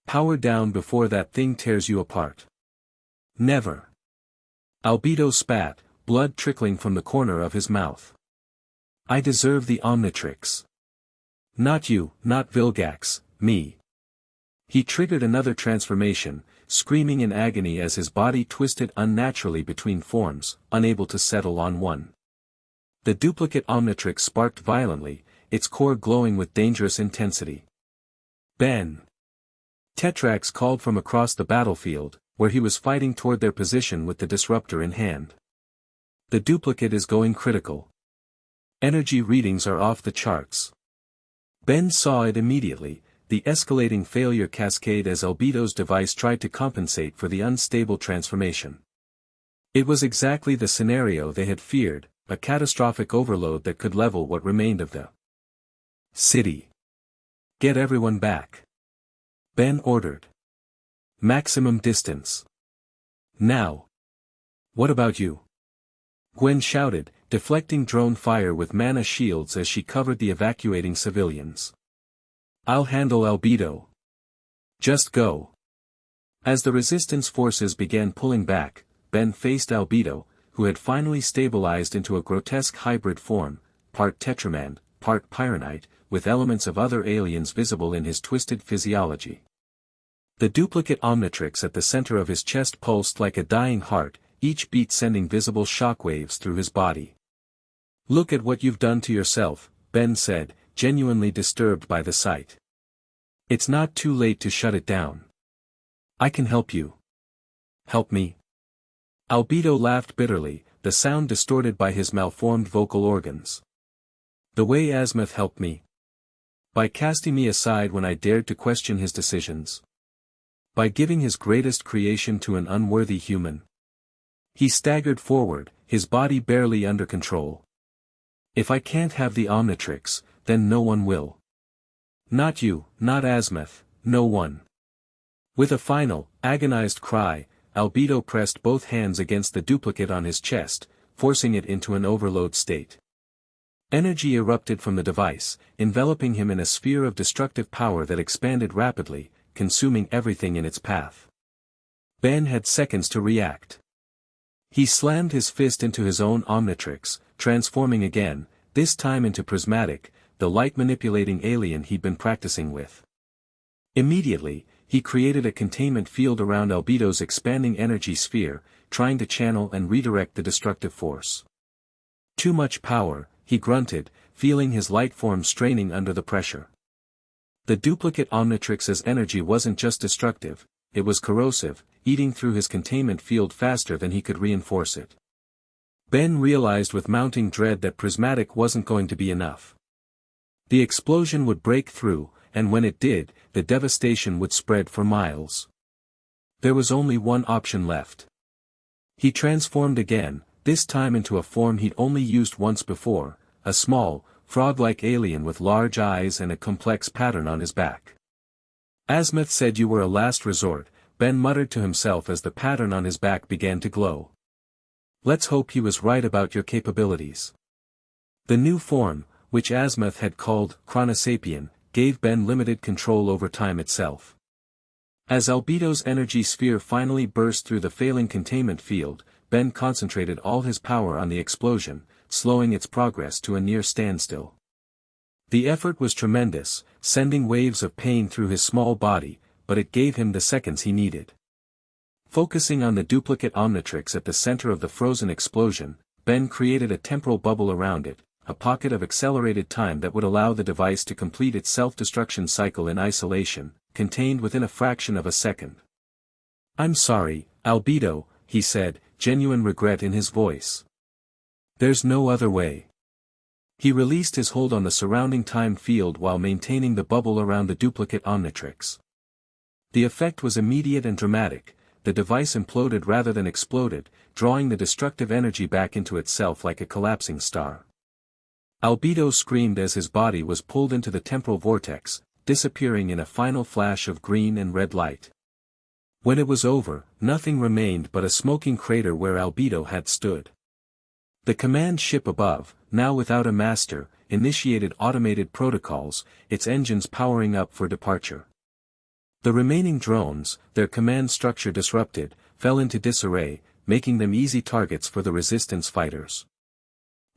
Power down before that thing tears you apart. Never. Albedo spat, blood trickling from the corner of his mouth. I deserve the Omnitrix. Not you, not Vilgax, me. He triggered another transformation, screaming in agony as his body twisted unnaturally between forms, unable to settle on one. The duplicate Omnitrix sparked violently, its core glowing with dangerous intensity. Ben! Tetrax called from across the battlefield, where he was fighting toward their position with the disruptor in hand. The duplicate is going critical. Energy readings are off the charts. Ben saw it immediately, the escalating failure cascade as Albedo's device tried to compensate for the unstable transformation. It was exactly the scenario they had feared, a catastrophic overload that could level what remained of the city. Get everyone back. Ben ordered. Maximum distance. Now. What about you? Gwen shouted, deflecting drone fire with mana shields as she covered the evacuating civilians. I'll handle Albedo. Just go. As the resistance forces began pulling back, Ben faced Albedo, who had finally stabilized into a grotesque hybrid form, part Tetramand, part Pyronite, with elements of other aliens visible in his twisted physiology. The duplicate Omnitrix at the center of his chest pulsed like a dying heart, each beat sending visible shockwaves through his body. Look at what you've done to yourself, Ben said, genuinely disturbed by the sight. It's not too late to shut it down. I can help you. Help me? Albedo laughed bitterly, the sound distorted by his malformed vocal organs. The way Azimuth helped me? By casting me aside when I dared to question his decisions. By giving his greatest creation to an unworthy human. He staggered forward, his body barely under control. If I can't have the Omnitrix, then no one will. Not you, not Azimuth, no one. With a final, agonized cry, Albedo pressed both hands against the duplicate on his chest, forcing it into an overload state. Energy erupted from the device, enveloping him in a sphere of destructive power that expanded rapidly, consuming everything in its path. Ben had seconds to react. He slammed his fist into his own Omnitrix, transforming again, this time into Prismatic, the light-manipulating alien he'd been practicing with. Immediately, he created a containment field around Albedo's expanding energy sphere, trying to channel and redirect the destructive force. Too much power, he grunted, feeling his light form straining under the pressure. The duplicate Omnitrix's energy wasn't just destructive, it was corrosive, eating through his containment field faster than he could reinforce it. Ben realized with mounting dread that Prismatic wasn't going to be enough. The explosion would break through, and when it did, the devastation would spread for miles. There was only one option left. He transformed again, this time into a form he'd only used once before, a small, frog-like alien with large eyes and a complex pattern on his back. Azimuth said you were a last resort, Ben muttered to himself as the pattern on his back began to glow. Let's hope he was right about your capabilities. The new form, which Azimuth had called Chronosapien, gave Ben limited control over time itself. As Albedo's energy sphere finally burst through the failing containment field, Ben concentrated all his power on the explosion, slowing its progress to a near standstill. The effort was tremendous, sending waves of pain through his small body, but it gave him the seconds he needed. Focusing on the duplicate Omnitrix at the center of the frozen explosion, Ben created a temporal bubble around it, a pocket of accelerated time that would allow the device to complete its self-destruction cycle in isolation, contained within a fraction of a second. I'm sorry, Albedo, he said, genuine regret in his voice. There's no other way. He released his hold on the surrounding time field while maintaining the bubble around the duplicate Omnitrix. The effect was immediate and dramatic, the device imploded rather than exploded, drawing the destructive energy back into itself like a collapsing star. Albedo screamed as his body was pulled into the temporal vortex, disappearing in a final flash of green and red light. When it was over, nothing remained but a smoking crater where Albedo had stood. The command ship above, now without a master, initiated automated protocols, its engines powering up for departure. The remaining drones, their command structure disrupted, fell into disarray, making them easy targets for the resistance fighters.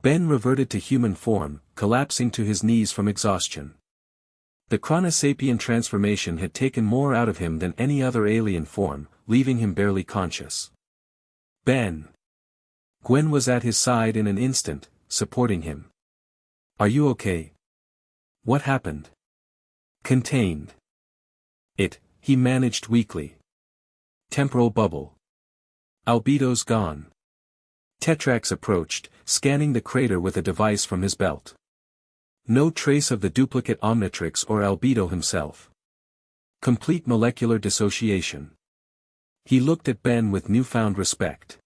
Ben reverted to human form, collapsing to his knees from exhaustion. The Chronosapien transformation had taken more out of him than any other alien form, leaving him barely conscious. Ben. Gwen was at his side in an instant, supporting him. Are you okay? What happened? Contained. He managed weakly. Temporal bubble. Albedo's gone. Tetrax approached, scanning the crater with a device from his belt. No trace of the duplicate Omnitrix or Albedo himself. Complete molecular dissociation. He looked at Ben with newfound respect.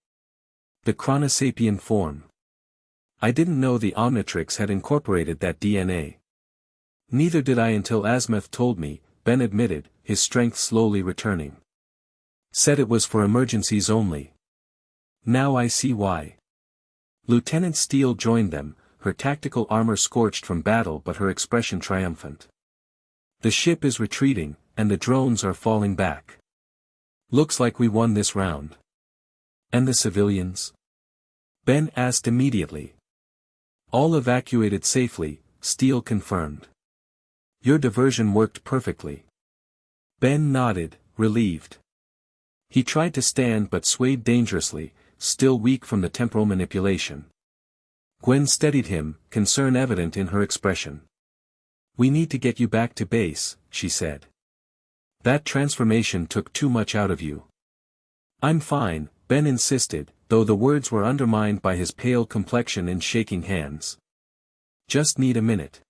The Chronosapien form. I didn't know the Omnitrix had incorporated that DNA. Neither did I until Azimuth told me, Ben admitted, his strength slowly returning. Said it was for emergencies only. Now I see why. Lieutenant Steele joined them, her tactical armor scorched from battle but her expression triumphant. The ship is retreating, and the drones are falling back. Looks like we won this round. And the civilians? Ben asked immediately. All evacuated safely, Steele confirmed. Your diversion worked perfectly. Ben nodded, relieved. He tried to stand but swayed dangerously, still weak from the temporal manipulation. Gwen steadied him, concern evident in her expression. We need to get you back to base, she said. That transformation took too much out of you. I'm fine, Ben insisted, though the words were undermined by his pale complexion and shaking hands. Just need a minute.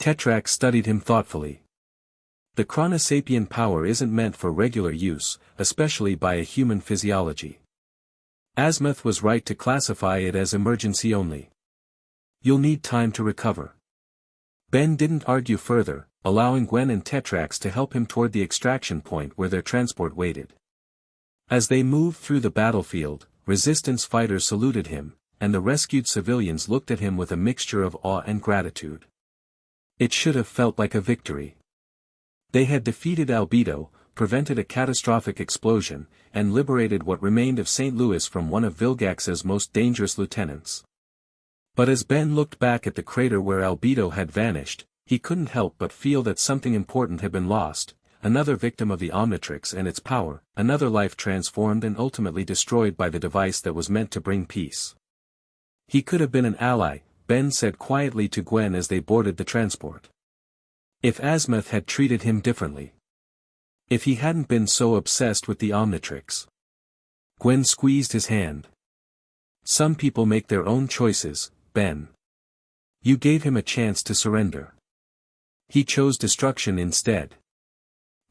Tetrax studied him thoughtfully. The chronosapien power isn't meant for regular use, especially by a human physiology. Azimuth was right to classify it as emergency only. You'll need time to recover. Ben didn't argue further, allowing Gwen and Tetrax to help him toward the extraction point where their transport waited. As they moved through the battlefield, Resistance fighters saluted him, and the rescued civilians looked at him with a mixture of awe and gratitude. It should have felt like a victory. They had defeated Albedo, prevented a catastrophic explosion, and liberated what remained of St. Louis from one of Vilgax's most dangerous lieutenants. But as Ben looked back at the crater where Albedo had vanished, he couldn't help but feel that something important had been lost, another victim of the Omnitrix and its power, another life transformed and ultimately destroyed by the device that was meant to bring peace. He could have been an ally, Ben said quietly to Gwen as they boarded the transport. If Azimuth had treated him differently. If he hadn't been so obsessed with the Omnitrix. Gwen squeezed his hand. Some people make their own choices, Ben. You gave him a chance to surrender. He chose destruction instead.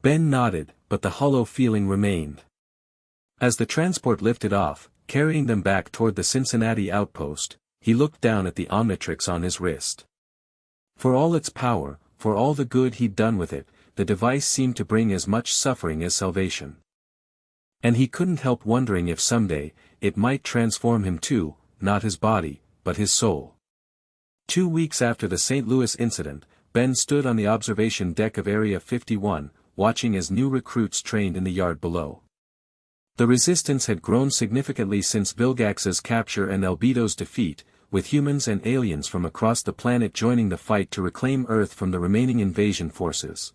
Ben nodded, but the hollow feeling remained. As the transport lifted off, carrying them back toward the Cincinnati outpost, he looked down at the Omnitrix on his wrist. For all its power, for all the good he'd done with it, the device seemed to bring as much suffering as salvation. And he couldn't help wondering if someday, it might transform him too, not his body, but his soul. 2 weeks after the St. Louis incident, Ben stood on the observation deck of Area 51, watching as new recruits trained in the yard below. The resistance had grown significantly since Vilgax's capture and Albedo's defeat, with humans and aliens from across the planet joining the fight to reclaim Earth from the remaining invasion forces.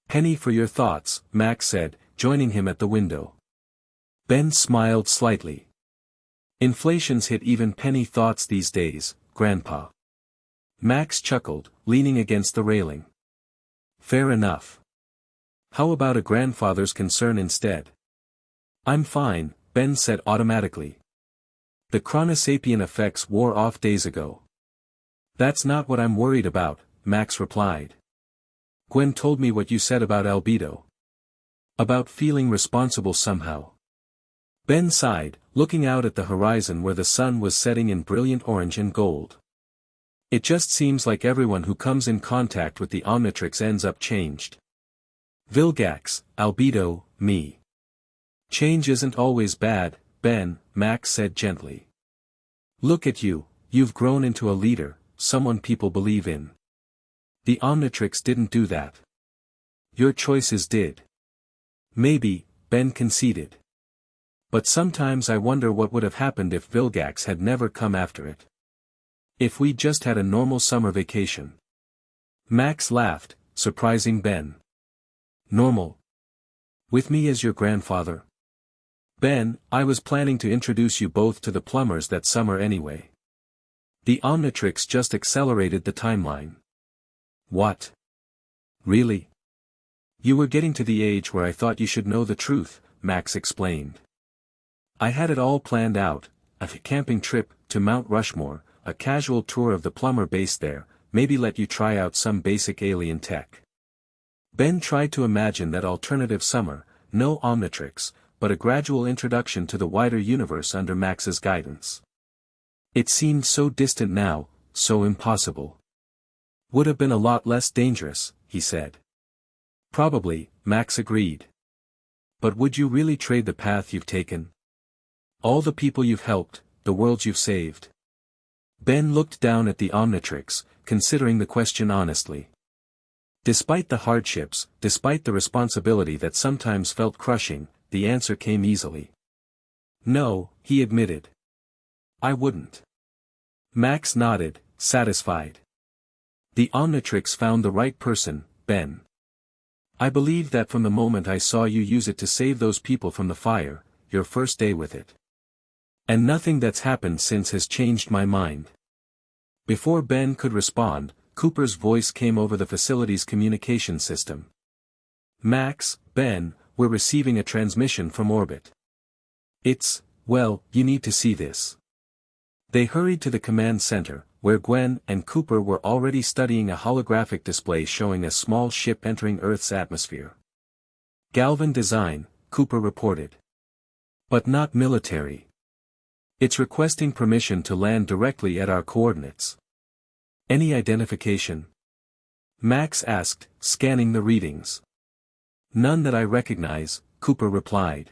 "Penny for your thoughts," Max said, joining him at the window. Ben smiled slightly. "Inflation's hit even penny thoughts these days, Grandpa." Max chuckled, leaning against the railing. "Fair enough. How about a grandfather's concern instead?" "I'm fine," Ben said automatically. "The chronosapien effects wore off days ago." "That's not what I'm worried about," Max replied. "Gwen told me what you said about Albedo. About feeling responsible somehow." Ben sighed, looking out at the horizon where the sun was setting in brilliant orange and gold. "It just seems like everyone who comes in contact with the Omnitrix ends up changed. Vilgax, Albedo, me. Change isn't always bad, Ben," Max said gently. "Look at you, you've grown into a leader, someone people believe in. The Omnitrix didn't do that. Your choices did." "Maybe," Ben conceded. "But sometimes I wonder what would have happened if Vilgax had never come after it. If we just had a normal summer vacation." Max laughed, surprising Ben. "Normal? With me as your grandfather?" "Ben, I was planning to introduce you both to the plumbers that summer anyway. The Omnitrix just accelerated the timeline." "What? Really?" "You were getting to the age where I thought you should know the truth," Max explained. "I had it all planned out, a camping trip to Mount Rushmore, a casual tour of the plumber base there, maybe let you try out some basic alien tech." Ben tried to imagine that alternative summer, no Omnitrix, but a gradual introduction to the wider universe under Max's guidance. It seemed so distant now, so impossible. "Would have been a lot less dangerous," he said. "Probably," Max agreed. "But would you really trade the path you've taken? All the people you've helped, the worlds you've saved?" Ben looked down at the Omnitrix, considering the question honestly. Despite the hardships, despite the responsibility that sometimes felt crushing, the answer came easily. "No," he admitted. "I wouldn't." Max nodded, satisfied. "The Omnitrix found the right person, Ben. I believe that from the moment I saw you use it to save those people from the fire, your first day with it. And nothing that's happened since has changed my mind." Before Ben could respond, Cooper's voice came over the facility's communication system. "Max, Ben, we're receiving a transmission from orbit. Well, you need to see this." They hurried to the command center, where Gwen and Cooper were already studying a holographic display showing a small ship entering Earth's atmosphere. Galvan design, Cooper reported. But not military. It's requesting permission to land directly at our coordinates. Any identification? Max asked, scanning the readings. None that I recognize, Cooper replied.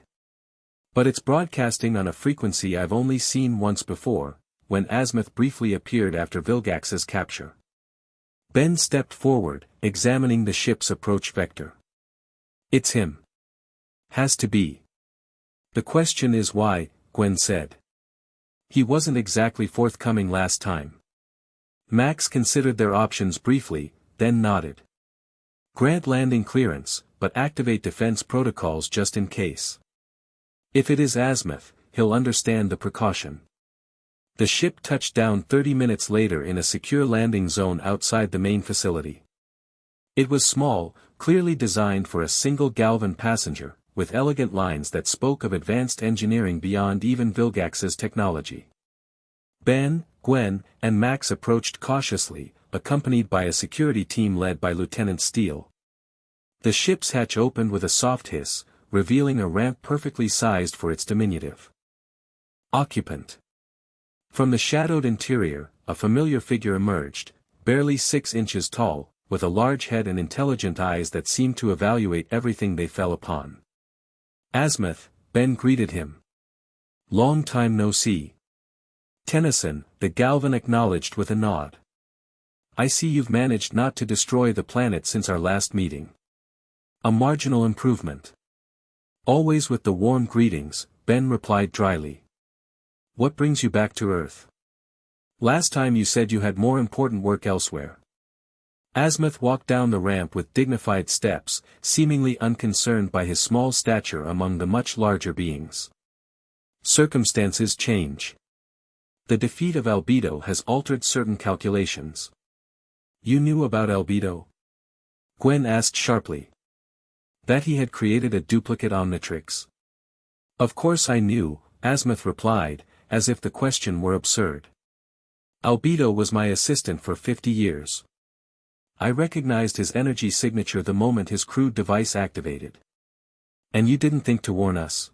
But it's broadcasting on a frequency I've only seen once before, when Azimuth briefly appeared after Vilgax's capture. Ben stepped forward, examining the ship's approach vector. It's him. Has to be. The question is why, Gwen said. He wasn't exactly forthcoming last time. Max considered their options briefly, then nodded. Grant landing clearance, but activate defense protocols just in case. If it is Azimuth, he'll understand the precaution. The ship touched down 30 minutes later in a secure landing zone outside the main facility. It was small, clearly designed for a single Galvan passenger, with elegant lines that spoke of advanced engineering beyond even Vilgax's technology. Ben, Gwen, and Max approached cautiously, accompanied by a security team led by Lieutenant Steele. The ship's hatch opened with a soft hiss, revealing a ramp perfectly sized for its diminutive occupant. From the shadowed interior, a familiar figure emerged, barely 6 inches tall, with a large head and intelligent eyes that seemed to evaluate everything they fell upon. Azimuth, Ben greeted him. Long time no see. Tennyson, the Galvan acknowledged with a nod. I see you've managed not to destroy the planet since our last meeting. A marginal improvement. Always with the warm greetings, Ben replied dryly. What brings you back to Earth? Last time you said you had more important work elsewhere. Azimuth walked down the ramp with dignified steps, seemingly unconcerned by his small stature among the much larger beings. Circumstances change. The defeat of Albedo has altered certain calculations. You knew about Albedo? Gwen asked sharply. That he had created a duplicate Omnitrix. Of course I knew, Azimuth replied, as if the question were absurd. Albedo was my assistant for 50 years. I recognized his energy signature the moment his crude device activated. And you didn't think to warn us?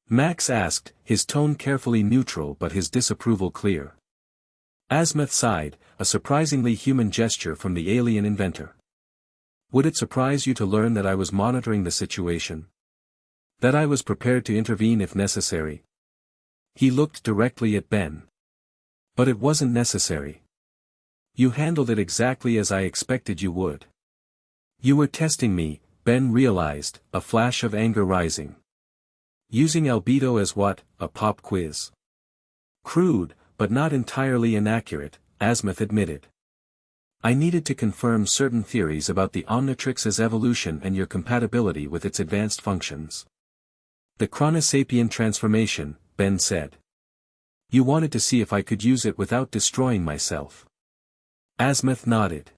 Max asked, his tone carefully neutral but his disapproval clear. Azimuth sighed, a surprisingly human gesture from the alien inventor. Would it surprise you to learn that I was monitoring the situation? That I was prepared to intervene if necessary? He looked directly at Ben. But it wasn't necessary. You handled it exactly as I expected you would. You were testing me, Ben realized, a flash of anger rising. Using Albedo as what, a pop quiz? Crude, but not entirely inaccurate, Azimuth admitted. I needed to confirm certain theories about the Omnitrix's evolution and your compatibility with its advanced functions. The Chronosapien transformation, Ben said. You wanted to see if I could use it without destroying myself. Azimuth nodded.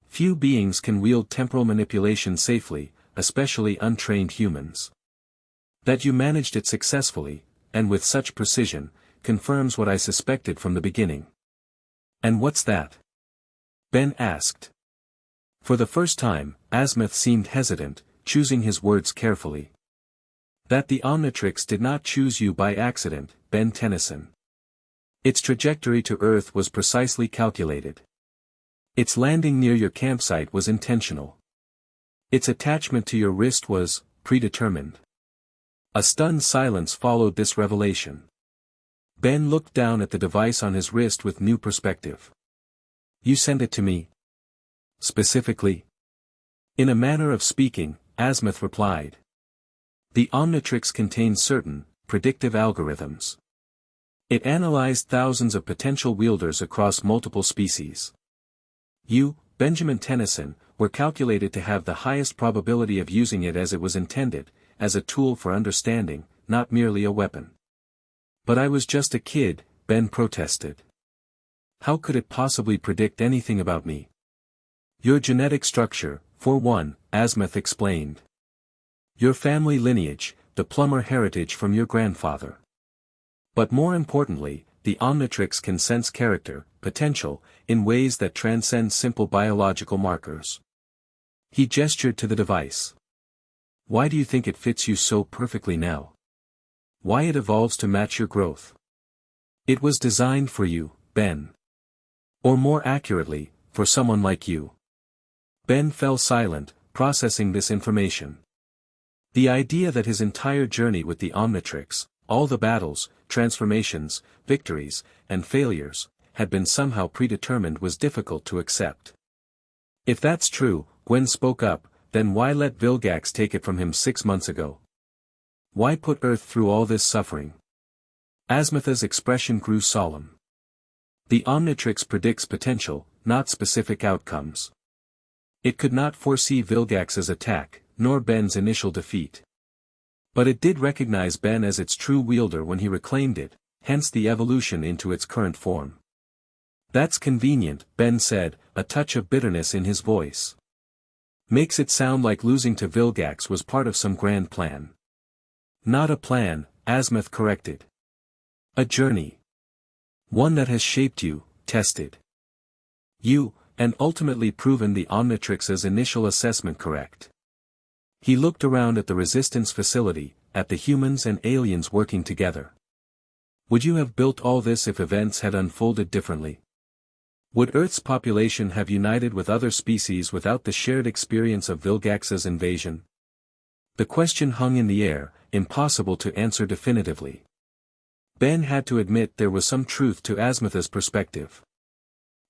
Few beings can wield temporal manipulation safely, especially untrained humans. That you managed it successfully, and with such precision, confirms what I suspected from the beginning. And what's that? Ben asked. For the first time, Azimuth seemed hesitant, choosing his words carefully. That the Omnitrix did not choose you by accident, Ben Tennyson. Its trajectory to Earth was precisely calculated. Its landing near your campsite was intentional. Its attachment to your wrist was predetermined. A stunned silence followed this revelation. Ben looked down at the device on his wrist with new perspective. You sent it to me? Specifically? In a manner of speaking, Azimuth replied. The Omnitrix contains certain, predictive algorithms. It analyzed thousands of potential wielders across multiple species. You, Benjamin Tennyson, were calculated to have the highest probability of using it as it was intended, as a tool for understanding, not merely a weapon. But I was just a kid, Ben protested. How could it possibly predict anything about me? Your genetic structure, for one, Azimuth explained. Your family lineage, the plumber heritage from your grandfather. But more importantly, the Omnitrix can sense character, potential, in ways that transcend simple biological markers. He gestured to the device. Why do you think it fits you so perfectly now? Why it evolves to match your growth? It was designed for you, Ben. Or more accurately, for someone like you. Ben fell silent, processing this information. The idea that his entire journey with the Omnitrix, all the battles, transformations, victories, and failures, had been somehow predetermined was difficult to accept. If that's true, Gwen spoke up, then why let Vilgax take it from him 6 months ago? Why put Earth through all this suffering? Asmatha's expression grew solemn. The Omnitrix predicts potential, not specific outcomes. It could not foresee Vilgax's attack, nor Ben's initial defeat. But it did recognize Ben as its true wielder when he reclaimed it, hence the evolution into its current form. That's convenient, Ben said, a touch of bitterness in his voice. Makes it sound like losing to Vilgax was part of some grand plan. Not a plan, Asmath corrected. A journey. One that has shaped you, tested you, and ultimately proven the Omnitrix's initial assessment correct. He looked around at the Resistance facility, at the humans and aliens working together. Would you have built all this if events had unfolded differently? Would Earth's population have united with other species without the shared experience of Vilgax's invasion? The question hung in the air, impossible to answer definitively. Ben had to admit there was some truth to Asmatha's perspective.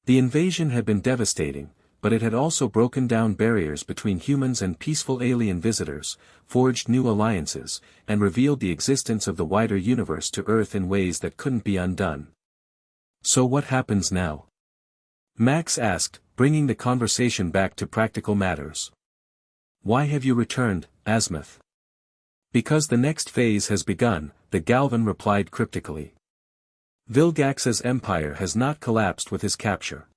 The invasion had been devastating, but it had also broken down barriers between humans and peaceful alien visitors, forged new alliances, and revealed the existence of the wider universe to Earth in ways that couldn't be undone. So what happens now? Max asked, bringing the conversation back to practical matters. Why have you returned, Asmath? Because the next phase has begun, the Galvan replied cryptically. Vilgax's empire has not collapsed with his capture.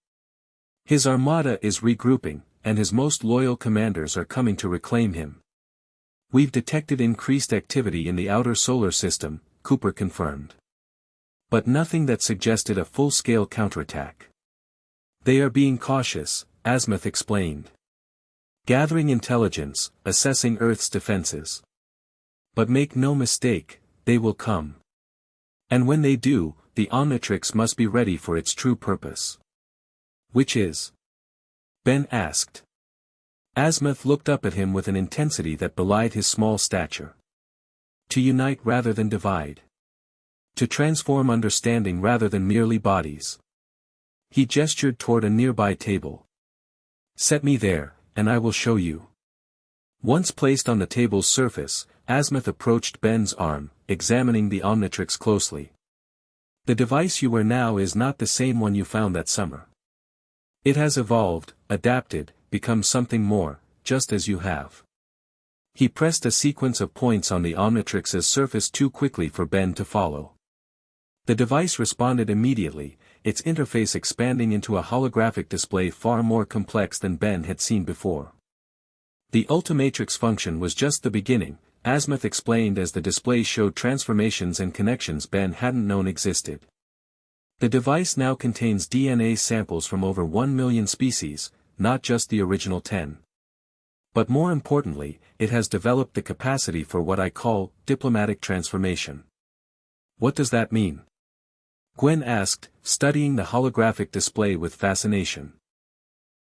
His armada is regrouping, and his most loyal commanders are coming to reclaim him. We've detected increased activity in the outer solar system, Cooper confirmed. But nothing that suggested a full-scale counterattack. They are being cautious, Asmath explained. Gathering intelligence, assessing Earth's defenses. But make no mistake, they will come. And when they do, the Omnitrix must be ready for its true purpose. Which is? Ben asked. Asmath looked up at him with an intensity that belied his small stature. To unite rather than divide. To transform understanding rather than merely bodies. He gestured toward a nearby table. Set me there, and I will show you. Once placed on the table's surface, Asmath approached Ben's arm, examining the Omnitrix closely. The device you wear now is not the same one you found that summer. It has evolved, adapted, become something more, just as you have. He pressed a sequence of points on the Omnitrix's surface too quickly for Ben to follow. The device responded immediately, its interface expanding into a holographic display far more complex than Ben had seen before. The Ultimatrix function was just the beginning, Asmath explained as the display showed transformations and connections Ben hadn't known existed. The device now contains DNA samples from over 1 million species, not just the original 10. But more importantly, it has developed the capacity for what I call diplomatic transformation. What does that mean? Gwen asked, studying the holographic display with fascination.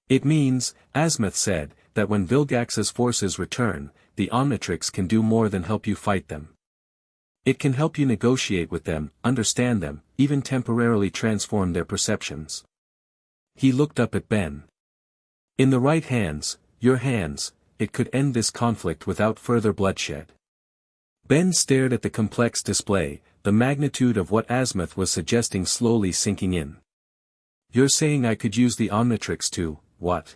It means, Asmath said, that when Vilgax's forces return, the Omnitrix can do more than help you fight them. It can help you negotiate with them, understand them, even temporarily transform their perceptions. He looked up at Ben. In the right hands, your hands, it could end this conflict without further bloodshed. Ben stared at the complex display, the magnitude of what Asmath was suggesting slowly sinking in. You're saying I could use the Omnitrix to, what?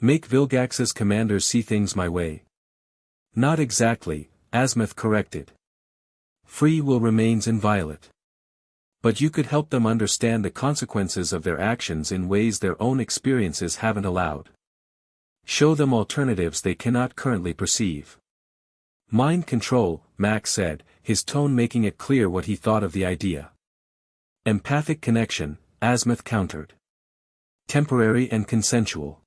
Make Vilgax's commanders see things my way? Not exactly, Asmath corrected. Free will remains inviolate. But you could help them understand the consequences of their actions in ways their own experiences haven't allowed. Show them alternatives they cannot currently perceive. Mind control, Max said, his tone making it clear what he thought of the idea. Empathic connection, Azimuth countered. Temporary and consensual.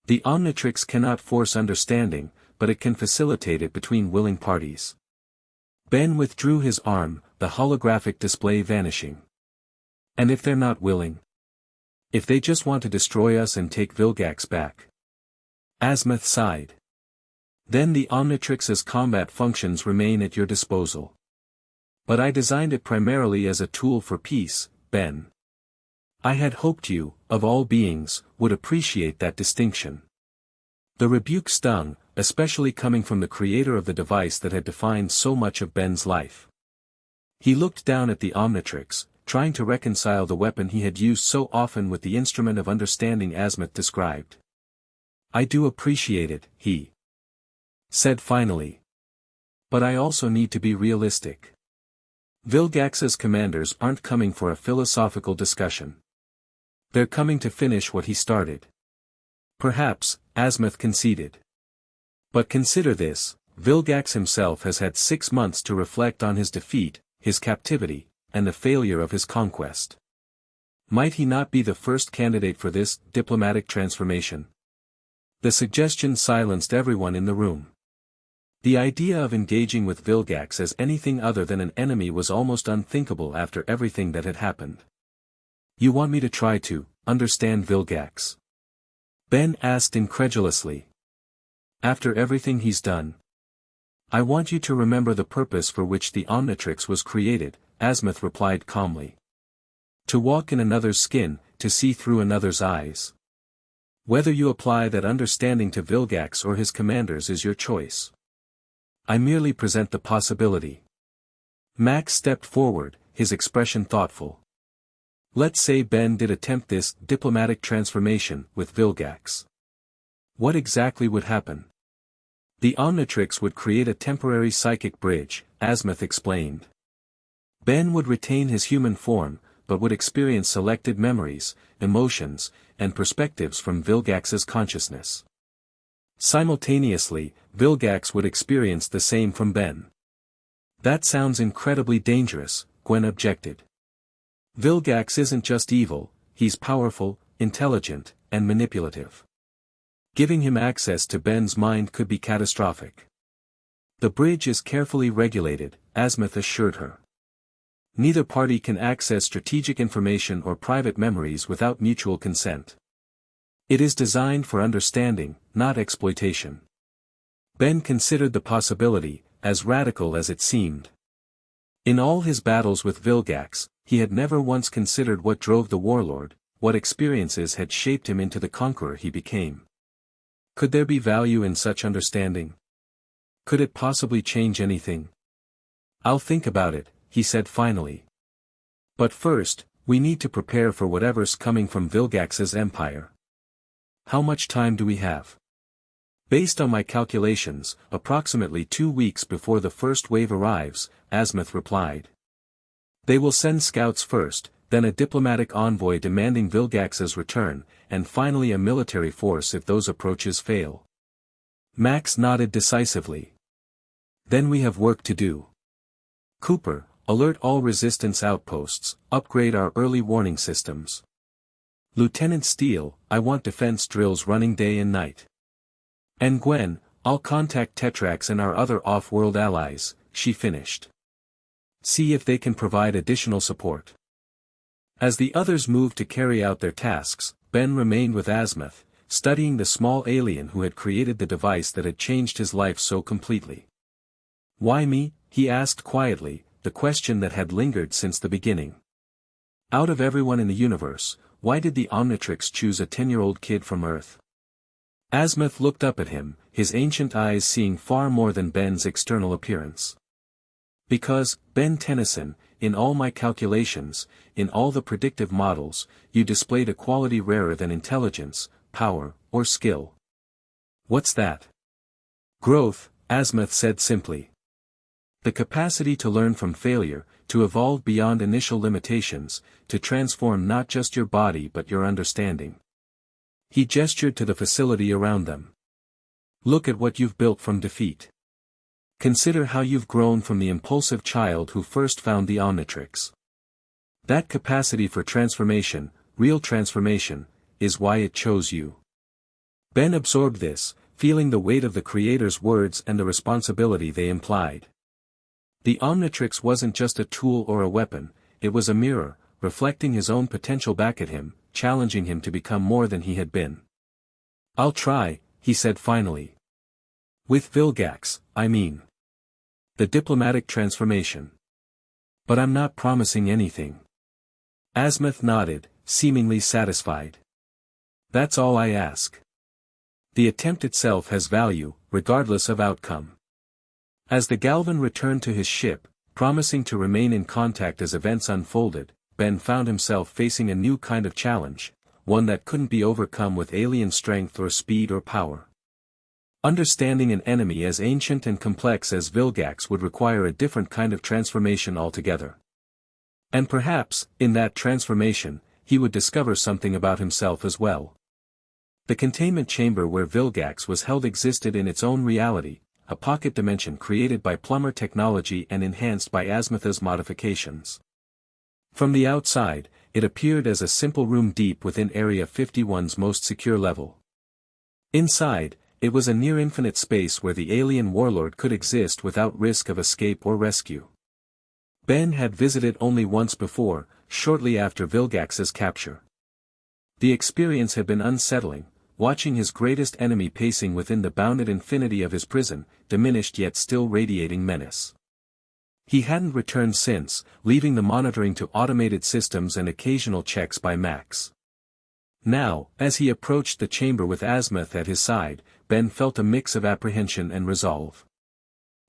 The Omnitrix cannot force understanding, but it can facilitate it between willing parties. Ben withdrew his arm, the holographic display vanishing. And if they're not willing? If they just want to destroy us and take Vilgax back? Azimuth sighed. Then the Omnitrix's combat functions remain at your disposal. But I designed it primarily as a tool for peace, Ben. I had hoped you, of all beings, would appreciate that distinction. The rebuke stung, especially coming from the creator of the device that had defined so much of Ben's life. He looked down at the Omnitrix, trying to reconcile the weapon he had used so often with the instrument of understanding Azimuth described. I do appreciate it, he said finally. But I also need to be realistic. Vilgax's commanders aren't coming for a philosophical discussion. They're coming to finish what he started. Perhaps, Azimuth conceded. But consider this, Vilgax himself has had 6 months to reflect on his defeat, his captivity, and the failure of his conquest. Might he not be the first candidate for this diplomatic transformation? The suggestion silenced everyone in the room. The idea of engaging with Vilgax as anything other than an enemy was almost unthinkable after everything that had happened. You want me to try to understand Vilgax? Ben asked incredulously. After everything he's done? I want you to remember the purpose for which the Omnitrix was created, Azimuth replied calmly. To walk in another's skin, to see through another's eyes. Whether you apply that understanding to Vilgax or his commanders is your choice. I merely present the possibility. Max stepped forward, his expression thoughtful. Let's say Ben did attempt this diplomatic transformation with Vilgax. What exactly would happen? The Omnitrix would create a temporary psychic bridge, Azimuth explained. Ben would retain his human form, but would experience selected memories, emotions, and perspectives from Vilgax's consciousness. Simultaneously, Vilgax would experience the same from Ben. That sounds incredibly dangerous, Gwen objected. Vilgax isn't just evil, he's powerful, intelligent, and manipulative. Giving him access to Ben's mind could be catastrophic. The bridge is carefully regulated, Azimuth assured her. Neither party can access strategic information or private memories without mutual consent. It is designed for understanding, not exploitation. Ben considered the possibility, as radical as it seemed. In all his battles with Vilgax, he had never once considered what drove the warlord, what experiences had shaped him into the conqueror he became. Could there be value in such understanding? Could it possibly change anything? I'll think about it, he said finally. But first, we need to prepare for whatever's coming from Vilgax's empire. How much time do we have? Based on my calculations, approximately 2 weeks before the first wave arrives, Azimuth replied. They will send scouts first, then a diplomatic envoy demanding Vilgax's return, and finally a military force if those approaches fail. Max nodded decisively. Then we have work to do. Cooper, alert all resistance outposts, upgrade our early warning systems. Lieutenant Steele, I want defense drills running day and night. And Gwen, I'll contact Tetrax and our other off-world allies, she finished. See if they can provide additional support. As the others moved to carry out their tasks, Ben remained with Azimuth, studying the small alien who had created the device that had changed his life so completely. Why me? He asked quietly, the question that had lingered since the beginning. Out of everyone in the universe, why did the Omnitrix choose a 10-year-old kid from Earth? Azimuth looked up at him, his ancient eyes seeing far more than Ben's external appearance. Because, Ben Tennyson, in all my calculations, in all the predictive models, you displayed a quality rarer than intelligence, power, or skill. What's that? Growth, Azimuth said simply. The capacity to learn from failure, to evolve beyond initial limitations, to transform not just your body but your understanding. He gestured to the facility around them. Look at what you've built from defeat. Consider how you've grown from the impulsive child who first found the Omnitrix. That capacity for transformation, real transformation, is why it chose you. Ben absorbed this, feeling the weight of the Creator's words and the responsibility they implied. The Omnitrix wasn't just a tool or a weapon, it was a mirror, reflecting his own potential back at him, challenging him to become more than he had been. "I'll try," he said finally. "With Vilgax, I mean. The diplomatic transformation. But I'm not promising anything." Azimuth nodded, seemingly satisfied. "That's all I ask. The attempt itself has value, regardless of outcome." As the Galvan returned to his ship, promising to remain in contact as events unfolded, Ben found himself facing a new kind of challenge, one that couldn't be overcome with alien strength or speed or power. Understanding an enemy as ancient and complex as Vilgax would require a different kind of transformation altogether. And perhaps, in that transformation, he would discover something about himself as well. The containment chamber where Vilgax was held existed in its own reality, a pocket dimension created by Plummer technology and enhanced by Azimuth's modifications. From the outside, it appeared as a simple room deep within Area 51's most secure level. Inside, it was a near-infinite space where the alien warlord could exist without risk of escape or rescue. Ben had visited only once before, shortly after Vilgax's capture. The experience had been unsettling, watching his greatest enemy pacing within the bounded infinity of his prison, diminished yet still radiating menace. He hadn't returned since, leaving the monitoring to automated systems and occasional checks by Max. Now, as he approached the chamber with Azimuth at his side, Ben felt a mix of apprehension and resolve.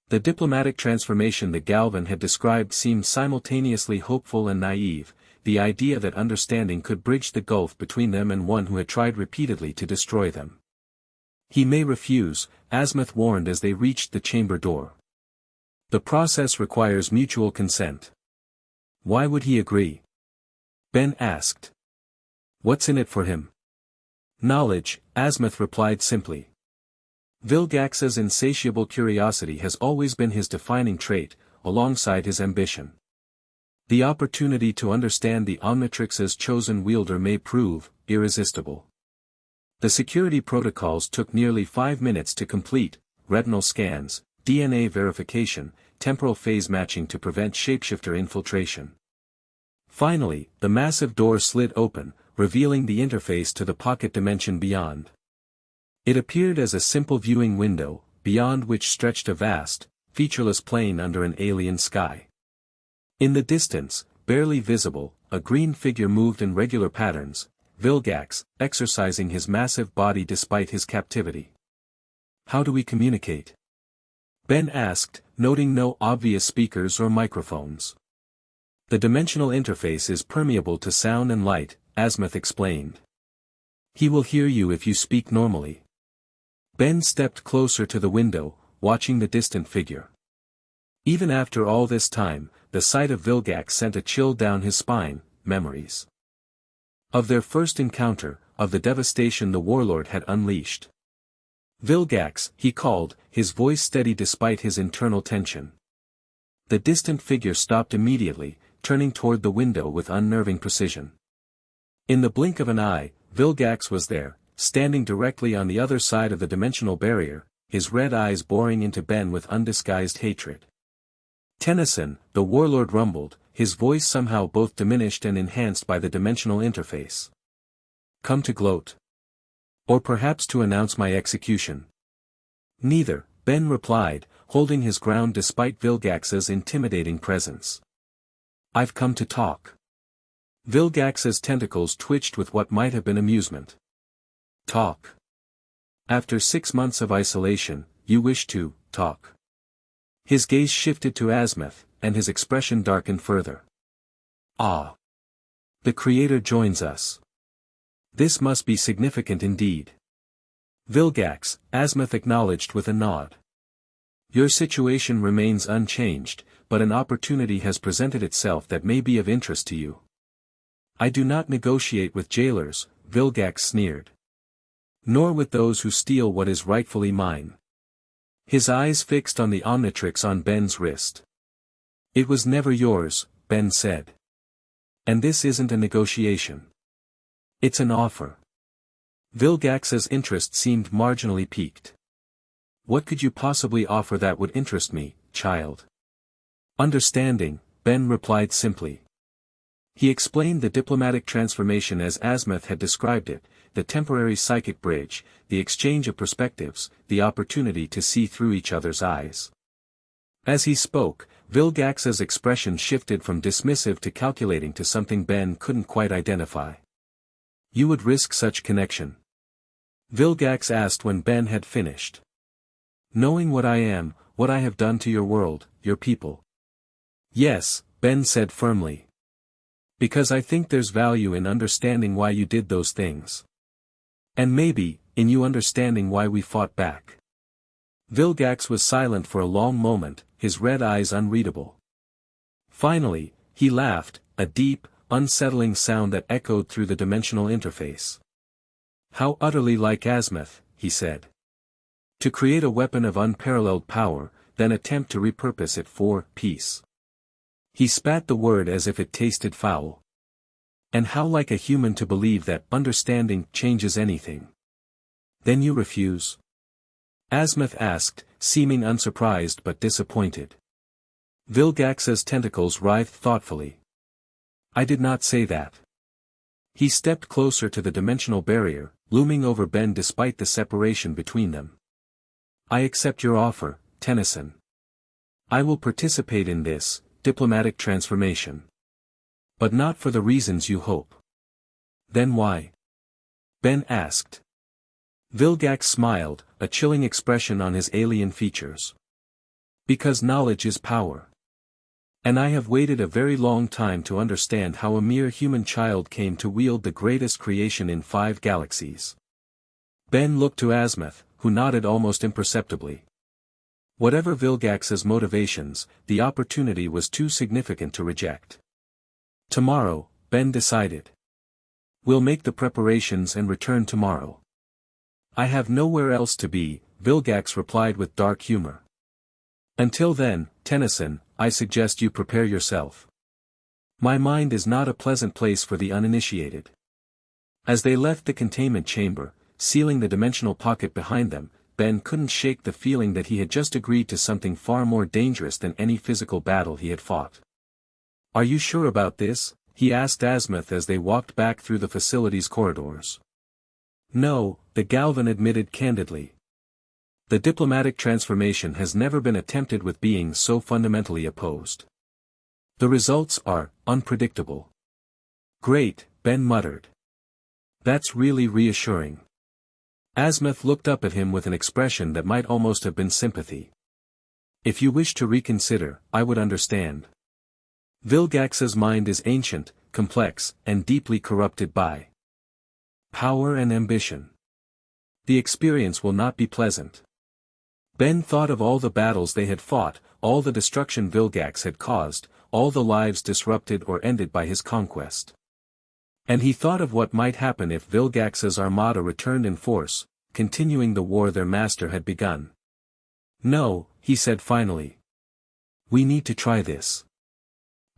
The diplomatic transformation the Galvan had described seemed simultaneously hopeful and naive, the idea that understanding could bridge the gulf between them and one who had tried repeatedly to destroy them. "He may refuse," Azimuth warned as they reached the chamber door. "The process requires mutual consent." "Why would he agree?" Ben asked. "What's in it for him?" "Knowledge," Azimuth replied simply. Vilgax's insatiable curiosity has always been his defining trait, alongside his ambition. The opportunity to understand the Omnitrix's chosen wielder may prove irresistible. The security protocols took nearly 5 minutes to complete: retinal scans, DNA verification, temporal phase matching to prevent shapeshifter infiltration. Finally, the massive door slid open, revealing the interface to the pocket dimension beyond. It appeared as a simple viewing window, beyond which stretched a vast, featureless plain under an alien sky. In the distance, barely visible, a green figure moved in regular patterns, Vilgax, exercising his massive body despite his captivity. "How do we communicate?" Ben asked, noting no obvious speakers or microphones. "The dimensional interface is permeable to sound and light," Azimuth explained. "He will hear you if you speak normally." Ben stepped closer to the window, watching the distant figure. Even after all this time, the sight of Vilgax sent a chill down his spine. Memories of their first encounter, of the devastation the warlord had unleashed. "Vilgax," he called, his voice steady despite his internal tension. The distant figure stopped immediately, turning toward the window with unnerving precision. In the blink of an eye, Vilgax was there, standing directly on the other side of the dimensional barrier, his red eyes boring into Ben with undisguised hatred. "Tennyson," the warlord rumbled, his voice somehow both diminished and enhanced by the dimensional interface. "Come to gloat? Or perhaps to announce my execution?" "Neither," Ben replied, holding his ground despite Vilgax's intimidating presence. "I've come to talk." Vilgax's tentacles twitched with what might have been amusement. "Talk? After 6 months of isolation, you wish to talk?" His gaze shifted to Azimuth, and his expression darkened further. "Ah. The Creator joins us. This must be significant indeed." "Vilgax," Azimuth acknowledged with a nod. "Your situation remains unchanged, but an opportunity has presented itself that may be of interest to you." "I do not negotiate with jailers," Vilgax sneered. "Nor with those who steal what is rightfully mine." His eyes fixed on the Omnitrix on Ben's wrist. "It was never yours," Ben said. And this isn't a negotiation. It's an offer. Vilgax's interest seemed marginally piqued. What could you possibly offer that would interest me, child? Understanding, Ben replied simply. He explained the diplomatic transformation as Azimuth had described it, the temporary psychic bridge, the exchange of perspectives, the opportunity to see through each other's eyes. As he spoke, Vilgax's expression shifted from dismissive to calculating to something Ben couldn't quite identify. You would risk such connection? Vilgax asked when Ben had finished. Knowing what I am, what I have done to your world, your people. Yes, Ben said firmly. Because I think there's value in understanding why you did those things. And maybe, in you understanding why we fought back. Vilgax was silent for a long moment, his red eyes unreadable. Finally, he laughed, a deep, unsettling sound that echoed through the dimensional interface. How utterly like Azimuth, he said. To create a weapon of unparalleled power, then attempt to repurpose it for peace. He spat the word as if it tasted foul. And how like a human to believe that understanding changes anything. Then you refuse? Azimuth asked, seeming unsurprised but disappointed. Vilgax's tentacles writhed thoughtfully. I did not say that. He stepped closer to the dimensional barrier, looming over Ben despite the separation between them. I accept your offer, Tennyson. I will participate in this diplomatic transformation. But not for the reasons you hope. Then why? Ben asked. Vilgax smiled, a chilling expression on his alien features. Because knowledge is power. And I have waited a very long time to understand how a mere human child came to wield the greatest creation in 5 galaxies. Ben looked to Azimuth, who nodded almost imperceptibly. Whatever Vilgax's motivations, the opportunity was too significant to reject. Tomorrow, Ben decided. We'll make the preparations and return tomorrow. I have nowhere else to be, Vilgax replied with dark humor. Until then, Tennyson, I suggest you prepare yourself. My mind is not a pleasant place for the uninitiated. As they left the containment chamber, sealing the dimensional pocket behind them, Ben couldn't shake the feeling that he had just agreed to something far more dangerous than any physical battle he had fought. Are you sure about this? He asked Azimuth as they walked back through the facility's corridors. No, the Galvan admitted candidly. The diplomatic transformation has never been attempted with beings so fundamentally opposed. The results are unpredictable. Great, Ben muttered. That's really reassuring. Azimuth looked up at him with an expression that might almost have been sympathy. If you wish to reconsider, I would understand. Vilgax's mind is ancient, complex, and deeply corrupted by power and ambition. The experience will not be pleasant. Ben thought of all the battles they had fought, all the destruction Vilgax had caused, all the lives disrupted or ended by his conquest. And he thought of what might happen if Vilgax's armada returned in force, continuing the war their master had begun. No, he said finally. We need to try this.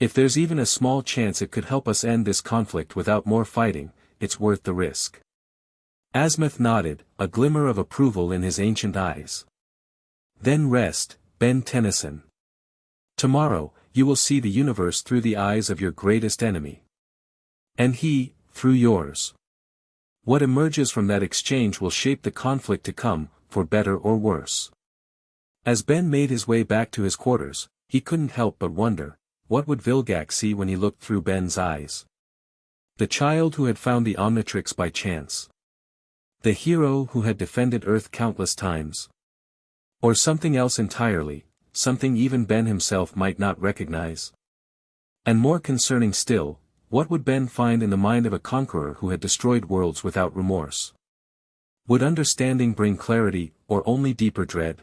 If there's even a small chance it could help us end this conflict without more fighting, it's worth the risk. Azimuth nodded, a glimmer of approval in his ancient eyes. Then rest, Ben Tennyson. Tomorrow, you will see the universe through the eyes of your greatest enemy. And he, through yours. What emerges from that exchange will shape the conflict to come, for better or worse. As Ben made his way back to his quarters, he couldn't help but wonder, what would Vilgax see when he looked through Ben's eyes? The child who had found the Omnitrix by chance. The hero who had defended Earth countless times. Or something else entirely, something even Ben himself might not recognize. And more concerning still, what would Ben find in the mind of a conqueror who had destroyed worlds without remorse? Would understanding bring clarity, or only deeper dread?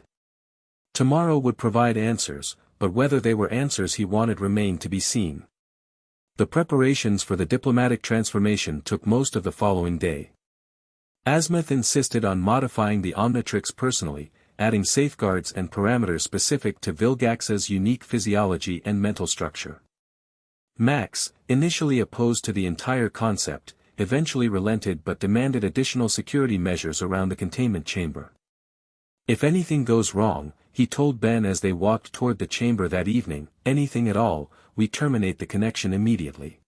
Tomorrow would provide answers, but whether they were answers he wanted remained to be seen. The preparations for the diplomatic transformation took most of the following day. Azimuth insisted on modifying the Omnitrix personally, adding safeguards and parameters specific to Vilgax's unique physiology and mental structure. Max, initially opposed to the entire concept, eventually relented but demanded additional security measures around the containment chamber. If anything goes wrong, he told Ben as they walked toward the chamber that evening, anything at all, we terminate the connection immediately.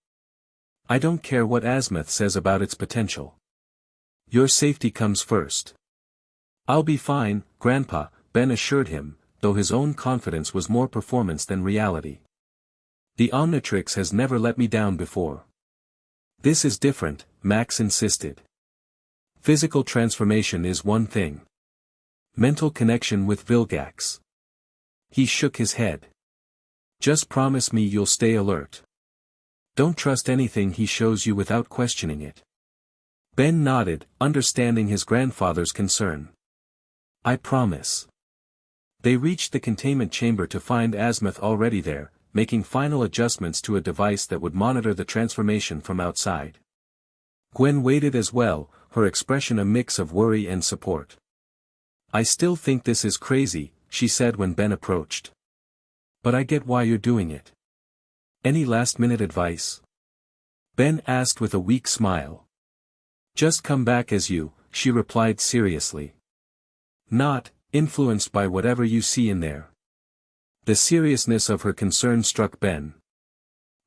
I don't care what Azimuth says about its potential. Your safety comes first. I'll be fine, Grandpa, Ben assured him, though his own confidence was more performance than reality. The Omnitrix has never let me down before. This is different, Max insisted. Physical transformation is one thing. Mental connection with Vilgax. He shook his head. Just promise me you'll stay alert. Don't trust anything he shows you without questioning it. Ben nodded, understanding his grandfather's concern. I promise. They reached the containment chamber to find Azimuth already there, making final adjustments to a device that would monitor the transformation from outside. Gwen waited as well, her expression a mix of worry and support. I still think this is crazy, she said when Ben approached. But I get why you're doing it. Any last-minute advice? Ben asked with a weak smile. Just come back as you, she replied seriously. Not, influenced by whatever you see in there. The seriousness of her concern struck Ben.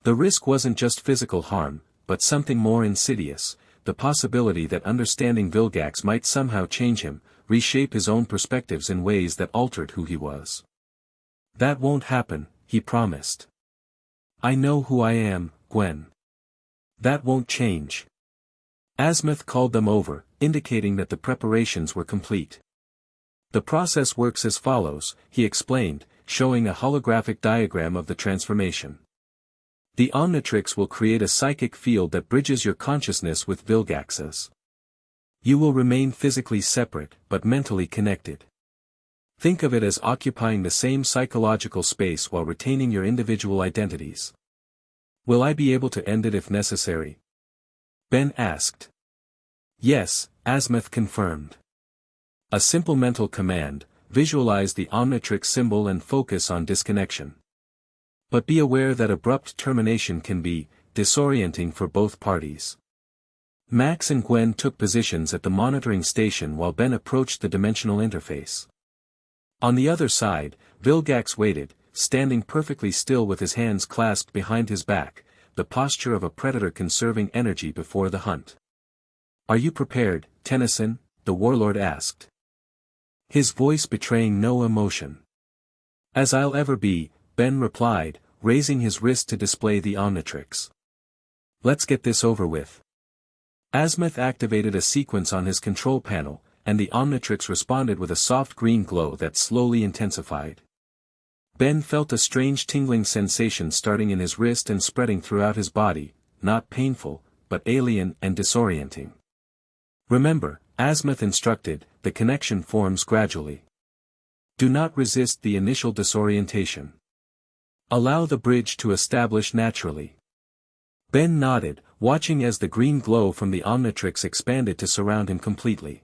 The risk wasn't just physical harm, but something more insidious, the possibility that understanding Vilgax might somehow change him, reshape his own perspectives in ways that altered who he was. That won't happen, he promised. I know who I am, Gwen. That won't change. Azimuth called them over, indicating that the preparations were complete. The process works as follows, he explained, showing a holographic diagram of the transformation. The Omnitrix will create a psychic field that bridges your consciousness with Vilgax's. You will remain physically separate, but mentally connected. Think of it as occupying the same psychological space while retaining your individual identities. Will I be able to end it if necessary? Ben asked. Yes, Azimuth confirmed. A simple mental command, visualize the Omnitrix symbol and focus on disconnection. But be aware that abrupt termination can be disorienting for both parties. Max and Gwen took positions at the monitoring station while Ben approached the dimensional interface. On the other side, Vilgax waited, standing perfectly still with his hands clasped behind his back, the posture of a predator conserving energy before the hunt. Are you prepared, Tennyson? The warlord asked. His voice betraying no emotion. As I'll ever be, Ben replied, raising his wrist to display the Omnitrix. Let's get this over with. Azimuth activated a sequence on his control panel, and the Omnitrix responded with a soft green glow that slowly intensified. Ben felt a strange tingling sensation starting in his wrist and spreading throughout his body, not painful, but alien and disorienting. Remember, Azimuth instructed, the connection forms gradually. Do not resist the initial disorientation. Allow the bridge to establish naturally. Ben nodded, watching as the green glow from the Omnitrix expanded to surround him completely.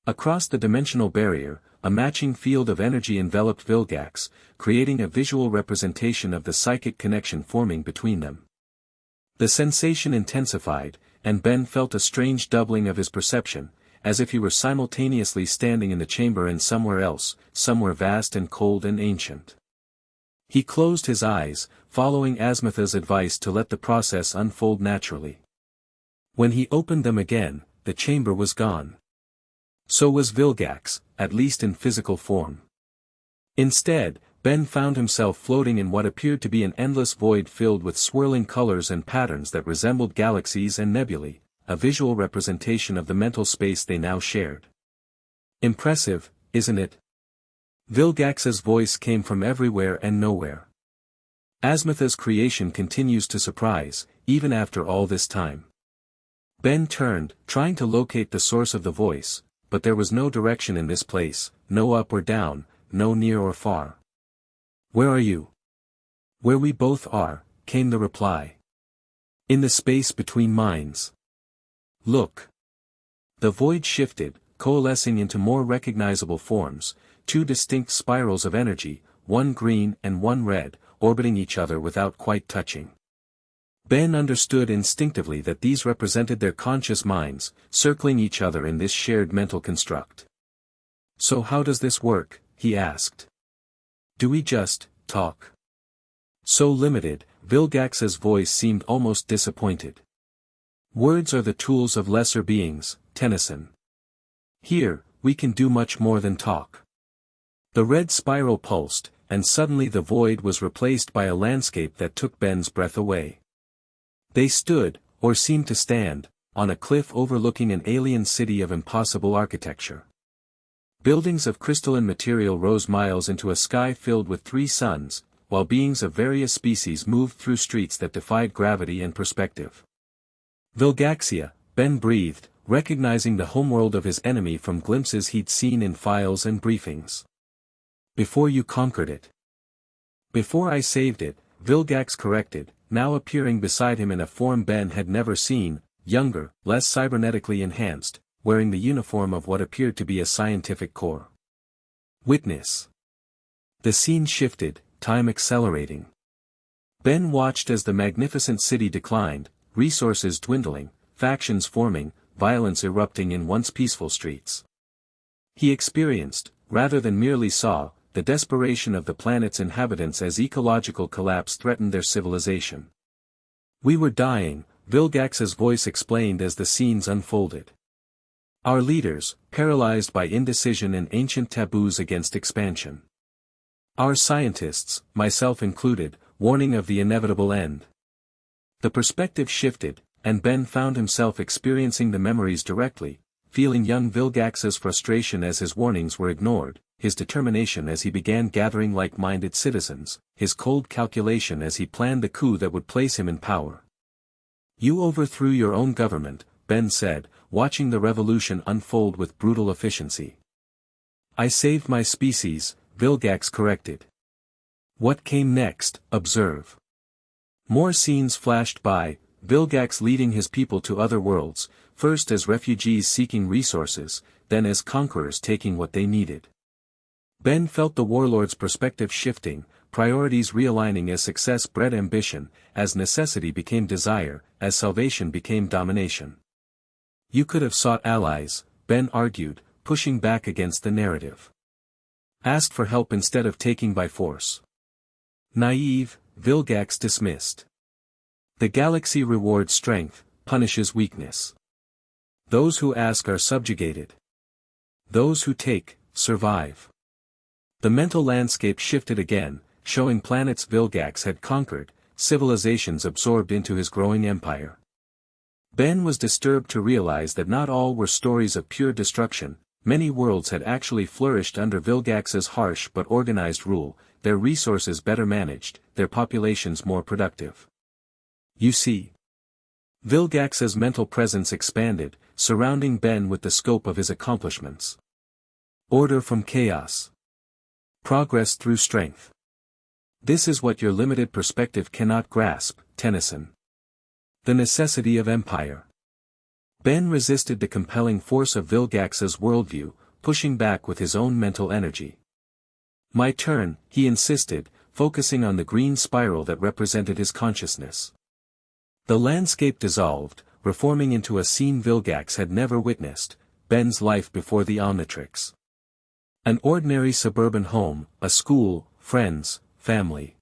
Across the dimensional barrier, a matching field of energy enveloped Vilgax, creating a visual representation of the psychic connection forming between them. The sensation intensified, and Ben felt a strange doubling of his perception, as if he were simultaneously standing in the chamber and somewhere else, somewhere vast and cold and ancient. He closed his eyes, following Azimuth's advice to let the process unfold naturally. When he opened them again, the chamber was gone. So was Vilgax, at least in physical form. Instead, Ben found himself floating in what appeared to be an endless void filled with swirling colors and patterns that resembled galaxies and nebulae, a visual representation of the mental space they now shared. Impressive, isn't it? Vilgax's voice came from everywhere and nowhere. Azimuth's creation continues to surprise, even after all this time. Ben turned, trying to locate the source of the voice, but there was no direction in this place, no up or down, no near or far. Where are you? Where we both are, came the reply. In the space between minds. Look. The void shifted, coalescing into more recognizable forms, two distinct spirals of energy, one green and one red, orbiting each other without quite touching. Ben understood instinctively that these represented their conscious minds, circling each other in this shared mental construct. "So how does this work?" he asked. "Do we just talk?" So limited, Vilgax's voice seemed almost disappointed. "Words are the tools of lesser beings, Tennyson. Here, we can do much more than talk." The red spiral pulsed, and suddenly the void was replaced by a landscape that took Ben's breath away. They stood, or seemed to stand, on a cliff overlooking an alien city of impossible architecture. Buildings of crystalline material rose miles into a sky filled with 3 suns, while beings of various species moved through streets that defied gravity and perspective. "Vilgaxia," Ben breathed, recognizing the homeworld of his enemy from glimpses he'd seen in files and briefings. "Before you conquered it." "Before I saved it," Vilgax corrected, now appearing beside him in a form Ben had never seen, younger, less cybernetically enhanced, wearing the uniform of what appeared to be a scientific corps. Witness. The scene shifted, time accelerating. Ben watched as the magnificent city declined, resources dwindling, factions forming, violence erupting in once peaceful streets. He experienced, rather than merely saw, the desperation of the planet's inhabitants as ecological collapse threatened their civilization. "We were dying," Vilgax's voice explained as the scenes unfolded. "Our leaders, paralyzed by indecision and ancient taboos against expansion. Our scientists, myself included, warning of the inevitable end." The perspective shifted, and Ben found himself experiencing the memories directly, feeling young Vilgax's frustration as his warnings were ignored, his determination as he began gathering like-minded citizens, his cold calculation as he planned the coup that would place him in power. "You overthrew your own government," Ben said, watching the revolution unfold with brutal efficiency. "I saved my species," Vilgax corrected. "What came next? Observe." More scenes flashed by, Vilgax leading his people to other worlds, first as refugees seeking resources, then as conquerors taking what they needed. Ben felt the warlord's perspective shifting, priorities realigning as success bred ambition, as necessity became desire, as salvation became domination. "You could have sought allies," Ben argued, pushing back against the narrative. "Asked for help instead of taking by force." "Naive," Vilgax dismissed. "The galaxy rewards strength, punishes weakness. Those who ask are subjugated. Those who take, survive." The mental landscape shifted again, showing planets Vilgax had conquered, civilizations absorbed into his growing empire. Ben was disturbed to realize that not all were stories of pure destruction. Many worlds had actually flourished under Vilgax's harsh but organized rule, their resources better managed, their populations more productive. "You see." Vilgax's mental presence expanded, surrounding Ben with the scope of his accomplishments. "Order from chaos. Progress through strength. This is what your limited perspective cannot grasp, Tennyson. The necessity of empire." Ben resisted the compelling force of Vilgax's worldview, pushing back with his own mental energy. "My turn," he insisted, focusing on the green spiral that represented his consciousness. The landscape dissolved, reforming into a scene Vilgax had never witnessed, Ben's life before the Omnitrix. An ordinary suburban home, a school, friends, family.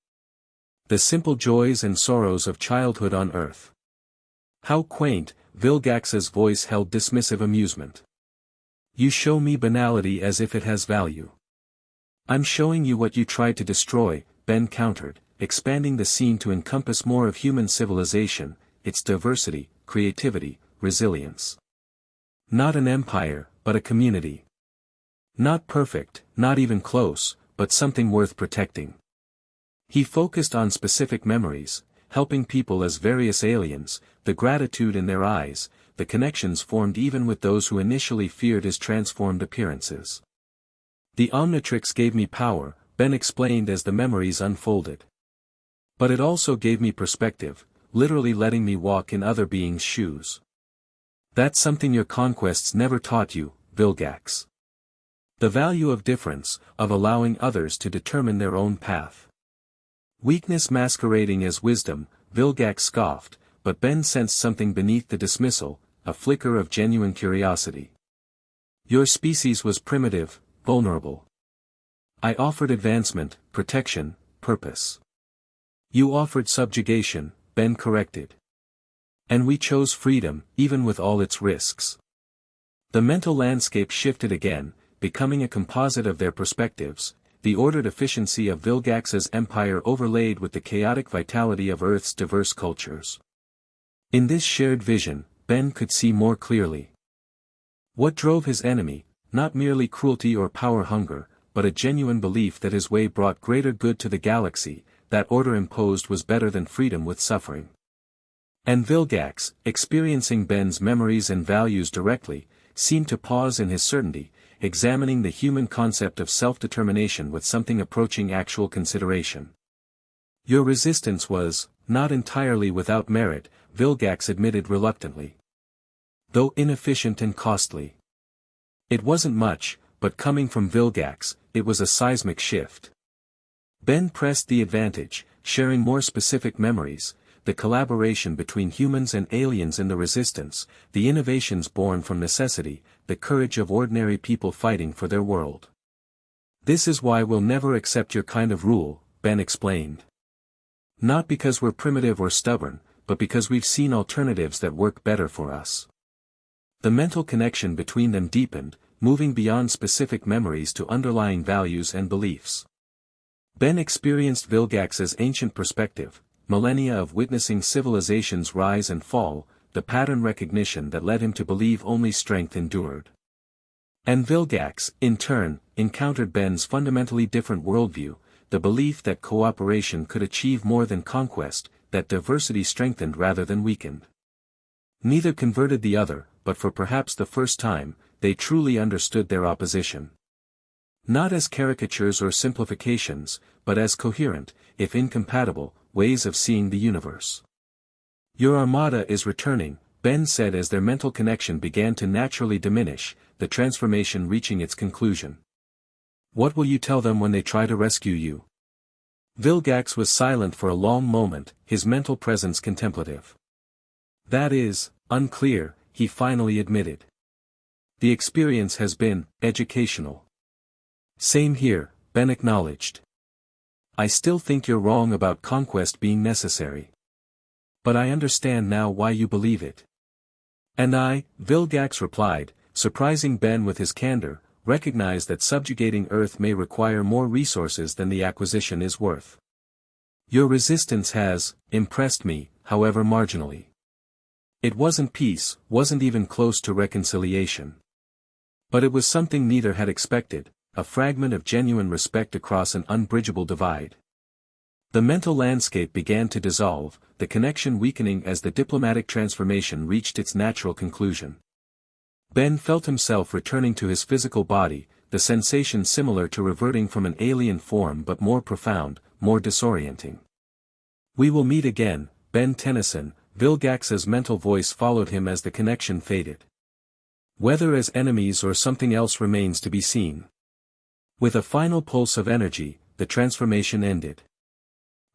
The simple joys and sorrows of childhood on Earth. "How quaint," Vilgax's voice held dismissive amusement. "You show me banality as if it has value." "I'm showing you what you tried to destroy," Ben countered, expanding the scene to encompass more of human civilization, its diversity, creativity, resilience. "Not an empire, but a community. Not perfect, not even close, but something worth protecting." He focused on specific memories, helping people as various aliens, the gratitude in their eyes, the connections formed even with those who initially feared his transformed appearances. "The Omnitrix gave me power," Ben explained as the memories unfolded. "But it also gave me perspective, literally letting me walk in other beings' shoes. That's something your conquests never taught you, Vilgax. The value of difference, of allowing others to determine their own path. Weakness masquerading as wisdom," Vilgax scoffed, but Ben sensed something beneath the dismissal, a flicker of genuine curiosity. Your species was primitive, vulnerable. I offered advancement, protection, purpose. You offered subjugation, Ben corrected. And we chose freedom, even with all its risks. The mental landscape shifted again, becoming a composite of their perspectives, the ordered efficiency of Vilgax's empire overlaid with the chaotic vitality of Earth's diverse cultures. In this shared vision, Ben could see more clearly. What drove his enemy, not merely cruelty or power hunger, but a genuine belief that his way brought greater good to the galaxy, that order imposed was better than freedom with suffering. And Vilgax, experiencing Ben's memories and values directly, seemed to pause in his certainty, examining the human concept of self-determination with something approaching actual consideration. Your resistance was, not entirely without merit, Vilgax admitted reluctantly. Though inefficient and costly. It wasn't much, but coming from Vilgax, it was a seismic shift. Ben pressed the advantage, sharing more specific memories, the collaboration between humans and aliens in the resistance, the innovations born from necessity, the courage of ordinary people fighting for their world. This is why we'll never accept your kind of rule, Ben explained. Not because we're primitive or stubborn, but because we've seen alternatives that work better for us. The mental connection between them deepened, moving beyond specific memories to underlying values and beliefs. Ben experienced Vilgax's ancient perspective, millennia of witnessing civilizations rise and fall, the pattern recognition that led him to believe only strength endured. And Vilgax, in turn, encountered Ben's fundamentally different worldview, the belief that cooperation could achieve more than conquest, that diversity strengthened rather than weakened. Neither converted the other, but for perhaps the first time, they truly understood their opposition. Not as caricatures or simplifications, but as coherent, if incompatible, ways of seeing the universe. Your armada is returning, Ben said as their mental connection began to naturally diminish, the transformation reaching its conclusion. What will you tell them when they try to rescue you? Vilgax was silent for a long moment, his mental presence contemplative. That is, unclear, he finally admitted. The experience has been educational. Same here, Ben acknowledged. I still think you're wrong about conquest being necessary. But I understand now why you believe it. And I, Vilgax replied, surprising Ben with his candor, recognize that subjugating Earth may require more resources than the acquisition is worth. Your resistance has, impressed me, however marginally. It wasn't peace, wasn't even close to reconciliation. But it was something neither had expected, a fragment of genuine respect across an unbridgeable divide. The mental landscape began to dissolve, the connection weakening as the diplomatic transformation reached its natural conclusion. Ben felt himself returning to his physical body, the sensation similar to reverting from an alien form but more profound, more disorienting. We will meet again, Ben Tennyson, Vilgax's mental voice followed him as the connection faded. Whether as enemies or something else remains to be seen. With a final pulse of energy, the transformation ended.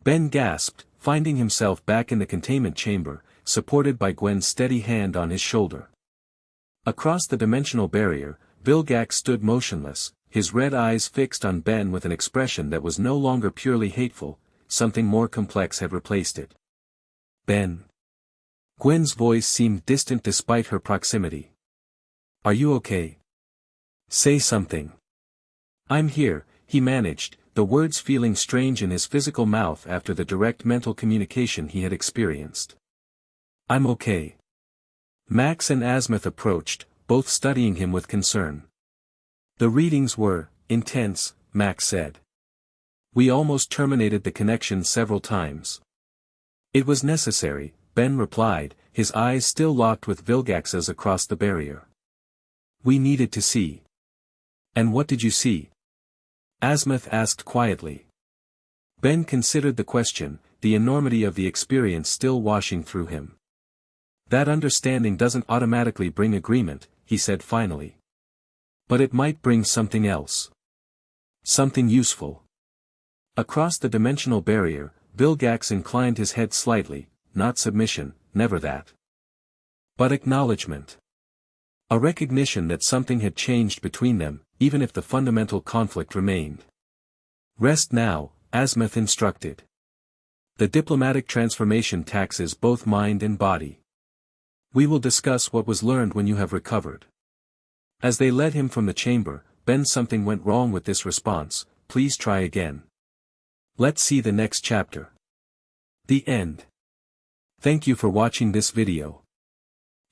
Ben gasped, finding himself back in the containment chamber, supported by Gwen's steady hand on his shoulder. Across the dimensional barrier, Vilgax stood motionless, his red eyes fixed on Ben with an expression that was no longer purely hateful, something more complex had replaced it. Ben. Gwen's voice seemed distant despite her proximity. Are you okay? Say something. I'm here, he managed, the words feeling strange in his physical mouth after the direct mental communication he had experienced. I'm okay. Max and Azimuth approached, both studying him with concern. The readings were intense, Max said. We almost terminated the connection several times. It was necessary, Ben replied, his eyes still locked with Vilgax's across the barrier. We needed to see. And what did you see? Azimuth asked quietly. Ben considered the question, the enormity of the experience still washing through him. That understanding doesn't automatically bring agreement, he said finally. But it might bring something else. Something useful. Across the dimensional barrier, Vilgax inclined his head slightly, not submission, never that. But acknowledgement. A recognition that something had changed between them, even if the fundamental conflict remained. Rest now, Asmith instructed. The diplomatic transformation taxes both mind and body. We will discuss what was learned when you have recovered. As they led him from the chamber, Ben, something went wrong with this response, please try again. Let's see the next chapter. The end. Thank you for watching this video.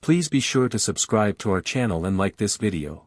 Please be sure to subscribe to our channel and like this video.